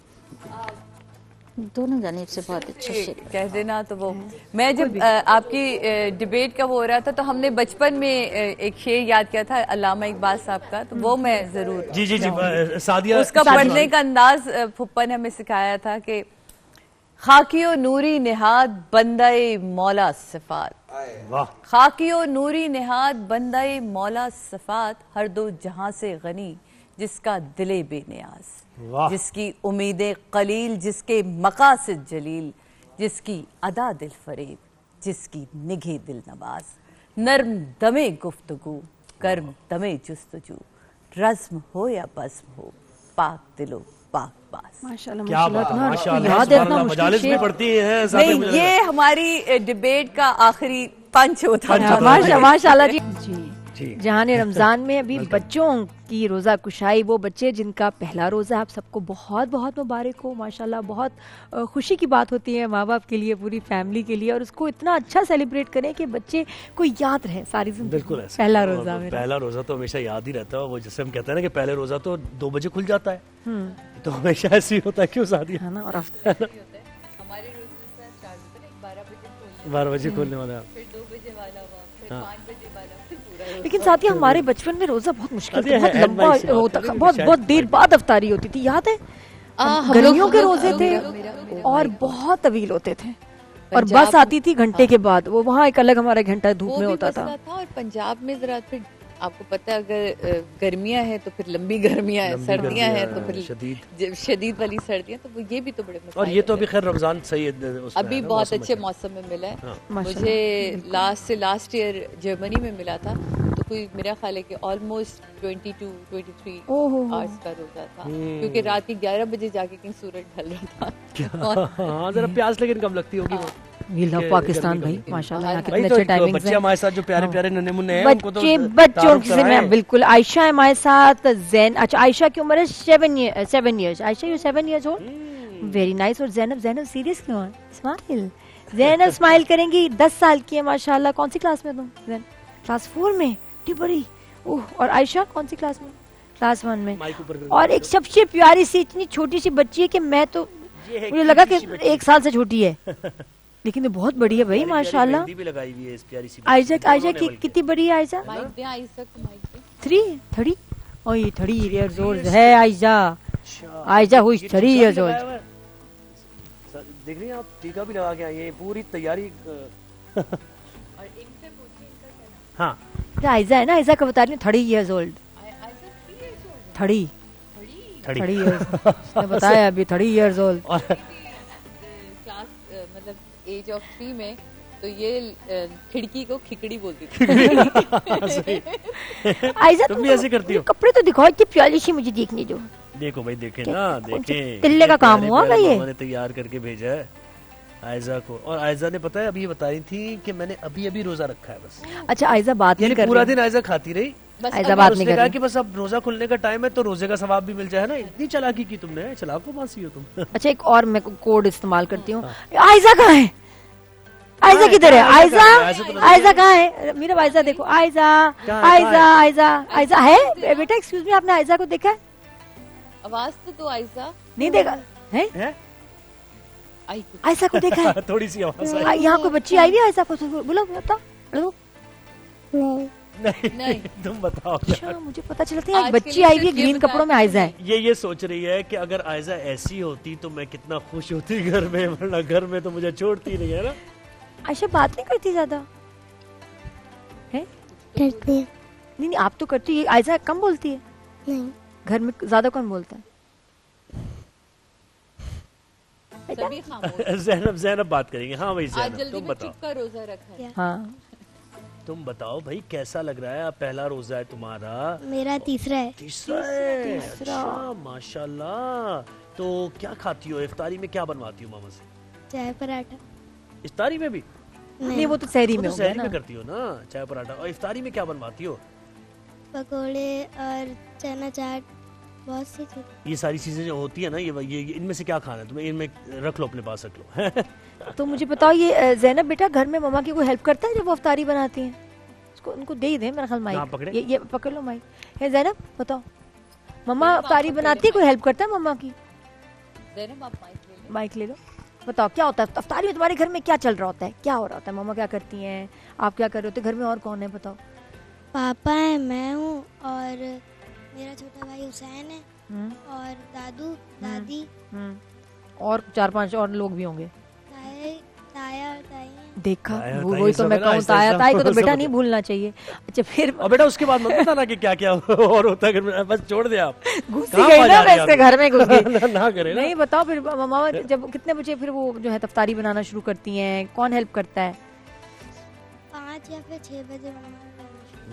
[SPEAKER 15] دونوں جانب سے بہت اچھا شعر
[SPEAKER 11] کہہ دینا. تو وہ میں جب آپ کی ڈیبیٹ کا وہ ہو رہا تھا تو ہم نے بچپن میں ایک شعر یاد کیا تھا علامہ اقبال صاحب کا, تو وہ میں ضرور
[SPEAKER 2] جی سعدیہ
[SPEAKER 11] اس کا پڑھنے کا انداز پھپھا نے ہمیں سکھایا تھا کہ خاکی و نوری نہاد بندہ مولا صفات, خاکی و نوری نہاد بندہ مولا صفات, ہر دو جہاں سے غنی جس کا دل بے نیاز, جس کی امیدیں قلیل جس کے مقاصد جلیل, جس کی ادا دل فریب جس کی نگہ دل نواز, نرم دمے گفتگو گرم دمے جستجو, رزم ہو یا بزم ہو پاک دلو پاک باز.
[SPEAKER 2] مجالس میں پڑھتی ہیں.
[SPEAKER 11] نہیں, یہ ہماری ڈیبیٹ کا آخری پنچ ہوتا ہے.
[SPEAKER 3] ماشاءاللہ جی. جہاں رمضان میں ابھی بچوں کی روزہ کشائی, وہ بچے جن کا پہلا روزہ, آپ سب کو بہت بہت مبارک ہو. ماشاءاللہ بہت خوشی کی بات ہوتی ہے ماں باپ کے لیے, پوری فیملی کے لیے, اور اس کو اتنا اچھا سیلیبریٹ کریں کہ بچے کو یاد رہے ساری زندگی.
[SPEAKER 2] بالکل
[SPEAKER 3] پہلا روزہ,
[SPEAKER 2] پہلا روزہ تو ہمیشہ یاد ہی رہتا ہے. وہ جیسے ہم کہتے ہیں نا کہ پہلے روزہ تو 2 بجے کھل جاتا ہے, تو ہمیشہ ایسے ہی ہوتا ہے. کیوں سعدیہ؟ 12 بجے کھولنے والا,
[SPEAKER 3] لیکن ساتھ ہی ہمارے بچپن میں روزہ بہت مشکل تھا, بہت لمبا ہوتا تھا, بہت دیر بعد افطاری ہوتی تھی, یاد ہے؟ گرمیوں کے روزے تھے اور بہت طویل ہوتے تھے, اور بس آتی تھی گھنٹے کے بعد, وہ وہاں ایک الگ ہمارا گھنٹہ دھوپ میں ہوتا تھا.
[SPEAKER 11] اور پنجاب میں ذرا پھر آپ کو پتہ ہے اگر گرمیاں ہیں تو پھر لمبی گرمیاں ہیں, سردیاں ہیں تو پھر شدید والی سردیاں, تو یہ بھی تو بڑے مسائل.
[SPEAKER 2] اور یہ تو ابھی خیر رمضان صحیح
[SPEAKER 11] ابھی بہت اچھے موسم میں ملا ہے. مجھے لاسٹ ایئر جرمنی میں ملا تھا, تو کوئی میرا خیال ہے کہ آلموسٹ 22-23 آورس کا روزہ تھا, کیونکہ رات کے 11 بجے جا کے کہیں سورج ڈھل رہا تھا.
[SPEAKER 2] ہاں ذرا پیاس لیکن کم لگتی ہوگی.
[SPEAKER 3] وی لو پاکستان بھائی, ماشاءاللہ کتنے اچھے ٹائمنگز ہیں.
[SPEAKER 2] بچے ہمارے ساتھ جو پیارے پیارے ننھے منھے ہیں, ان کو تو
[SPEAKER 3] بچوں سے میں بالکل. عائشہ ہمارے ساتھ, زین, اچھا عائشہ کی عمر ہے 7 years. Ayesha you 7 years old, very nice. اور زینب سیریس کیوں ہے؟ اسمائل, زینب اسمائل کریں گی, 10 سال کی ہے ماشاءاللہ. کون سی کلاس میں تم؟ کلاس 4 میں, اتنی بڑی. اور عائشہ کون سی کلاس میں؟ کلاس 1 میں. اور ایک سب سے پیاری سی اتنی چھوٹی سی بچی ہے کہ میں تو مجھے لگا کہ 1 سال سے چھوٹی ہے, لیکن یہ بہت بڑی ہے بھائی ماشاءاللہ. عائشہ کی کتنی بڑی ہے عائشہ؟ 3 ایئرز اولڈ ہے عائشہ. عائشہ ہوئی 3 ایئرز اولڈ.
[SPEAKER 2] دیکھ رہی ہیں آپ, ٹیکا بھی لگا کے آئی ہیں, پوری تیاری. ہاں
[SPEAKER 3] عائشہ ہے نا, عائشہ کا بتا رہی ہوں 3 ایئرز اولڈ. 3 ایئرز بتایا ابھی, 3 ایئرز اولڈ.
[SPEAKER 11] مطلب ایج آف 3 میں تو یہ کھڑکی کو کھکڑی بولتی تھی.
[SPEAKER 3] عائشہ تم بھی ایسے کرتی ہو. کپڑے تو دکھاؤ, اتنی پیاری سی مجھے دیکھنے دو.
[SPEAKER 2] دیکھو بھائی, دیکھیں نا, دیکھیں
[SPEAKER 3] تلے کا کام ہوا بھائی, یہ
[SPEAKER 2] میں نے تیار کر کے بھیجا ہے عائزہ کو. اور عائزہ نے پتا ہے ابھی بتا رہی تھی کہ میں نے ابھی روزہ رکھا ہے بس.
[SPEAKER 3] اچھا عائزہ بات نہیں کر رہی,
[SPEAKER 2] پورا دن عائزہ کھاتی رہی.
[SPEAKER 3] عائزہ بات نہیں کر رہی
[SPEAKER 2] کہ بس اب روزہ کھلنے کا ٹائم ہے تو روزے کا ثواب بھی مل جائے نا. اتنی چلاکی کی تم نے, چلاک کو مانسی ہو تم.
[SPEAKER 3] اچھا ایک اور میں کوڈ استعمال کرتی ہوں. عائزہ کہاں ہے؟ عائزہ کدھر ہے؟ عائزہ کہاں ہے میرا؟ عائزہ دیکھو, عائزہ ہے بیٹا. ایکسکیوز می, آپ نے عائزہ کو دیکھا ہے؟
[SPEAKER 11] آواز تو عائزہ
[SPEAKER 3] نہیں دیکھا ہے. عائزہ کو دیکھا ہے؟
[SPEAKER 2] تھوڑی سی آواز
[SPEAKER 3] یہاں کوئی بچی آئی ہوئی ہے عائزہ کو؟ بولو بتاؤ.
[SPEAKER 2] نہیں تم بتاؤ.
[SPEAKER 3] مجھے پتا چلتا ہے بچی آئی ہوئی ہے گرین کپڑوں میں عائزہ ہے.
[SPEAKER 2] یہ سوچ رہی ہے کہ اگر عائزہ ایسی ہوتی تو میں کتنا خوش ہوتی گھر میں, ورنہ گھر میں تو مجھے چھوڑتی نہیں ہے نا.
[SPEAKER 3] عائشہ بات نہیں کرتی زیادہ
[SPEAKER 1] کرتی ہے.
[SPEAKER 3] نہیں آپ تو کرتی ہے, عائزہ کم بولتی ہے.
[SPEAKER 1] نہیں,
[SPEAKER 3] گھر میں زیادہ کون بولتا ہے؟
[SPEAKER 2] زینب بات کریں گے. ہاں بھائی زینب تم بتاؤ.
[SPEAKER 11] روزہ رکھا ہے.
[SPEAKER 3] ہاں
[SPEAKER 2] تم بتاؤ بھائی کیسا لگ رہا ہے؟ پہلا روزہ ہے تمہارا.
[SPEAKER 1] میرا تیسرا ہے.
[SPEAKER 2] اچھا ماشاءاللہ. تو کیا کھاتی ہو افطاری میں, کیا بنواتی ہو ماما سے؟
[SPEAKER 1] چائے پراٹھا.
[SPEAKER 2] افطاری میں بھی
[SPEAKER 3] نہیں, وہ تو سحری میں
[SPEAKER 2] کرتی ہو نا چائے پراٹھا. اور افطاری میں کیا بنواتی ہو؟
[SPEAKER 1] پکوڑے اور چنا چاٹ, بہت سی چیزیں.
[SPEAKER 2] یہ ساری چیزیں جو ہوتی ہیں نا, یہ ان میں سے کیا کھانا ہے تمہیں؟ ان میں رکھ لو, اپنے پاس رکھ لو.
[SPEAKER 3] تو مجھے بتاؤ یہ زینب بیٹا گھر میں مما کی کوئی ہیلپ کرتا ہے جب وہ افطاری بناتی ہیں؟ ان کو دے ہی دیں میرا خیال مائک، یہ پکڑ لو مائک. ہے زینب بتاؤ مما افطاری بناتی ہے، کوئی ہیلپ کرتا ہے مما کی؟ مائک لے لو. بتاؤ کیا ہوتا ہے افطاری میں تمہارے گھر میں، کیا چل رہا ہوتا ہے، کیا ہو رہا ہوتا ہے؟ مما کیا کرتی ہیں، آپ کیا کر رہے ہوتے، گھر میں اور کون ہے بتاؤ؟
[SPEAKER 1] پاپا ہے، میں ہوں، اور میرا چھوٹا بھائی حسین ہے، اور دادو دادی،
[SPEAKER 3] اور 4-5 اور لوگ بھی ہوں گے.
[SPEAKER 1] تایا اور تائی.
[SPEAKER 3] دیکھا وہی تو میں کہوں، تایا تائی کو تو بیٹا نہیں بھولنا چاہیے. اچھا پھر
[SPEAKER 2] بیٹا اس کے بعد مت بتانا کہ کیا کیا اور ہوتا ہے گھر میں، بس چھوڑ دیں آپ.
[SPEAKER 3] گھس گئی نا میں اس کے گھر میں گھس گئی.
[SPEAKER 2] نہ کریں
[SPEAKER 3] نہیں بتاؤ پھر ماما جب کتنے بجے پھر وہ جو ہے افطاری بنانا شروع کرتی ہیں، کون ہیلپ کرتا ہے؟
[SPEAKER 1] 5 یا پھر 6 بجے.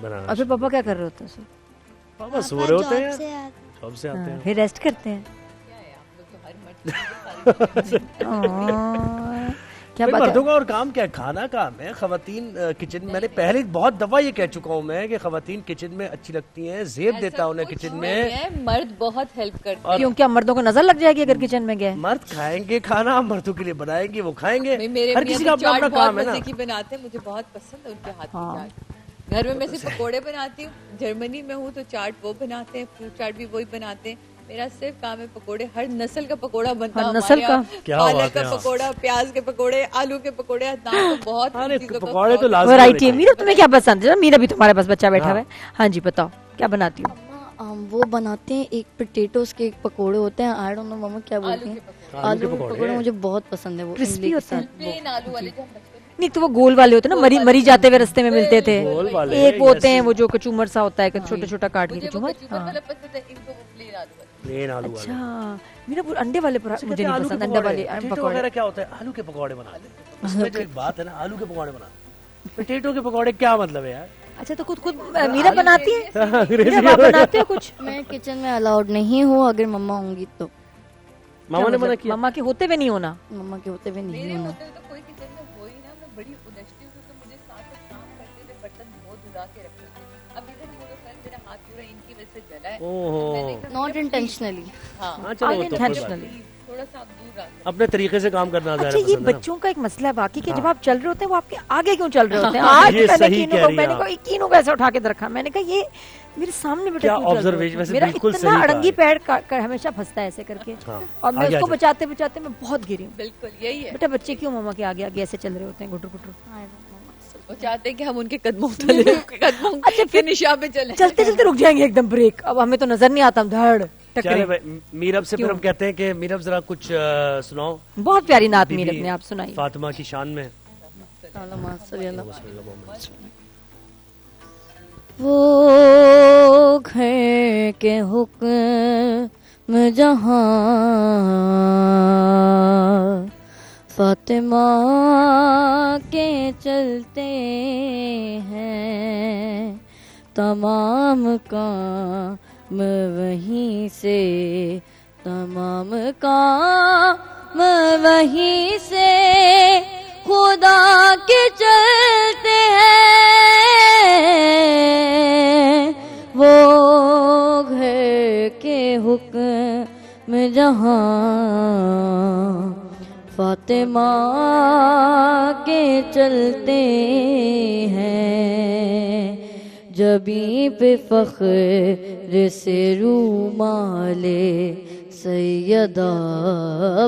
[SPEAKER 3] اور پھر پاپا کیا کر رہے ہوتے ہیں؟
[SPEAKER 2] پاپا سو رہے ہوتے ہیں، جاب سے آتے ہیں،
[SPEAKER 3] پھر ریسٹ کرتے ہیں.
[SPEAKER 2] کیا مردوں کا اور کام کیا ہے؟ کھانا کام ہے. خواتین کچن، میں نے پہلے بہت دفعہ یہ کہہ چکا ہوں میں کہ خواتین کچن میں اچھی لگتی ہیں، زیب دیتا ہے انہیں کچن میں.
[SPEAKER 11] مرد بہت ہیلپ کرتے ہیں.
[SPEAKER 3] کیوں کیا مردوں کو نظر لگ جائے گی اگر کچن میں گئے؟
[SPEAKER 2] مرد کھائیں گے کھانا، مردوں کے لیے بنائیں گے، وہ کھائیں گے.
[SPEAKER 11] ہر کسی کا اپنا اپنا کام ہے نا. بناتے ہیں، مجھے بہت پسند ہے ان کے ہاتھ کی چاٹ. گھر میں سے پکوڑے بناتی ہوں، جرمنی میں ہوں تو چاٹ وہ بناتے ہیں، فروٹ چاٹ بھی وہی بناتے ہیں. میرا صرف کام ہے پکوڑے، ہر نسل کا پکوڑا بنتا ہے.
[SPEAKER 3] ہر نسل کا
[SPEAKER 11] پالک کا پکوڑا، پیاز کے پکوڑے، آلو کے پکوڑے، بہت
[SPEAKER 2] پکوڑے تو لازمی
[SPEAKER 3] ورائٹی ہے. میرا تمہیں کیا پسند ہے؟ میرا بھی تمہارے پاس بچہ بیٹھا ہوا ہے. ہاں جی بتاؤ کیا بناتی ہوں؟
[SPEAKER 4] وہ بناتے ہیں ایک پٹیٹوز کے پکوڑے ہوتے ہیں، آئی ڈونٹ نو ماما کیا بولتے ہیں، آلو کے پکوڑے. مجھے بہت پسند ہے، وہ
[SPEAKER 3] کرسپی ہوتے ہیں. نہیں تو وہ گول والے ہوتے ہیں نا، مری جاتے ہوئے رستے میں ملتے تھے. ایک وہ ہوتے ہیں وہ جو کچومر سا ہوتا ہے، چھوٹا چھوٹا کاٹ کے کچومر. اچھا میرا انڈے والے مجھے نہیں پسند. انڈے والے
[SPEAKER 2] پکوڑے کیا ہوتا ہے؟ آلو کے پکوڑے بناتے ہیں. اس میں جو ایک بات ہے نا، آلو کے پکوڑے بناتے ہیں. پوٹیٹو کے پکوڑے کیا مطلب ہے یار؟
[SPEAKER 3] اچھا تو خود میرا بناتی ہے؟ میرا بناتے ہو کچھ؟
[SPEAKER 4] میں کچن میں الاؤڈ نہیں ہوں، اگر مما ہوں گی تو.
[SPEAKER 2] ماما نے منع کیا؟
[SPEAKER 3] مما کے ہوتے ہوئے نہیں ہونا.
[SPEAKER 4] مما کے ہوتے ہوئے نہیں ہونا.
[SPEAKER 11] بڑی اونیسٹی ہو تو مجھے ساتھ کام کرتے تھے، برتن بہت دھلا کے رکھتے تھے. اب ادھر بولو سر میرا ہاتھ پورا ان کی وجہ سے جلا ہے.
[SPEAKER 4] Not intentionally.
[SPEAKER 11] تھوڑا سا دور رہا
[SPEAKER 2] اپنے طریقے سے کام کرنا.
[SPEAKER 3] اچھا یہ بچوں کا ایک مسئلہ ہے باقی کہ جب آپ چل رہے ہوتے ہیں وہ آپ کے آگے کیوں چل رہے ہوتے ہیں؟ آج میں نے کہا کینوں کو ایسے اٹھا کے رکھا، میں نے کہا یہ میرے سامنے بیٹا میرا اتنا اڑنگی پیر ہمیشہ پھنستا ہے ایسے کر کے، اور میں اس کو بچاتے بچاتے میں بہت گری ہوں.
[SPEAKER 11] بالکل یہی ہے
[SPEAKER 3] بیٹا بچے کیوں ماما کے آگے آگے ایسے چل رہے ہوتے ہیں گٹر گٹر؟
[SPEAKER 11] وہ چاہتے ہیں کہ ہم ان کے قدموں کے نشاں پہ چلیں.
[SPEAKER 3] چلتے چلتے رک جائیں گے ایک دم بریک. اب ہمیں تو نظر نہیں آتا، دھڑ
[SPEAKER 2] میرب سے پھر ہم کہتے ہیں کہ میرب ذرا کچھ سناؤ.
[SPEAKER 3] بہت پیاری نعت میرب نے آپ سنائی
[SPEAKER 2] فاطمہ کی شان میں.
[SPEAKER 4] وہ گھر کے حکم جہاں فاطمہ کے چلتے ہیں، تمام کام وہیں سے، تمام کام وہیں سے خدا کے چلتے ہیں. وہ گھر کے حکم جہاں فاطمہ کے چلتے ہیں، جبیں پہ فخر سے رومال سیدہ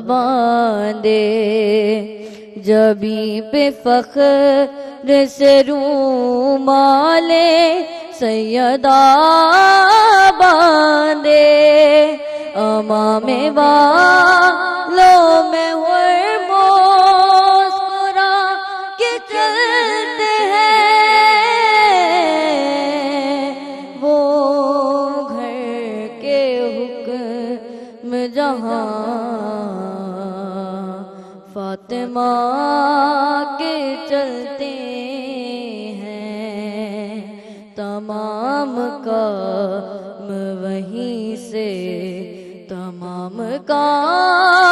[SPEAKER 4] باندھے، جبیں پہ فخر سے رومال سیدہ باندھے، امام والوں میں مسکرا کے چلتے ہیں. وہ گھر کے حکم جہاں فاطمہ کے چلتے ہیں، تمام کام وہیں سے، تمام کام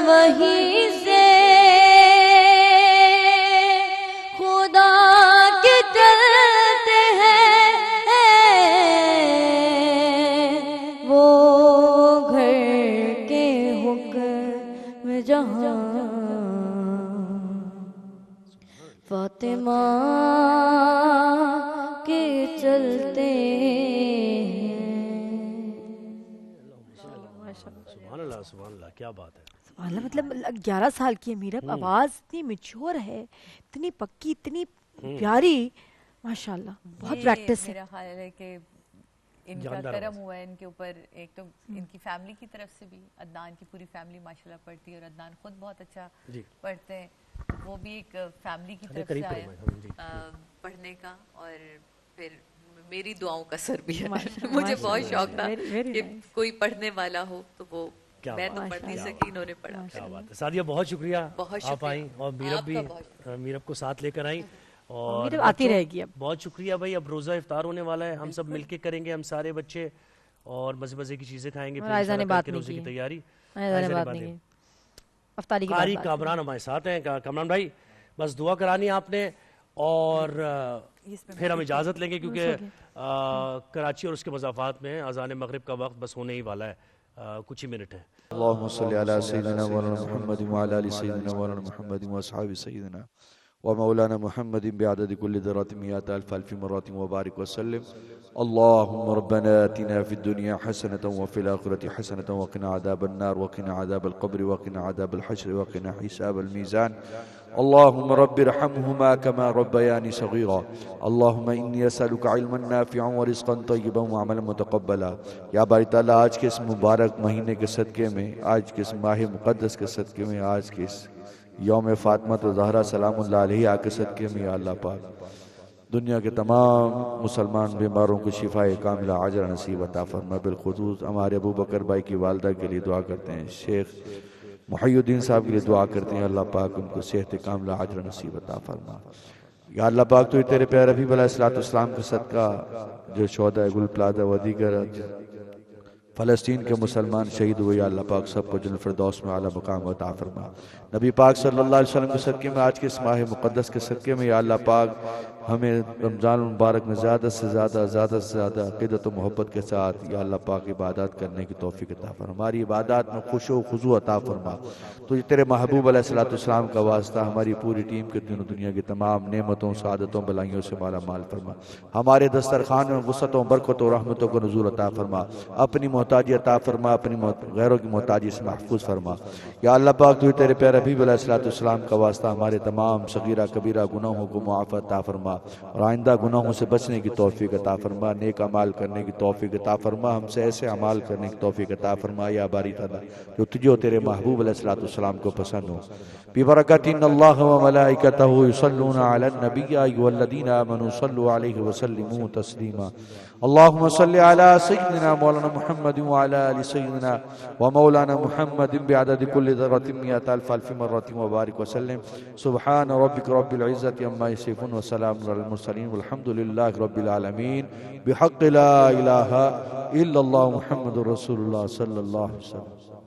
[SPEAKER 4] وہیں سے خدا کے چلتے ہیں. وہ گھر کے حکم جہاں
[SPEAKER 2] سبحان اللہ سبحان اللہ, کیا بات ہے.
[SPEAKER 3] سبحان اللہ, مطلب 11 سال کی ہے میرب, آواز اتنی میچور ہے, اتنی پکی, اتنی پیاری, ماشاءاللہ, بہت پریکٹس ہے.
[SPEAKER 11] میرا خیال ہے کہ ان کا کرم ہوا ہے ان کے اوپر, ایک تو ان کی فیملی کی طرف سے بھی, عدنان کی پوری فیملی ماشاءاللہ پڑھتی ہے, اور عدنان خود بہت اچھا پڑھتے ہیں, وہ بھی ایک فیملی کی طرف سے آیا پڑھنے کا, اور پھر میری دعاؤں کا سر بھی ہے. مجھے بہت شوق تھا کہ کوئی پڑھنے والا ہو, تو وہ میں تو پڑھ نہیں سکی, انہوں نے پڑھا.
[SPEAKER 2] کیا بات ہے. سعدیہ بہت شکریہ, آپ آئیں, اور میرب بھی, میرب کو ساتھ لے کر آئیں, اور
[SPEAKER 3] آتی رہے گی. اب
[SPEAKER 2] بہت شکریہ بھائی. اب روزہ افطار ہونے والا ہے, ہم سب مل کے کریں گے, ہم سارے بچے, اور مزے مزے کی چیزیں کھائیں گے. پھر روزے کی تیاری. قاری کامران ہمارے ساتھ ہیں. کامران بھائی بس دعا کرانی آپ نے, اور پھر ہم اجازت لیں گے, کیونکہ کراچی اور اس کے مضافات میں اذان مغرب کا وقت بس ہونے ہی والا ہے, کچھ ہی منٹ ہے.
[SPEAKER 7] اللہم صلی علی سیدنا مولانا محمد وعلی آل سیدنا مولانا محمد واصحاب سیدنا ومولانا محمد بعدد كل ذرة مئات ألف ألف مرات وبارك وسلم. اللهم ربنا آتنا في الدنيا حسنة وفي الآخرة حسنة وقنا عذاب النار وقنا عذاب القبر وقنا عذاب الحشر وقنا حساب الميزان. اللهم رب ارحمهما كما ربياني صغيرا. اللهم إني أسألك علما نافعا ورزقا طيبا وعملا متقبلا. یا باری تعالیٰ, آج کے اس مبارک مہینے کے صدقے میں, آج کے اس ماہ مقدس کے صدقے میں, آج کے اس یوم فاطمہ زہرا سلام اللہ علیہ کے صدقے میں, یا اللہ پاک دنیا کے تمام مسلمان بیماروں کو شفا کاملہ عاجلہ نصیب عطا فرما. بالخصوص ہمارے ابو بکر بھائی کی والدہ کے لیے دعا کرتے ہیں, شیخ محی الدین صاحب کے لیے دعا کرتے ہیں, اللہ پاک ان کو صحت کاملہ عاجلہ نصیب عطا فرما. یا اللہ پاک تو تیرے پیارے حبیب علیہ السلام کا صدقہ, جو شہداء گل پلازہ و دیگر فلسطین کے مسلمان شہید ہوئے, یا اللہ پاک سب کو جنت الفردوس میں اعلیٰ مقام عطا فرما. نبی پاک صلی اللہ علیہ وسلم کے صدقے میں, آج کے اس ماہ مقدس کے صدقے میں, یا اللہ پاک ہمیں رمضان المبارک میں زیادہ سے زیادہ عقیدت و محبت کے ساتھ, یا اللہ پاک عبادات کرنے کی توفیق عطا فرما. ہماری عبادات میں خشوع و خضوع عطا فرما. تو تیرے محبوب علیہ السلام کا واسطہ ہماری پوری ٹیم کے دین و دنیا کی تمام نعمتوں, سعادتوں, بلائیوں سے مالا مال فرما. ہمارے دسترخوان میں وسعتوں, برکتوں, رحمتوں کو نزول عطا فرما. اپنی محتاجی عطا فرما, اپنی غیروں کی محتاجی سے محفوظ فرما. یا اللہ پاک تو تیرے پیارے حبیب علیہ السلام کا واسطہ ہمارے تمام صغیرہ کبیرہ گناہوں کو معاف عطا فرما, اور آئندہ گناہوں سے بچنے کی توفیق عطا فرما. نیک اعمال کرنے کی توفیق عطا فرما. ہم سے ایسے اعمال کرنے کی توفیق عطا فرما, یا باری تعالیٰ, جو تجھے و تیرے محبوب علیہ السلام کو پسند ہو. ببرکات ان اللہ و ملائکتہ یصلون علی النبی یا ایھا الذین آمنوا صلوا علیہ وسلموا تسلیما. اللهم صل على سيدنا مولانا محمد وعلى آل سيدنا ومولانا محمد بعدد كل ذرة مئة ألف مرة وبارك وسلم. سبحان ربك رب العزة عما يصفون وسلام على المرسلين والحمد لله رب العالمين بحق لا إله إلا الله محمد رسول الله صلى الله عليه وسلم.